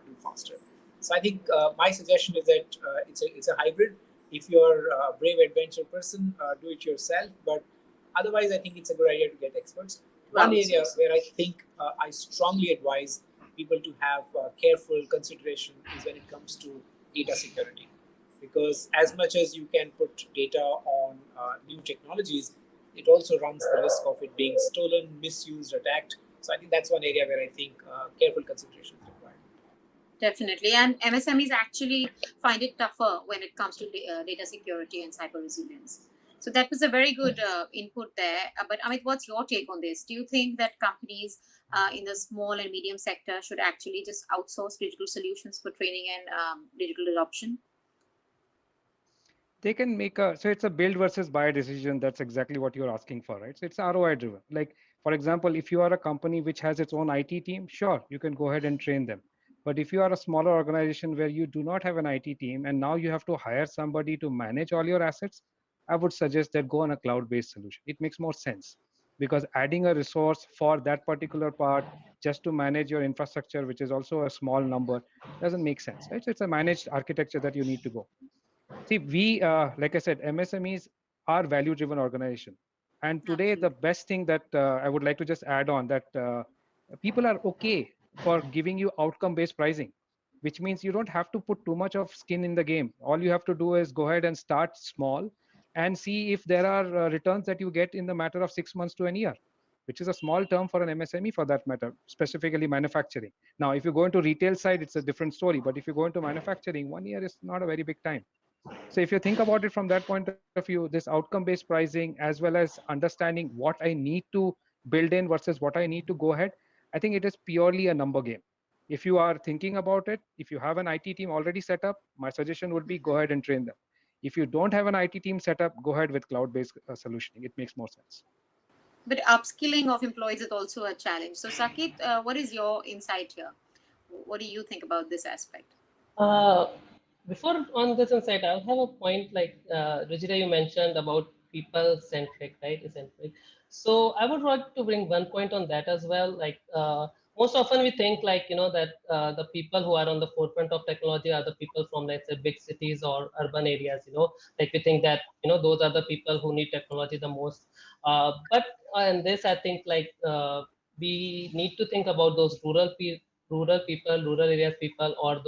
do faster. So I think my suggestion is that it's a hybrid. If you're a brave adventure person, do it yourself. But otherwise, I think it's a good idea to get experts. One area where I think I strongly advise people to have careful consideration is when it comes to data security, because as much as you can put data on new technologies, it also runs the risk of it being stolen, misused, attacked. So I think that's one area where I think careful consideration is required. Definitely. And MSMEs actually find it tougher when it comes to data security and cyber resilience. So that was a very good input there. But Amit, what's your take on this? Do you think that companies in the small and medium sector should actually just outsource digital solutions for training and digital adoption? They can make a, so it's a build versus buy decision. That's exactly what you're asking for, right? So it's ROI driven. Like, for example, if you are a company which has its own IT team, sure, you can go ahead and train them. But if you are a smaller organization where you do not have an IT team and now you have to hire somebody to manage all your assets, I would suggest that go on a cloud-based solution. It makes more sense because adding a resource for that particular part just to manage your infrastructure, which is also a small number, doesn't make sense, right? So it's a managed architecture that you need to go. See, we, like I said, MSMEs are value-driven organization. And today, the best thing that I would like to just add on that people are okay for giving you outcome-based pricing, which means you don't have to put too much of skin in the game. All you have to do is go ahead and start small and see if there are returns that you get in the matter of 6 months to a year, which is a small term for an MSME for that matter, specifically manufacturing. Now, if you go into retail side, it's a different story. But if you go into manufacturing, 1 year is not a very big time. So if you think about it from that point of view, this outcome-based pricing, as well as understanding what I need to build in versus what I need to go ahead, I think it is purely a number game. If you are thinking about it, if you have an IT team already set up, my suggestion would be go ahead and train them. If you don't have an IT team set up, go ahead with cloud-based solutioning. It makes more sense. But upskilling of employees is also a challenge. So, Sakit, what is your insight here? What do you think about this aspect? Uh, Before on this insight, I'll have a point like Rajita, you mentioned about people centric, right? Centric. So I would like to bring one point on that as well. Like most often we think like that the people who are on the forefront of technology are the people from, let's say, big cities or urban areas. Like we think that those are the people who need technology the most. But in this, I think like we need to think about those rural people, rural areas people, or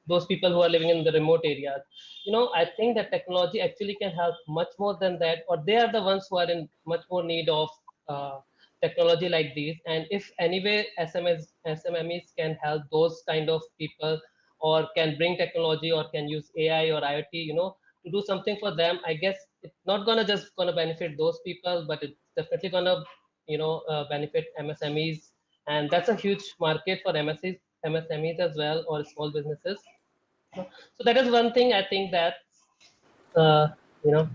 those people who are living in the remote areas. I think that technology actually can help much more than that, or they are the ones who are in much more need of technology like these. And if anyway SMEs can help those kind of people, or can bring technology, or can use AI or IoT, to do something for them, I guess it's not gonna benefit those people, but it's definitely gonna benefit MSMEs. And that's a huge market for MSMEs as well, or small businesses. So that is one thing I think that uh, you know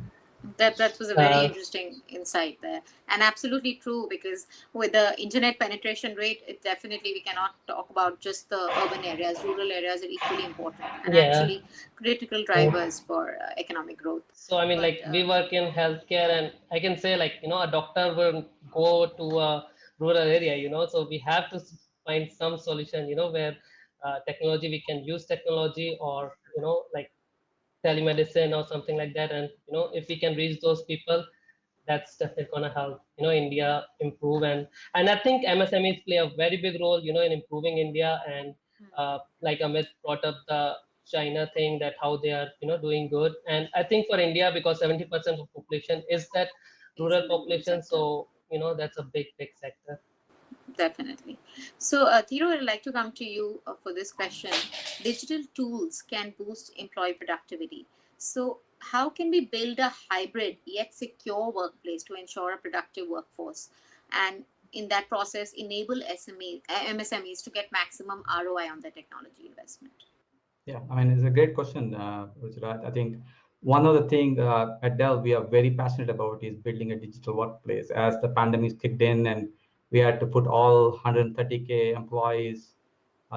That was a very uh, interesting insight there, and absolutely true, because with the internet penetration rate, it definitely we cannot talk about just the urban areas. Rural areas are equally important and yeah. actually critical Mm. drivers for economic growth. So I mean, But like we work in healthcare, and I can say like a doctor will go to a rural area, so we have to find some solution, where technology we can use technology, or like telemedicine or something like that. And if we can reach those people, that's definitely going to help India improve. And I think MSMEs play a very big role in improving India. And like Amit brought up the China thing, that how they are doing good. And I think for India, because 70% of population is that is rural in the rural population, sector. so that's a big sector. Definitely. So, Thiru, I'd like to come to you for this question. Digital tools can boost employee productivity. So, how can we build a hybrid yet secure workplace to ensure a productive workforce? And in that process, enable MSMEs to get maximum ROI on their technology investment? Yeah, I mean, it's a great question, Ruchira. I think one of the things at Dell we are very passionate about is building a digital workplace. As the pandemic kicked in and we had to put all 130K employees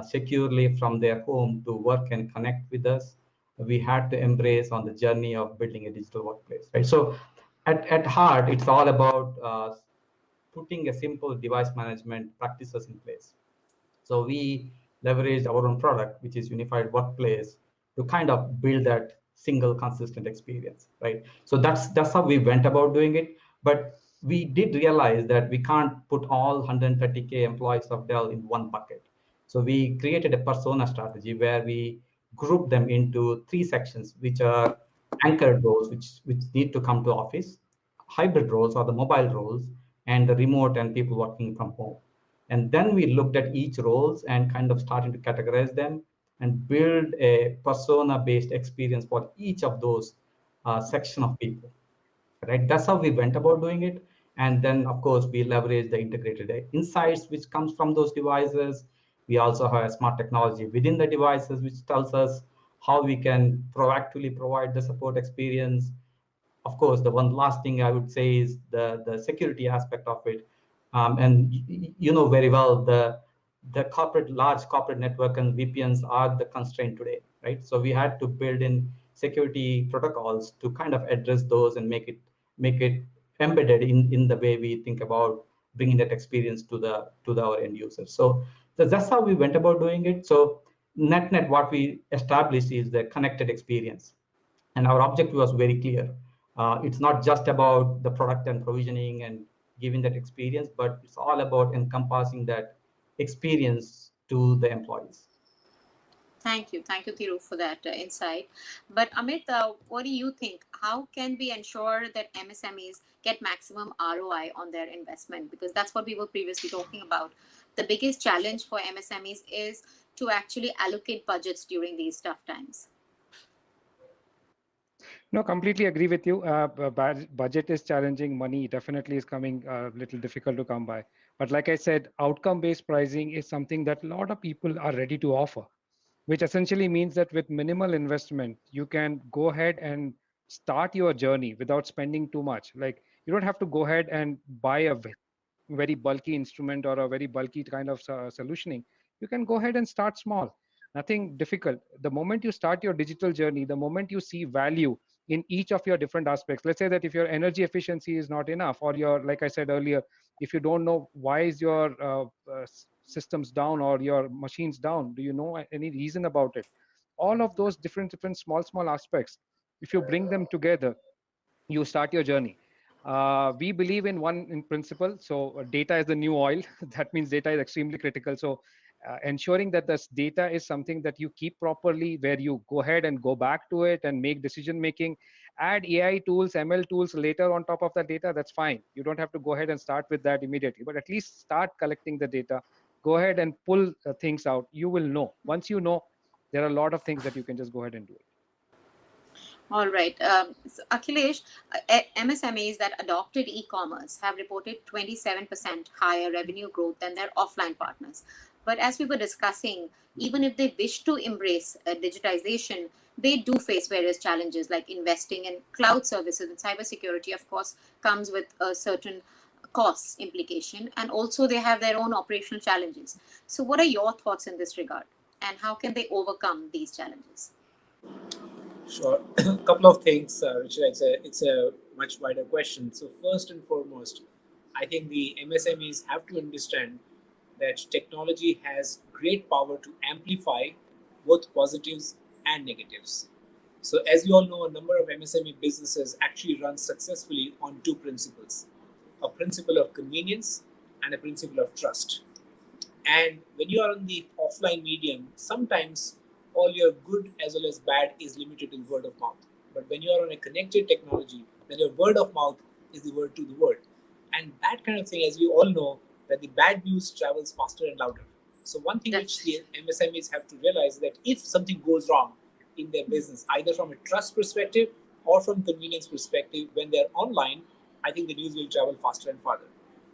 securely from their home to work and connect with us, we had to embrace on the journey of building a digital workplace, right? So at heart, it's all about putting a simple device management practices in place. So we leveraged our own product, which is Unified Workplace, to kind of build that single consistent experience, right? So that's how we went about doing it. But we did realize that we can't put all 130K employees of Dell in one bucket. So we created a persona strategy where we group them into three sections, which are anchored roles, which need to come to office, hybrid roles or the mobile roles, and the remote and people working from home. And then we looked at each roles and kind of starting to categorize them and build a persona based experience for each of those section of people, right? That's how we went about doing it. And then of course we leverage the integrated insights which comes from those devices. We also have smart technology within the devices which tells us how we can proactively provide the support experience. Of course, the one last thing I would say is the security aspect of it. And you know very well the large corporate network and VPNs are the constraint today, right? So we had to build in security protocols to kind of address those and make it embedded in the way we think about bringing that experience to our end users. So that's how we went about doing it. So net what we established is the connected experience, and our objective was very clear. It's not just about the product and provisioning and giving that experience, but it's all about encompassing that experience to the employees. Thank you, Thiru, for that insight. But Amit, what do you think? How can we ensure that MSMEs get maximum ROI on their investment? Because that's what we were previously talking about. The biggest challenge for MSMEs is to actually allocate budgets during these tough times. No, completely agree with you. Budget is challenging. Money definitely is coming a little difficult to come by. But like I said, outcome-based pricing is something that a lot of people are ready to offer, which essentially means that with minimal investment, you can go ahead and start your journey without spending too much. Like you don't have to go ahead and buy a very bulky instrument or a very bulky kind of solutioning. You can go ahead and start small. Nothing difficult. The moment you start your digital journey, the moment you see value in each of your different aspects. Let's say that if your energy efficiency is not enough, or your, like I said earlier, if you don't know why is your systems down or your machines down, do you know any reason about it? All of those different small aspects, if you bring them together, you start your journey. We believe in one in principle. So data is the new oil. That means data is extremely critical. So ensuring that this data is something that you keep properly, where you go ahead and go back to it and make decision making. Add AI tools, ML tools later on top of that data, that's fine. You don't have to go ahead and start with that immediately, but at least start collecting the data. Go ahead and pull things out. You will know. Once you know, there are a lot of things that you can just go ahead and do it. All right. So Akhilesh, MSMEs that adopted e-commerce have reported 27% higher revenue growth than their offline partners. But as we were discussing, even if they wish to embrace digitization, they do face various challenges like investing in cloud services, and cybersecurity, of course, comes with a certain costs implication, and also they have their own operational challenges. So what are your thoughts in this regard, and how can they overcome these challenges? Sure. A couple of things, Richard. It's a much wider question. So first and foremost, I think the MSMEs have to understand that technology has great power to amplify both positives and negatives. So as you all know, a number of MSME businesses actually run successfully on two principles: a principle of convenience and a principle of trust. And when you are on the offline medium, sometimes all your good as well as bad is limited to word of mouth. But when you are on a connected technology, then your word of mouth is the word to the word. And that kind of thing, as we all know, that the bad news travels faster and louder. So one thing which the MSMEs have to realize is that if something goes wrong in their business, either from a trust perspective or from convenience perspective, when they're online, I think the news will travel faster and farther.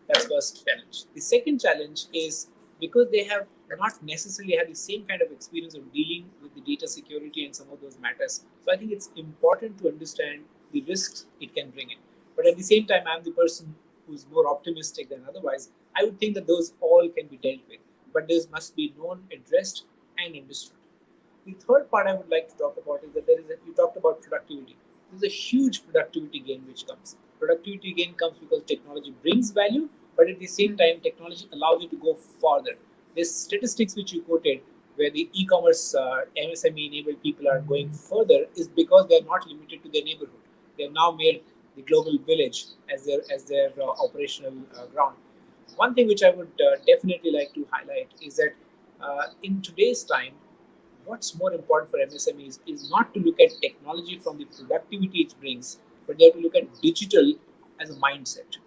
That's first challenge. The second challenge is because they have not necessarily had the same kind of experience of dealing with the data security and some of those matters. So I think it's important to understand the risks it can bring in. But at the same time, I'm the person who's more optimistic than otherwise. I would think that those all can be dealt with, but this must be known, addressed, and understood. The third part I would like to talk about is that you talked about productivity. There's a huge productivity gain which comes. Productivity gain comes because technology brings value, but at the same time, technology allows you to go further. There's statistics which you quoted where the e-commerce MSME enabled people are going further is because they're not limited to their neighborhood. They've now made the global village as their operational ground. One thing which I would definitely like to highlight is that in today's time, what's more important for MSMEs is not to look at technology from the productivity it brings, but they have to look at digital as a mindset.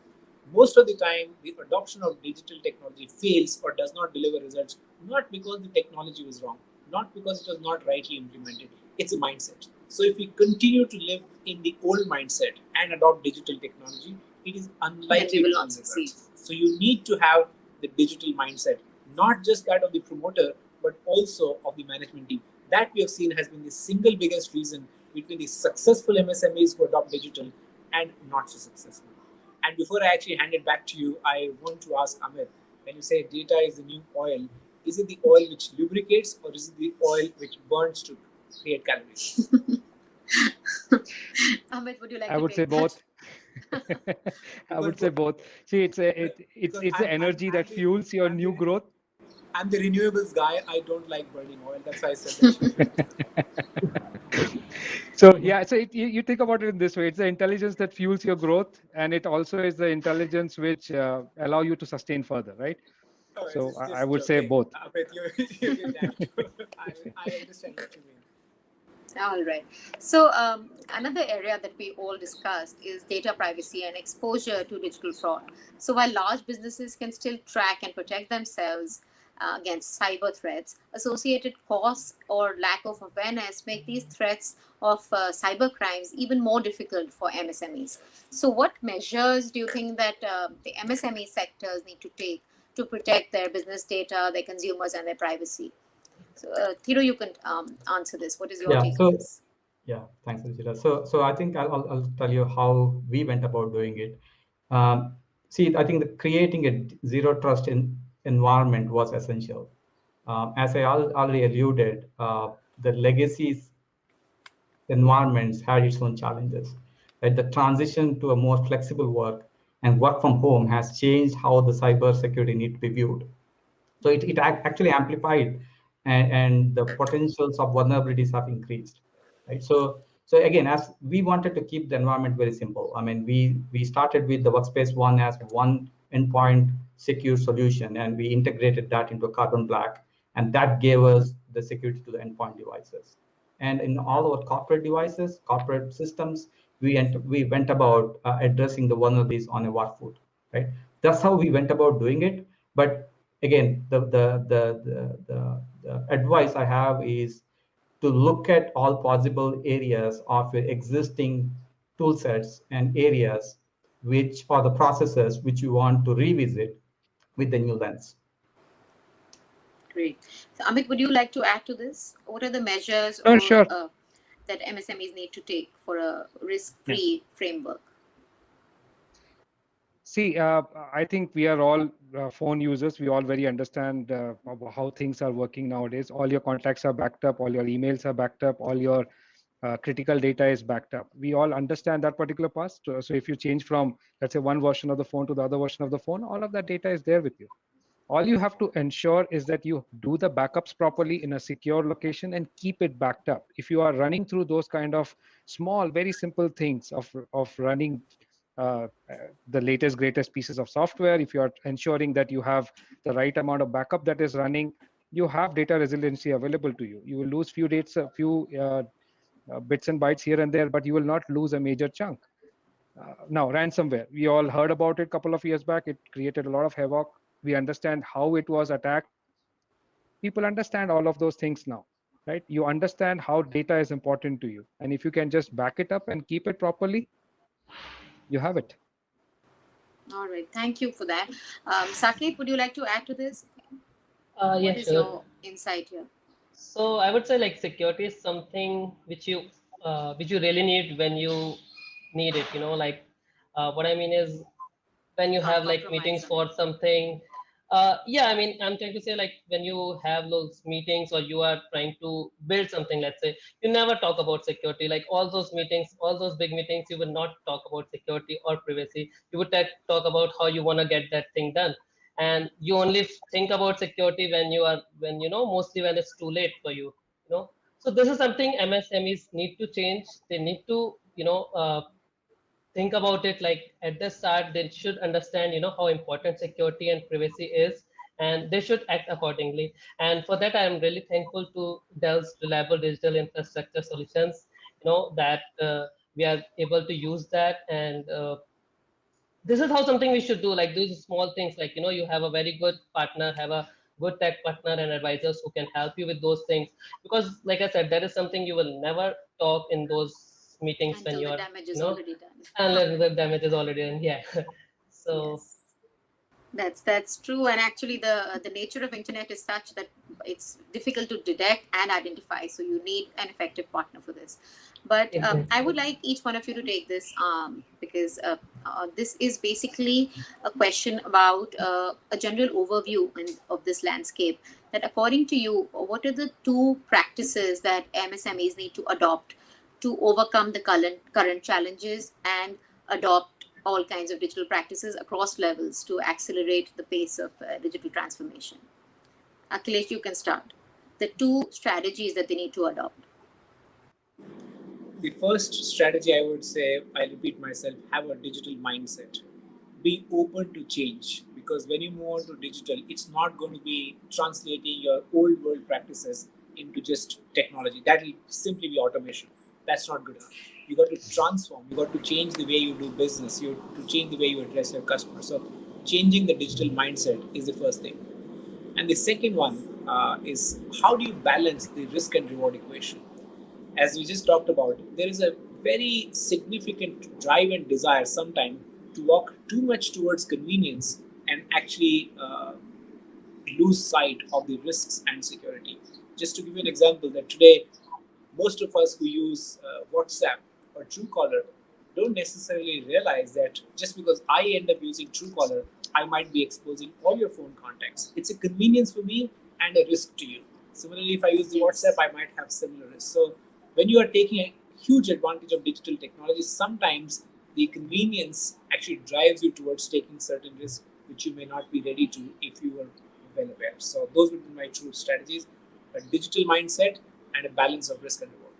Most of the time, the adoption of digital technology fails or does not deliver results, not because the technology was wrong, not because it was not rightly implemented. It's a mindset. So if we continue to live in the old mindset and adopt digital technology, it is unlikely to yield results. So you need to have the digital mindset, not just that of the promoter, but also of the management team. That we have seen has been the single biggest reason between the successful MSMEs who adopt digital and not so successful. And before I actually hand it back to you, I want to ask Amit, when you say data is the new oil, is it the oil which lubricates or is it the oil which burns to create calories? Amit, would you like I to would take say that? both. I would say both. See, it's the energy that fuels your new growth. I'm the renewables guy. I don't like burning oil. That's why I said that. So yeah, so you think about it in this way: it's the intelligence that fuels your growth, and it also is the intelligence which allow you to sustain further, right? Oh, So it's I just would say okay. both. But you're damn true. I understand what you mean. All right. So another area that we all discussed is data privacy and exposure to digital fraud. So while large businesses can still track and protect themselves against cyber threats, associated costs or lack of awareness make these threats of cyber crimes even more difficult for MSMEs. So what measures do you think that the MSME sectors need to take to protect their business data, their consumers, and their privacy? So, Thiru, you can answer this. What is your take on this? Thanks, Ruchira. So I think I'll tell you how we went about doing it. See, I think creating a zero trust environment was essential. As I already alluded, the legacies environments had its own challenges. Right? The transition to a more flexible work and work from home has changed how the cybersecurity need to be viewed. So it actually amplified, and the potentials of vulnerabilities have increased, right? So again, as we wanted to keep the environment very simple, I mean, we started with the workspace one as one endpoint secure solution, and we integrated that into a carbon black, and that gave us the security to the endpoint devices. And in all our corporate devices, corporate systems, we went about addressing the vulnerabilities on a workflow, right? That's how we went about doing it. But again, the advice I have is to look at all possible areas of your existing tool sets and areas which are the processes which you want to revisit with the new lens. Great. So, Amit, would you like to add to this? What are the measures Sure. that MSMEs need to take for a risk-free framework? See, I think we are all phone users. We all very understand how things are working nowadays. All your contacts are backed up, all your emails are backed up, all your critical data is backed up. We all understand that particular part. So if you change from, let's say, one version of the phone to the other version of the phone, all of that data is there with you. All you have to ensure is that you do the backups properly in a secure location and keep it backed up. If you are running through those kind of small, very simple things of running the latest, greatest pieces of software, if you are ensuring that you have the right amount of backup that is running, you have data resiliency available to you. You will lose few dates, a few bits and bytes here and there, but you will not lose a major chunk. Now, ransomware, we all heard about it a couple of years back. It created a lot of havoc. We understand how it was attacked. People understand all of those things now, right? You understand how data is important to you. And if you can just back it up and keep it properly, you have it. All right. Thank you for that. Saket, would you like to add to this? Yeah, What is sure. your insight here? So I would say like security is something which you really need when you need it. Like what I mean is when you have like meetings for something. Yeah, I mean, I'm trying to say like when you have those meetings or you are trying to build something, let's say, you never talk about security. Like all those meetings, all those big meetings, you will not talk about security or privacy. You would talk about how you want to get that thing done. And you only think about security mostly when it's too late for you. So this is something MSMEs need to change. They need to, think about it like at the start they should understand how important security and privacy is, and they should act accordingly. And for that I am really thankful to Dell's reliable digital infrastructure solutions, that we are able to use that. And this is how something we should do, like these small things, like you have a very good partner, have a good tech partner and advisors who can help you with those things, because like I said, that is something you will never talk in those meetings Until when you the are damage is already done. unless the damage is already done. Yeah. So yes. That's true, and actually the nature of internet is such that it's difficult to detect and identify. So you need an effective partner for this. But I would like each one of you to take this because this is basically a question about a general overview of this landscape. That according to you, what are the two practices that MSMEs need to adopt to overcome the current challenges and adopt all kinds of digital practices across levels to accelerate the pace of digital transformation? Akhilesh, you can start. The two strategies that they need to adopt. The first strategy I would say, I repeat myself, have a digital mindset. Be open to change, because when you move on to digital, it's not going to be translating your old world practices into just technology. That will simply be automation. That's not good enough. You got to transform. You got to change the way you do business. You have to change the way you address your customers. So, changing the digital mindset is the first thing. And the second one is, how do you balance the risk and reward equation? As we just talked about, there is a very significant drive and desire sometimes to walk too much towards convenience and actually lose sight of the risks and security. Just to give you an example, that today most of us who use WhatsApp or Truecaller don't necessarily realize that just because I end up using Truecaller, I might be exposing all your phone contacts. It's a convenience for me and a risk to you. Similarly, if I use the WhatsApp, I might have similar risks. So when you are taking a huge advantage of digital technology. Sometimes the convenience actually drives you towards taking certain risks which you may not be ready to if you were well aware. So those would be my true strategies: a digital mindset and a balance of risk and reward.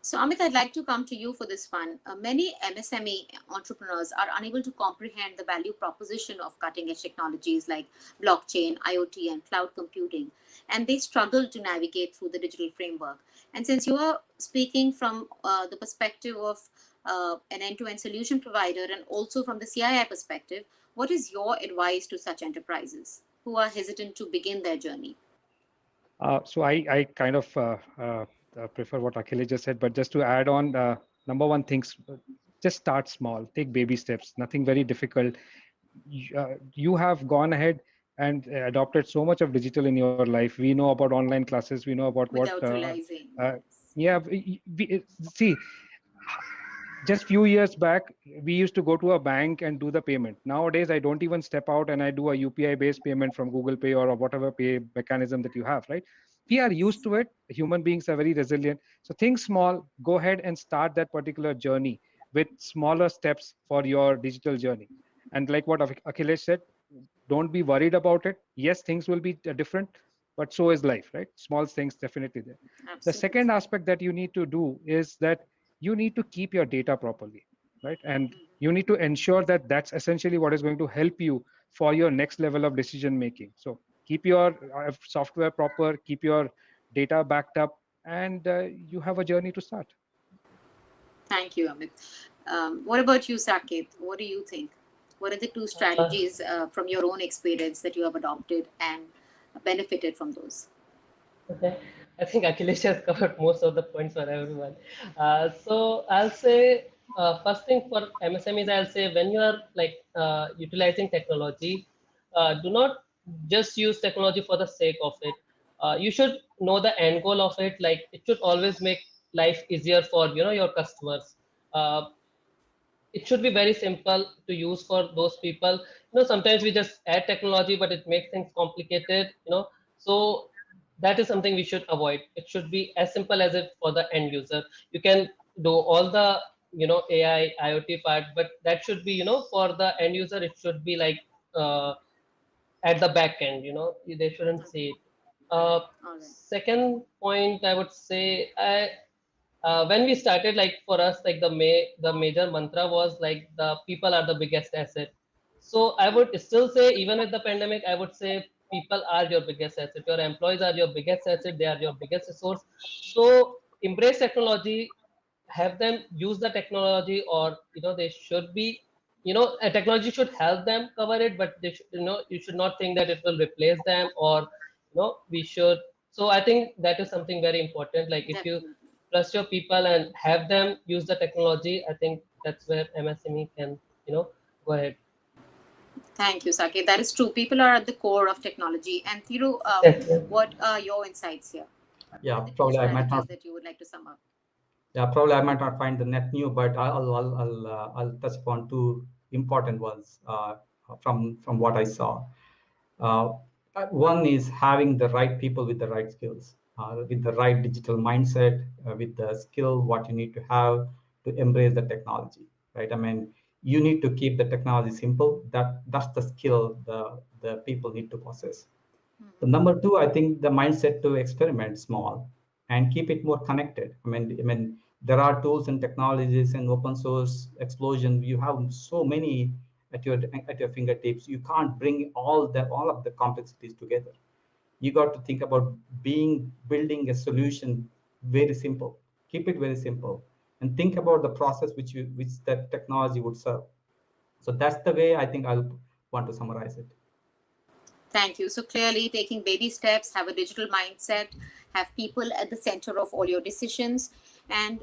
So, Amit, I'd like to come to you for this one. Many MSME entrepreneurs are unable to comprehend the value proposition of cutting edge technologies like blockchain, IoT, and cloud computing, and they struggle to navigate through the digital framework. And since you are speaking from the perspective of an end to end solution provider and also from the CII perspective, what is your advice to such enterprises who are hesitant to begin their journey? So I kind of prefer what Akhilesh just said, but just to add on, number one, things just start small, take baby steps, nothing very difficult. You have gone ahead and adopted so much of digital in your life. We know about online classes. We know about what. Without realizing. Yeah, see, just few years back, we used to go to a bank and do the payment. Nowadays, I don't even step out and I do a UPI-based payment from Google Pay or whatever pay mechanism that you have, right? We are used to it. Human beings are very resilient. So think small, go ahead and start that particular journey with smaller steps for your digital journey. And like what Akhilesh said, don't be worried about it. Yes, things will be different, but so is life, right? Small things definitely there. Absolutely. The second aspect that you need to do is that you need to keep your data properly, right? And you need to ensure that that's essentially what is going to help you for your next level of decision making. So keep your software proper, keep your data backed up, and you have a journey to start. Thank you, Amit. What about you, Saket? What do you think? What are the two strategies from your own experience that you have adopted and benefited from those? Okay, I think Akhilesh has covered most of the points for everyone. So I'll say first thing for MSMEs, I'll say when you are like utilizing technology, do not just use technology for the sake of it. You should know the end goal of it. Like it should always make life easier for your customers. Uh, it should be very simple to use for those people. Sometimes we just add technology but it makes things complicated. So that is something we should avoid. It should be as simple as it for the end user. You can do all the AI IoT part, but that should be for the end user. It should be like at the back end. They shouldn't see it. Second point, I would say, when we started, like for us, like the major mantra was like the people are the biggest asset. So I would still say, even with the pandemic, I would say people are your biggest asset. Your employees are your biggest asset. They are your biggest resource. So embrace technology, have them use the technology, or they should be, a technology should help them cover it, but they should, you should not think that it will replace them, or we should. So I think that is something very important. Like if you trust your people and have them use the technology, I think that's where MSME can go ahead. Thank you, Saket. That is true. People are at the core of technology. And Thiru, what are your insights here? Yeah, What are the probably I might strategies not. that you would like to sum up? Yeah, probably I might not find the net new, but I'll touch upon two important ones from what I saw. Uh, One is having the right people with the right skills, with the right digital mindset, with the skill what you need to have to embrace the technology, right? I mean, you need to keep the technology simple. That's the skill the people need to possess. The number two, I think the mindset to experiment small and keep it more connected. I mean, there are tools and technologies and open source explosion. You have so many at your fingertips. You can't bring all of the complexities together. You got to think about building a solution very simple. Keep it very simple, and think about the process which that technology would serve. So that's the way I think I'll want to summarize it. Thank you. So clearly taking baby steps, have a digital mindset, have people at the center of all your decisions, and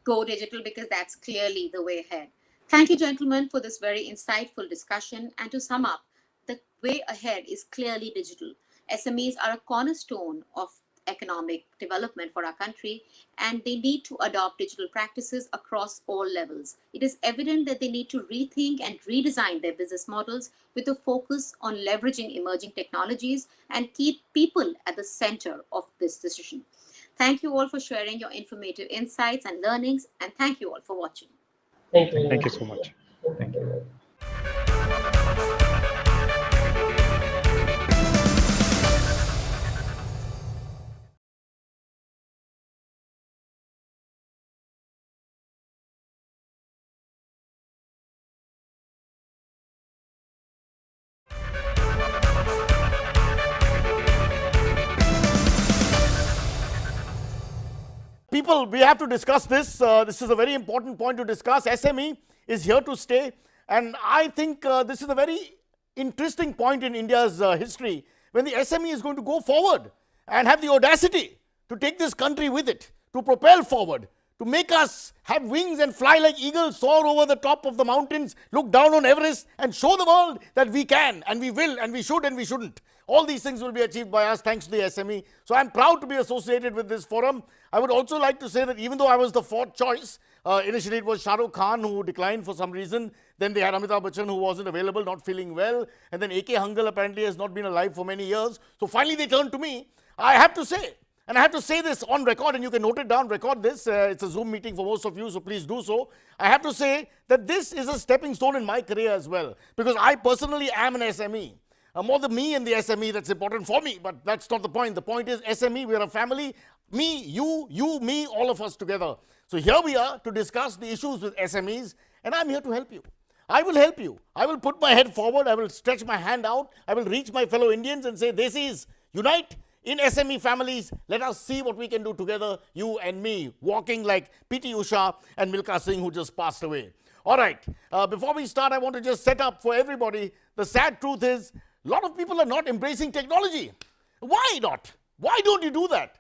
go digital, because that's clearly the way ahead. Thank you, gentlemen, for this very insightful discussion. And to sum up, the way ahead is clearly digital. SMEs are a cornerstone of economic development for our country, and they need to adopt digital practices across all levels. It is evident that they need to rethink and redesign their business models with a focus on leveraging emerging technologies and keep people at the center of this decision. Thank you all for sharing your informative insights and learnings, and thank you all for watching. Thank you. Thank you so much. Thank you. People, we have to discuss this. This is a very important point to discuss. SME is here to stay. And I think this is a very interesting point in India's history when the SME is going to go forward and have the audacity to take this country with it, to propel forward, to make us have wings and fly like eagles, soar over the top of the mountains, look down on Everest and show the world that we can and we will and we should and we shouldn't. All these things will be achieved by us thanks to the SME. So I'm proud to be associated with this forum. I would also like to say that even though I was the fourth choice, initially it was Shah Rukh Khan who declined for some reason. Then they had Amitabh Bachchan who wasn't available, not feeling well. And then A.K. Hangal apparently has not been alive for many years. So finally they turned to me. I have to say, and I have to say this on record, and you can note it down, record this. It's a Zoom meeting for most of you, so please do so. I have to say that this is a stepping stone in my career as well, because I personally am an SME. More the me and the SME that's important for me, but that's not the point. The point is SME, we're a family. Me, you, me, all of us together. So here we are to discuss the issues with SMEs, and I'm here to help you. I will help you. I will put my head forward. I will stretch my hand out. I will reach my fellow Indians and say, this is unite in SME families. Let us see what we can do together, you and me, walking like P.T. Usha and Milkha Singh, who just passed away. All right, before we start, I want to just set up for everybody. The sad truth is, a lot of people are not embracing technology. Why not? Why don't you do that?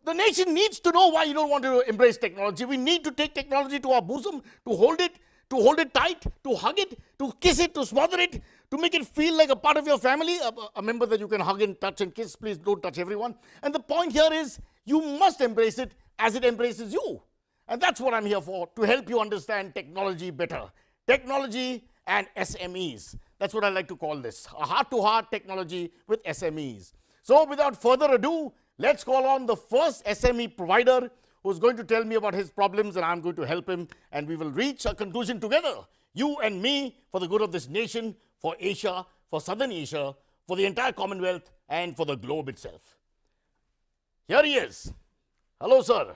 The nation needs to know why you don't want to embrace technology. We need to take technology to our bosom, to hold it tight, to hug it, to kiss it, to smother it, to make it feel like a part of your family, a member that you can hug and touch and kiss. Please don't touch everyone. And the point here is you must embrace it as it embraces you. And that's what I'm here for, to help you understand technology better. Technology and SMEs. That's what I like to call this, a heart-to-heart technology with SMEs. So without further ado, let's call on the first SME provider who's going to tell me about his problems, and I'm going to help him, and we will reach a conclusion together, you and me, for the good of this nation, for Asia, for Southern Asia, for the entire Commonwealth, and for the globe itself. Here he is. Hello, sir.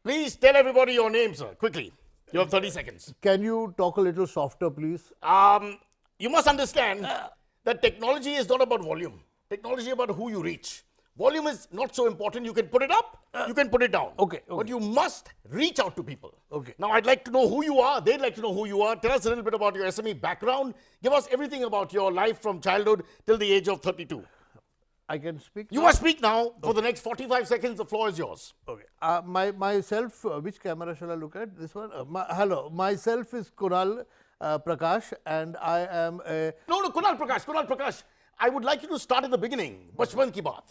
Please tell everybody your name, sir, quickly. You have 30 seconds. Can you talk a little softer, please? You must understand that technology is not about volume. Technology is about who you reach. Volume is not so important. You can put it up, you can put it down. Okay. But you must reach out to people. Okay. Now, I'd like to know who you are. They'd like to know who you are. Tell us a little bit about your SME background. Give us everything about your life from childhood till the age of 32. I can speak? You must speak now. For the next 45 seconds, the floor is yours. Okay. Myself, which camera shall I look at? This one? Hello. Myself is Kunal Prakash, and I am a... No, Kunal Prakash. I would like you to start at the beginning. Bachpan ki baat,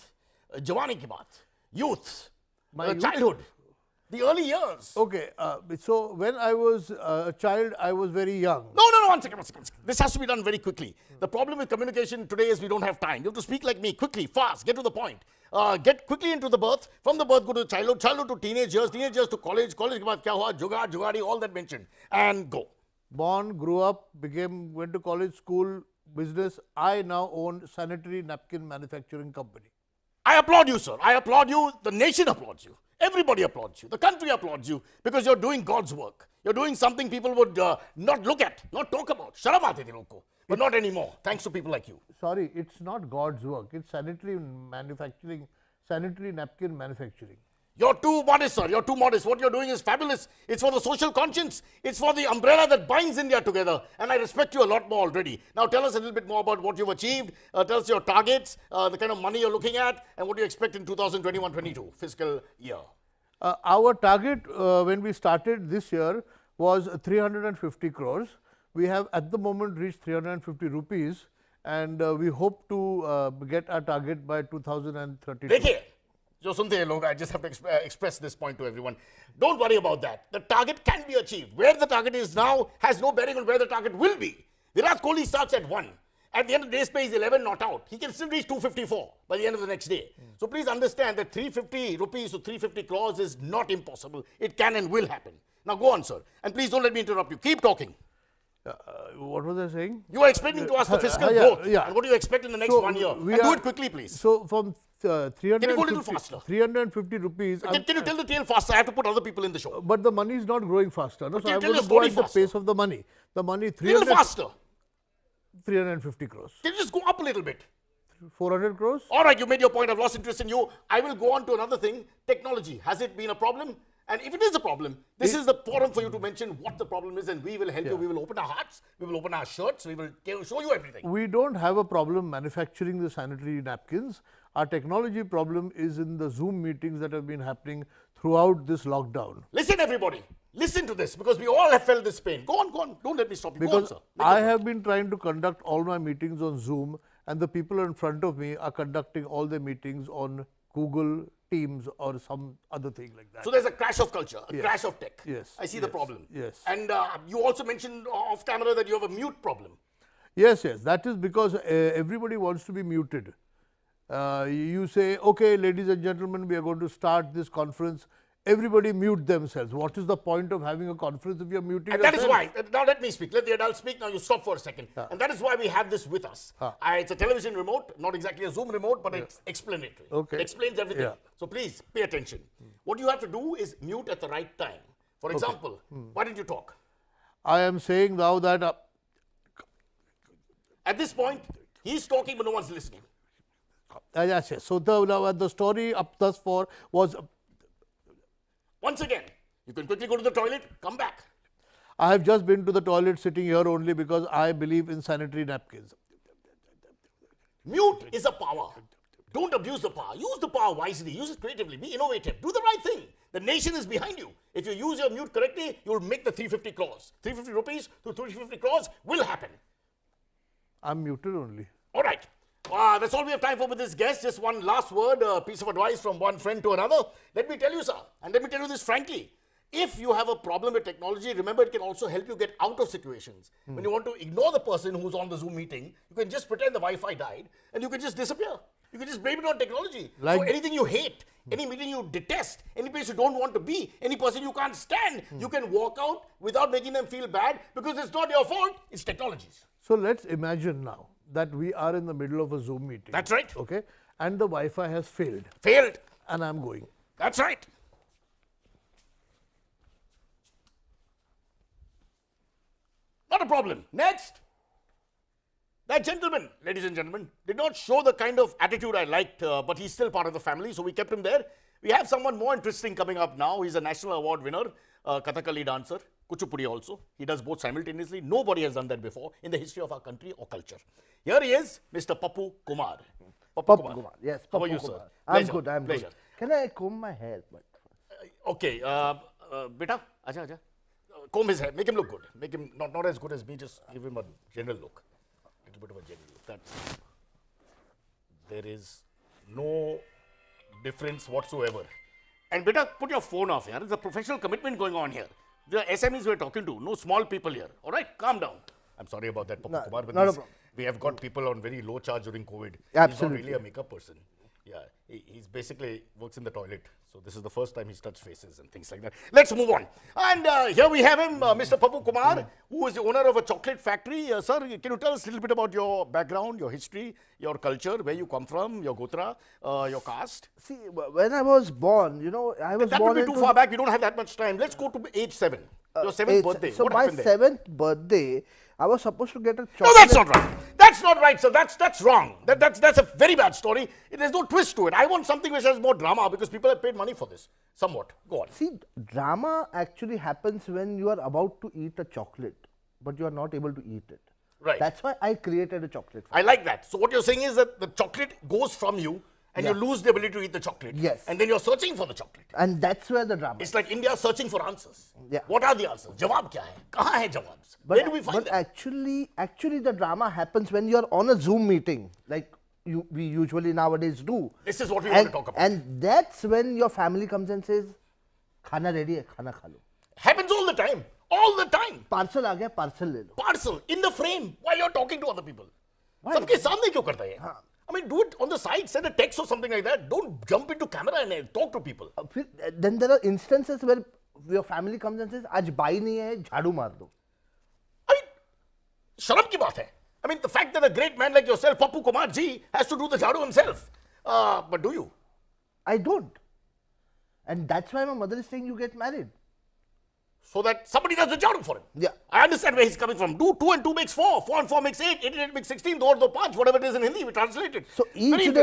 Jawani ki baat, youth, childhood, the early years. Okay. So when I was a child, I was very young. No, one second. This has to be done very quickly. The problem with communication today is we don't have time. You have to speak like me, quickly, fast, get to the point. Get quickly into the birth. From the birth, go to childhood to teenage years to college ke baad kya hua, jugadi, all that mentioned, and go. Born, grew up, went to college, school, business. I now own sanitary napkin manufacturing company. I applaud you, sir. I applaud you. The nation applauds you. Everybody applauds you. The country applauds you because you're doing God's work. You're doing something people would not look at, not talk about. Sharam aate the log ko. But not anymore, thanks to people like you. Sorry, it's not God's work. It's sanitary napkin manufacturing. You're too modest, sir. You're too modest. What you're doing is fabulous. It's for the social conscience. It's for the umbrella that binds India together. And I respect you a lot more already. Now tell us a little bit more about what you've achieved. Tell us your targets, the kind of money you're looking at, and what you expect in 2021-22 fiscal year. Our target when we started this year was 350 crores. We have at the moment reached 350 rupees, and we hope to get our target by 2032. Jo sunte hai log, I just have to express this point to everyone. Don't worry about that. The target can be achieved. Where the target is now has no bearing on where the target will be. Virat Kohli starts at 1. at the end of the day's pay is 11 not out. He can still reach 254 by the end of the next day. So please understand that 350 rupees to 350 crores is not impossible. It can and will happen. Now go on, sir. And please don't let me interrupt you. Keep talking. What was I saying? You are explaining to us the fiscal growth. And what do you expect in the next 1 year? And do it quickly, please. So from Can you go a little faster? 350 rupees. Can you tell the tale faster? I have to put other people in the show. But the money is not growing faster. No? So I'm tell going the to go story at the faster. pace of the money. The money Little faster. 350 crores. Can you just go up a little bit? 400 crores? All right, you made your point. I've lost interest in you. I will go on to another thing. Technology. Has it been a problem? And if it is a problem, this is the forum for you to mention what the problem is, and we will help you. We will open our hearts. We will open our shirts. We will show you everything. We don't have a problem manufacturing the sanitary napkins. Our technology problem is in the Zoom meetings that have been happening throughout this lockdown. Listen, everybody. Listen to this, because we all have felt this pain. Go on, go on. Don't let me stop you. Because go on, sir. I have been trying to conduct all my meetings on Zoom, and the people in front of me are conducting all their meetings on Google Teams or some other thing like that. So there's a crash of culture, a crash of tech. Yes. I see the problem. Yes. And you also mentioned off camera that you have a mute problem. Yes, yes. That is because everybody wants to be muted. You say, okay, ladies and gentlemen, we are going to start this conference. Everybody mute themselves. What is the point of having a conference if you are muting And yourself? that is why, now let me speak, let the adults speak, now you stop for a second. And that is why we have this with us. It's a television remote, not exactly a Zoom remote, but it's explanatory. Okay. It explains everything. Yeah. So please pay attention. What you have to do is mute at the right time. For example, why did you talk? I am saying now that at this point, he's talking but no one's listening. yes, yes. So the story up thus far was. Once again, you can quickly go to the toilet, come back. I have just been to the toilet sitting here only because I believe in sanitary napkins. Mute is a power. Don't abuse the power. Use the power wisely. Use it creatively. Be innovative. Do the right thing. The nation is behind you. If you use your mute correctly, you will make the 350 crores. 350 rupees to 350 crores will happen. I'm muted only. All right. That's all we have time for with this guest. Just one last word, a piece of advice from one friend to another. Let me tell you, sir, and let me tell you this frankly. If you have a problem with technology, remember it can also help you get out of situations. When you want to ignore the person who's on the Zoom meeting, you can just pretend the Wi-Fi died and you can just disappear. You can just blame it on technology. So anything you hate, any meeting you detest, any place you don't want to be, any person you can't stand, you can walk out without making them feel bad because it's not your fault, it's technology's. So let's imagine now that we are in the middle of a Zoom meeting. That's right. Okay. And the Wi-Fi has failed. Failed. And I'm going. That's right. Not a problem. Next. That gentleman, ladies and gentlemen, did not show the kind of attitude I liked, but he's still part of the family, so we kept him there. We have someone more interesting coming up now. He's a national award winner, Kathakali dancer, Kuchipudi also. He does both simultaneously. Nobody has done that before in the history of our country or culture. Here he is, Mr. Pappu Kumar. Pappu Kumar. Yes, How are Pappu you, Kumar. sir? I'm Pleasure. good, I'm Pleasure. good. Can I comb my hair? Okay, beta, acha. Comb his hair, make him look good. Make him not as good as me, just give him a general look. A little bit of a general look. There is no difference whatsoever. And beta, put your phone off here. There's a professional commitment going on here. The SMEs we're talking to, no small people here. All right, calm down. I'm sorry about that, Pappu Kumar, but not a problem. we have got people on very low charge during COVID. Absolutely. He's not really a makeup person. Yeah, he's basically works in the toilet. So this is the first time he's touched faces and things like that. Let's move on. And here we have him, Mr. Pappu Kumar, who is the owner of a chocolate factory. Sir, can you tell us a little bit about your background, your history, your culture, where you come from, your gotra, your caste? See, when I was born, you know, I was that born would be too far back. We don't have that much time. Let's go to age 7. Your 7th birthday. So what my happened there? 7th birthday, I was supposed to get a chocolate. No, that's not right. That's not right, sir. That's wrong. That's a very bad story. There's no twist to it. I want something which has more drama because people have paid money for this. Somewhat. Go on. See, drama actually happens when you are about to eat a chocolate, but you are not able to eat it. Right. That's why I created a chocolate. I like that. So what you're saying is that the chocolate goes from you and you lose the ability to eat the chocolate. Yes. And then you're searching for the chocolate. And that's where the drama It's like India searching for answers. Yeah. What are the answers? Jawab kya hai? Kahan hai jawabs? Where do we find them? Actually the drama happens when you're on a Zoom meeting, like we usually nowadays do. This is what we want to talk about. And that's when your family comes and says, "Khana ready hai, khana kha lo." Happens all the time. All the time. Parcel aa gaya, parcel le lo. Parcel in the frame while you're talking to other people. सबके सामने क्यों करता है? I mean, do it on the side, send a text or something like that. Don't jump into camera and talk to people. Then there are instances where your family comes and says, आज by नहीं है, झाड़ू मार दो. I mean, शर्म की बात है. I mean, the fact that a great man like yourself, Pappu Kumar ji, has to do the jhadu himself. But do you? I don't. And that's why my mother is saying you get married. So that somebody does the jhadu for him. Yeah. I understand where he's coming from. Do 2 and 2 makes 4, 4 and 4 makes 8, 8 and 8 makes 16, 2 or 2 5, whatever it is in Hindi, we translate it. So each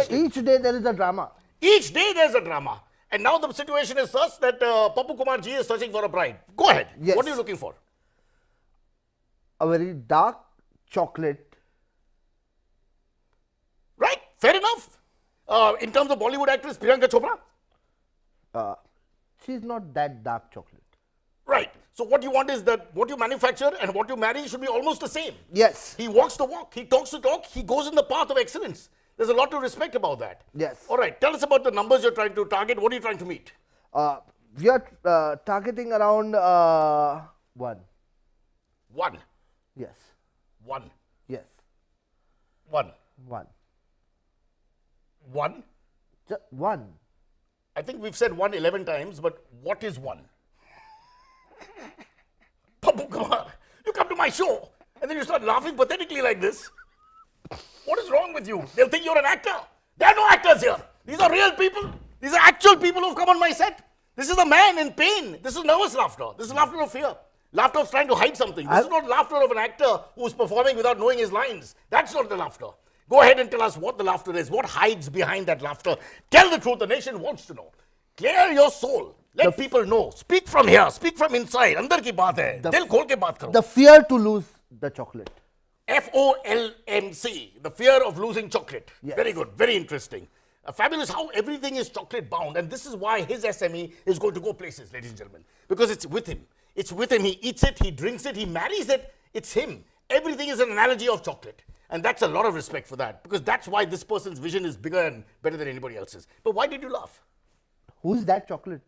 day there is a drama. Each day there's a drama. And now the situation is such that Pappu Kumar ji is searching for a bride. Go ahead. Yes. What are you looking for? A very dark chocolate. Right, fair enough. In terms of Bollywood actress Priyanka Chopra? She's not that dark chocolate. Right. So what you want is that what you manufacture and what you marry should be almost the same. Yes. He walks the walk, he talks the talk, he goes in the path of excellence. There's a lot to respect about that. Yes. All right. Tell us about the numbers you're trying to target. What are you trying to meet? We are targeting around 1. 1. Yes. 1. Yes. 1. 1. 1. 1. I think we've said 1 11 times, but what is 1? Pappu Kumar, you come to my show and then you start laughing pathetically like this. What is wrong with you? They'll think you're an actor. There are no actors here. These are real people. These are actual people who've come on my set. This is a man in pain. This is nervous laughter. This is laughter of fear. Laughter of trying to hide something. This is not laughter of an actor who's performing without knowing his lines. That's not the laughter. Go ahead and tell us what the laughter is. What hides behind that laughter? Tell the truth. The nation wants to know. Clear your soul. Let people know. Speak from here. Speak from inside. Andar ki baat hai. Dil khol ke baat karo. The fear to lose the chocolate. FOLMC. The fear of losing chocolate. Yes. Very good. Very interesting. Fabulous how everything is chocolate bound. And this is why his SME is going to go places, ladies and gentlemen. Because it's with him. It's with him. He eats it. He drinks it. He marries it. It's him. Everything is an analogy of chocolate. And that's a lot of respect for that. Because that's why this person's vision is bigger and better than anybody else's. But why did you laugh? Who's that chocolate?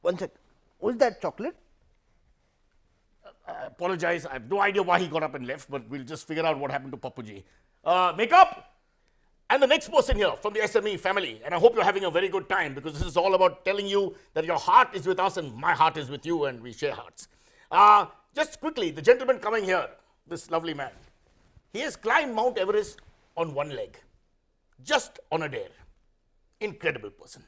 One sec. Who's that chocolate? I apologize. I have no idea why he got up and left, but we'll just figure out what happened to Pappuji. Makeup. And the next person here from the SME family. And I hope you're having a very good time because this is all about telling you that your heart is with us and my heart is with you and we share hearts. Just quickly, the gentleman coming here, this lovely man, he has climbed Mount Everest on one leg, just on a dare. Incredible person.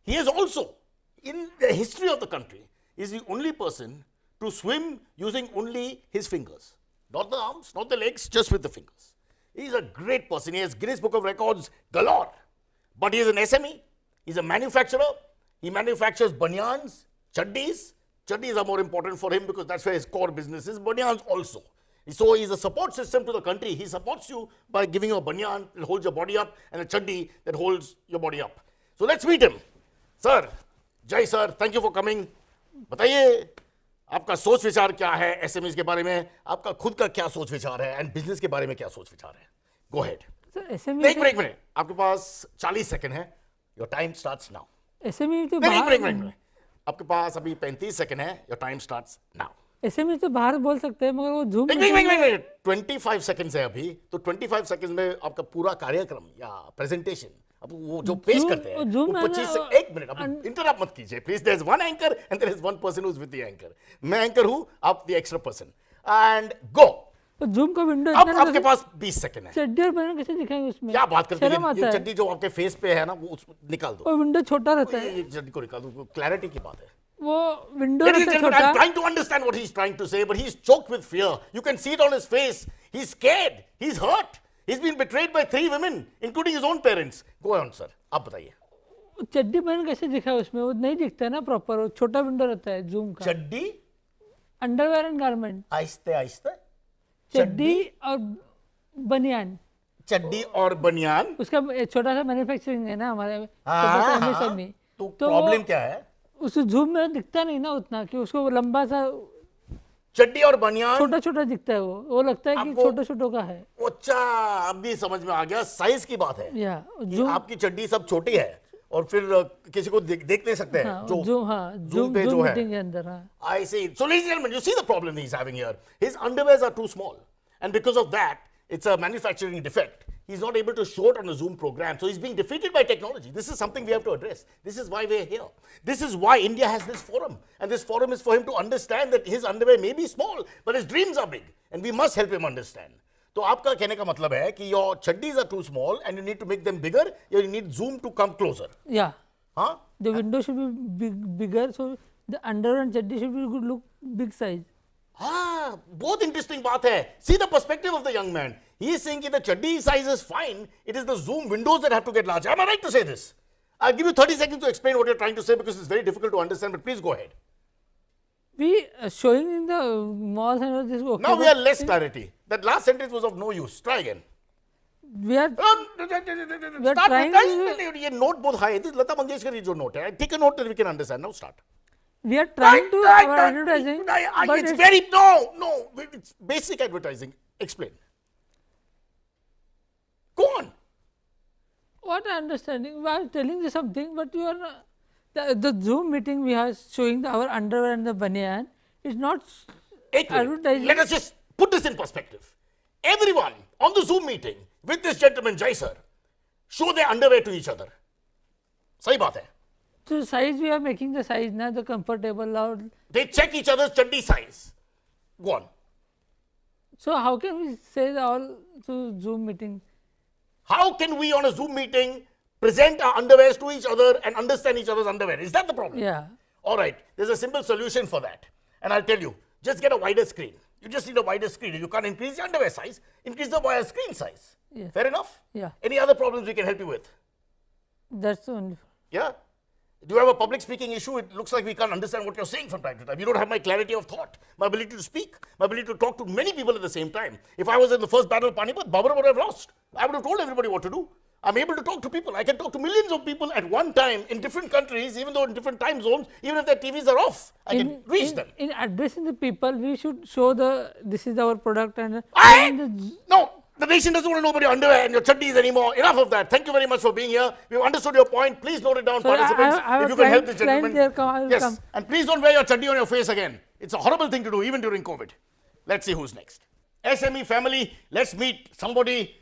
He is also, in the history of the country, is the only person to swim using only his fingers. Not the arms, not the legs, just with the fingers. He's a great person. He has Guinness Book of Records galore. But he is an SME. He's a manufacturer. He manufactures banyans, chaddis. Chaddis are more important for him because that's where his core business is. Banyans also. So he's a support system to the country. He supports you by giving you a banyan that holds your body up and a chaddi that holds your body up. So let's meet him. Sir, Jai sir, thank you for coming. बताइए आपका सोच विचार क्या है SMEs के बारे में, आपका खुद का क्या सोच विचार है एंड बिजनेस के बारे में क्या सोच विचार है. गो हेड. एक मिनट आपके पास 40 सेकंड है. Your time starts now. SME तो नहीं, आपके पास अभी 35 सेकंड है. Your time starts now. SME तो बाहर बोल सकते हैं मगर वो जूम 25 सेकंड्स है अभी. तो 25 सेकंड्स में आपका पूरा कार्यक्रम या प्रेजेंटेशन अब वो जो पेश करते हैं 25 से 1 मिनट. अब इंटरप्ट मत कीजिए please. There is one anchor and there is one person who is with the anchor. मैं एंकर हूं, आप the extra person and go. तो जूम का विंडो अब आपके पास 20 सेकंड है. चड्डी और बनियान कैसे दिखाएंगे उसमें? क्या बात करते हैं. ये चड्डी जो आपके फेस पे है ना वो निकाल दो. वो विंडो छोटा रहता है. ये चड्डी को निकाल दो. क्लैरिटी की बात है. वो विंडो रहता है छोटा. I'm trying to understand what he's trying to say, but he's choked with fear. You can see it on his face. He's scared. He's hurt. He's been betrayed by 3 women, including his own parents. Go on, sir. आप बताइए. चड्डी बनियान कैसे दिखा उसमें? वो नहीं दिखता है ना प्रॉपर. वो छोटा विंडो रहता है जूम का. चड्डी, अंडरवेयर एंड गारमेंट. आहिस्ते आहिस्ते. चड्डी और बनियान. चड्डी और बनियान. उसका छोटा सा मैन्युफैक्चरिंग है ना हमारे MSME. तो प्रॉब्लम क्या है? उस जूम में दिखता नहीं ना उतना कि उसको लंबा सा चड्डी और बनियान छोटा छोटा दिखता है. वो लगता है कि छोटा छोटों का है. अच्छा, अब भी समझ में आ गया. साइज की बात है. आपकी चड्डी सब छोटी है और फिर किसी को देख नहीं सकते हैं. जूम पे जो है के अंदर. I see. So ladies and gentlemen, you see the problem he's having here. His underwears are too small, and because of that, It's a manufacturing defect. He's not able to show it on a Zoom program. So he's being defeated by technology. This is something we have to address. This is why we're here. This is why India has this forum. And this forum is for him to understand that his underwear may be small, but his dreams are big. And we must help him understand. तो आपका कहने का मतलब है कि your chaddis are too small and you need to make them bigger, or you need Zoom to come closer. Yeah. Huh? The window should be bigger, so the underwear and chaddi should be look big size. Ah, both interesting बात है. See the perspective of the young man. He is saying that the chaddi size is fine. It is the Zoom windows that have to get larger. Am I right to say this? I'll give you 30 seconds to explain what you're trying to say because it's very difficult to understand, but please go ahead. We showing in the malls and all this. Okay, Now we have less clarity. That last sentence was of no use. Try again. We are Start trying with ये note बहुत high है. This Lata Mangeshkar is your note. Take a note that we can understand. Now start. We are trying to our advertising. But It's very no. It's basic advertising. Explain. Go on. What understanding? We are telling you something, but you are not, the Zoom meeting we are showing our underwear and the banyan is not advertising. Let us just put this in perspective. Everyone on the Zoom meeting with this gentleman Jai sir show their underwear to each other. सही बात है. So size we are making the size now the comfortable loud. They check each other's chaddi size. Go on. So how can we say the all to Zoom meeting? How can we on a Zoom meeting present our underwears to each other and understand each other's underwear? Is that the problem? Yeah. All right. There's a simple solution for that. And I'll tell you, just get a wider screen. You just need a wider screen. You can't increase the underwear size, increase the wire screen size. Yeah. Fair enough? Yeah. Any other problems we can help you with? That's the only. Yeah. Do you have a public speaking issue? It looks like we can't understand what you're saying from time to time. You don't have my clarity of thought, my ability to speak, my ability to talk to many people at the same time. If I was in the first battle of Panipat, Babur would have lost. I would have told everybody what to do. I'm able to talk to people. I can talk to millions of people at one time in different countries, even though in different time zones, even if their TVs are off, I can reach them. In addressing the people, we should show this is our product and no. The nation doesn't want to know about your underwear and your chaddis anymore. Enough of that. Thank you very much for being here. We've understood your point. Please note it down, Sorry, participants. If you can help this gentleman. Yes. Come. And please don't wear your chaddi on your face again. It's a horrible thing to do, even during COVID. Let's see who's next. SME family, let's meet somebody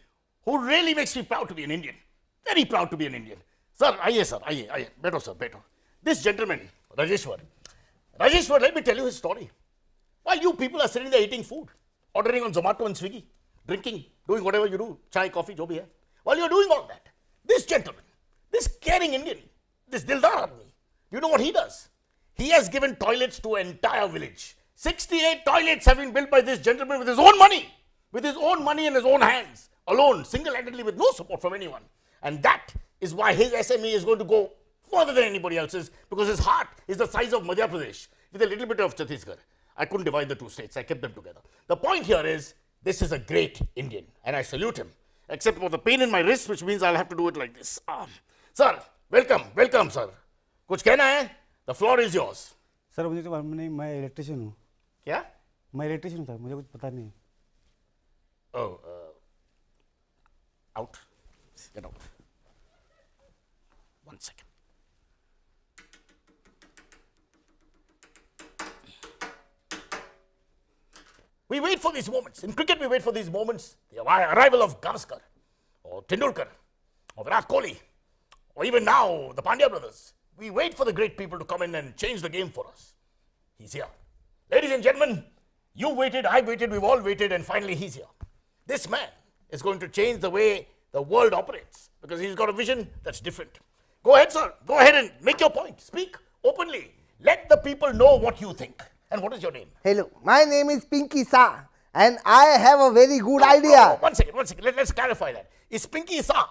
who really makes me proud to be an Indian. Very proud to be an Indian. Sir, aye. Better, sir, better. This gentleman, Rajeshwar. Rajeshwar, let me tell you his story. While you people are sitting there eating food, ordering on Zomato and Swiggy, drinking, doing whatever you do, chai, coffee, jo bhi hai. While you're doing all that, this gentleman, this caring Indian, this Dildar Admi, you know what he does? He has given toilets to an entire village. 68 toilets have been built by this gentleman with his own money. With his own money in his own hands, alone, single-handedly, with no support from anyone. And that is why his SME is going to go further than anybody else's, because his heart is the size of Madhya Pradesh with a little bit of Chhattisgarh. I couldn't divide the two states. I kept them together. The point here is, this is a great Indian, and I salute him, except for the pain in my wrist, which means I'll have to do it like this. Sir, welcome, sir. कुछ कहना है? The floor is yours. Sir मुझे तो मालूम नहीं, मैं electrician हूँ. क्या? मैं इलेक्ट्रिशियन हूँ सर, मुझे कुछ पता नहीं. Oh, out. Get out. 1 second. We wait for these moments. In cricket, we wait for these moments. The arrival of Gavaskar, or Tendulkar, or Virat Kohli, or even now the Pandya brothers. We wait for the great people to come in and change the game for us. He's here. Ladies and gentlemen, you waited, I waited, we've all waited, and finally he's here. This man is going to change the way the world operates, because he's got a vision that's different. Go ahead, sir. Go ahead and make your point. Speak openly. Let the people know what you think. And what is your name? Hello, my name is Pinky Sa, and I have a very good idea. One second. Let's clarify that. Is Pinky Sa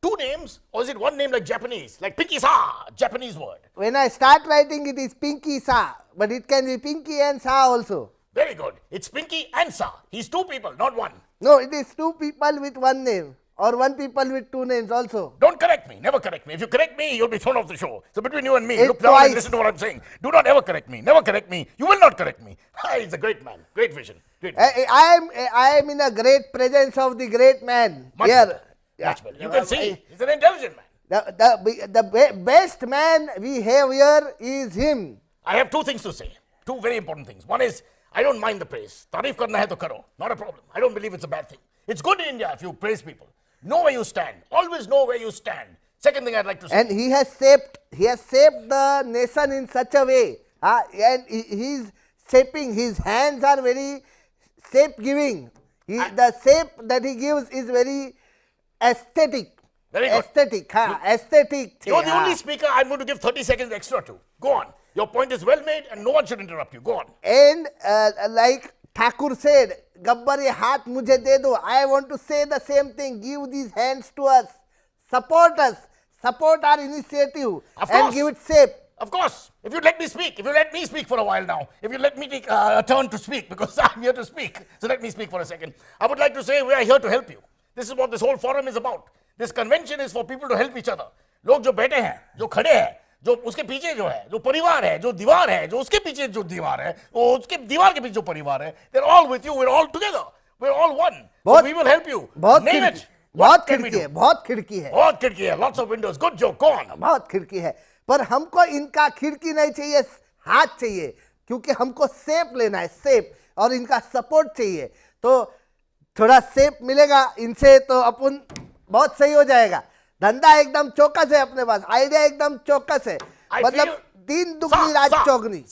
two names, or is it one name like Japanese? Like Pinky Sa, Japanese word. When I start writing, it is Pinky Sa, but it can be Pinky and Sa also. Very good. It's Pinky and Sa. He's two people, not one. No, it is two people with one name, or one people with two names also. Don't correct me. Never correct me. If you correct me, you'll be thrown off the show. So between you and me, look down and listen to what I'm saying. Do not ever correct me. Never correct me. You will not correct me. He's a great man. Great vision. Great vision. I am in a great presence of the great man. Much better. Much better. You can see, he's an intelligent man. The best man we have here is him. I have two things to say. Two very important things. One is, I don't mind the praise. Tarif karna hai to karo. Not a problem. I don't believe it's a bad thing. It's good in India if you praise people. Know where you stand. Always know where you stand. Second thing I'd like to say. And he has shaped the nation in such a way. And he's shaping, his hands are very shape giving. The shape that he gives is very aesthetic. Very good. Aesthetic. You're the only speaker I'm going to give 30 seconds extra to. Go on. Your point is well made and no one should interrupt you. Go on. And like Thakur said, Gabbar ye haath mujhe de do. I want to say the same thing. Give these hands to us. Support our initiative and give it shape. Of course. If you let me speak for a while now. If you let me take a turn to speak because I'm here to speak. So let me speak for a second. I would like to say we are here to help you. This is what this whole forum is about. This convention is for people to help each other. लोग जो बैठे हैं, जो खड़े हैं, जो उसके पीछे जो है, जो परिवार है, जो दीवार है, जो उसके पीछे जो दीवार है, वो उसके दीवार के पीछे जो परिवार है, they're all with you, we're all together, we're all one. So we will help you. Name it. बहुत खिड़की है. Lots of windows. Good joke. Go on. बहुत खिड़की है. पर हमको इनका खिड़की नहीं चाहिए, हाथ चाहिए, क्योंकि हमको शेप लेना है, शेप, और इनका सपोर्ट चाहिए. तो थोड़ा शेप मिलेगा इनसे तो अपन बहुत सही हो जाएगा. धंधा एकदम चौकस है अपने पास, आइडिया एकदम चौकस है, मतलब दिन दुगनी रात चौगनी.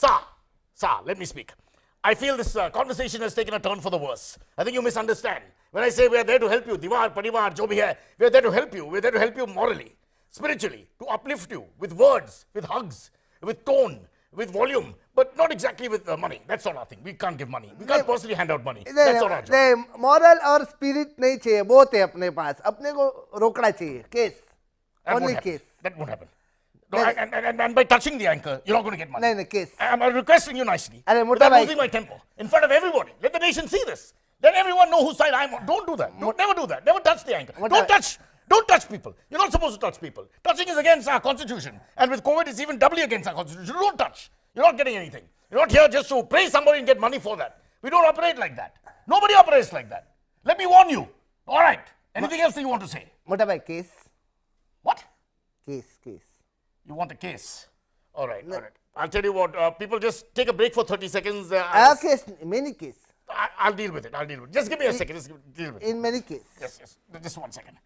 Sir, let me speak. I feel this conversation has taken a turn for the worse. I think you misunderstand. When I say we are there to help you, Divar, Parivar, jo bhi hai, we are there to help you. We are there to help you morally, spiritually, to uplift you with words, with hugs, with tone, with volume, but not exactly with money. That's not our thing. We can't give money. We can't personally hand out money. That's not our job. Moral और spirit नहीं चाहिए, बहुत है अपने पास. अपने को रोकना चाहिए. Case. Only case. That won't happen. No, and by touching the anchor, you're not going to get money. No, case. I'm requesting you nicely. Without losing my temper. In front of everybody. Let the nation see this. Let everyone know whose side I'm on. Don't do that. Never do that. Never touch the anchor. Don't touch people. You're not supposed to touch people. Touching is against our constitution. And with COVID, it's even doubly against our constitution. Don't touch. You're not getting anything. You're not here just to praise somebody and get money for that. We don't operate like that. Nobody operates like that. Let me warn you. All right. Anything else that you want to say? What about case? What? Case. You want a case? All right. I'll tell you what. People just take a break for 30 seconds. Case, many case. I'll deal with it. Just give me a second. Just deal with it. In many cases. Yes. Just 1 second.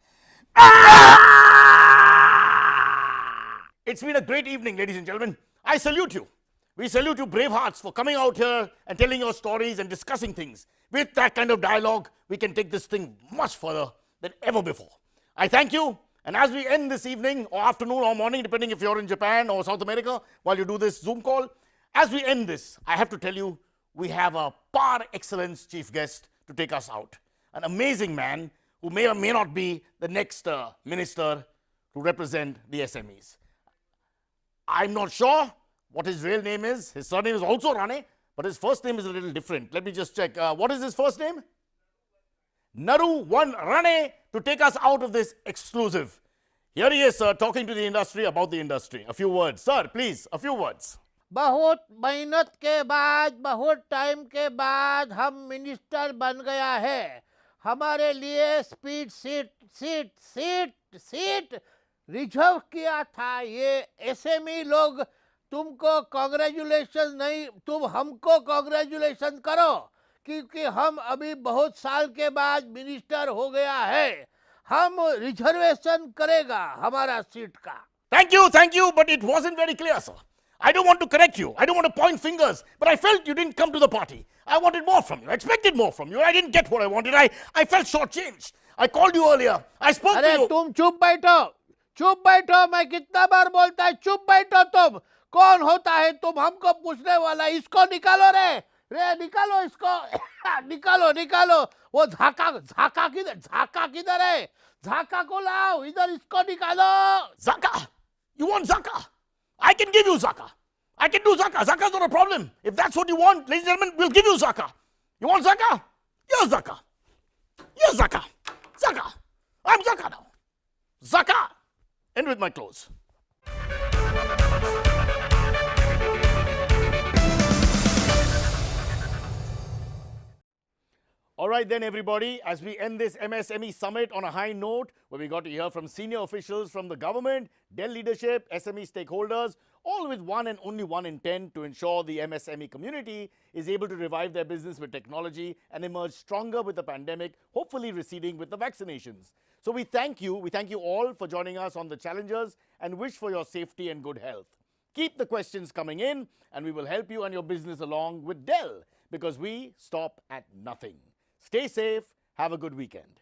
It's been a great evening, ladies and gentlemen. I salute you. We salute you, brave hearts, for coming out here and telling your stories and discussing things. With that kind of dialogue, we can take this thing much further than ever before. I thank you. And as we end this evening or afternoon or morning, depending if you're in Japan or South America, while you do this Zoom call, as we end this, I have to tell you, we have a par excellence chief guest to take us out. An amazing man who may or may not be the next minister to represent the SMEs. I'm not sure what his real name is. His surname is also Rane, but his first name is a little different. Let me just check. What is his first name? Naru One Rane, to take us out of this exclusive. Here he is, sir, talking to the industry about the industry. A few words. Sir, please, a few words. बहुत मेहनत के बाद, बहुत time के बाद हम minister बन गया है. हमारे लिए सीट रिजर्व किया था. ये एसएमई लोग तुमको कांग्रेचुलेशन नहीं, तुम हमको कांग्रेचुलेशन करो, क्योंकि हम अभी बहुत साल के बाद मिनिस्टर हो गया है. हम रिजर्वेशन करेगा हमारा सीट का. Thank you, but it wasn't very clear, sir. I don't want to correct you. I don't want to point fingers, but I felt you didn't come to the party. I wanted more from you. I expected more from you. I didn't get what I wanted. I felt shortchanged. I called you earlier. I spoke to you. अरे तुम चुप बैठो. मैं कितना बार बोलता है चुप बैठो. तुम कौन होता है तुम हमको पूछने वाला? इसको निकालो रे निकालो इसको. निकालो. वो झाका किधर है? झाका को लाओ इधर. इसको निकालो. Zaka? You want Zaka? I can give you Zaka. I can do Zaka. Zaka's not a problem. If that's what you want, ladies and gentlemen, we'll give you Zaka. You want Zaka? Here's Zaka. Zaka. I'm Zaka now. Zaka. End with my close. All right then, everybody, as we end this MSME summit on a high note, where we got to hear from senior officials from the government, Dell leadership, SME stakeholders, all with one and only one intent: to ensure the MSME community is able to revive their business with technology and emerge stronger with the pandemic, hopefully receding with the vaccinations. So we thank you all for joining us on the Challengers, and wish for your safety and good health. Keep the questions coming in, and we will help you and your business along with Dell, because we stop at nothing. Stay safe. Have a good weekend.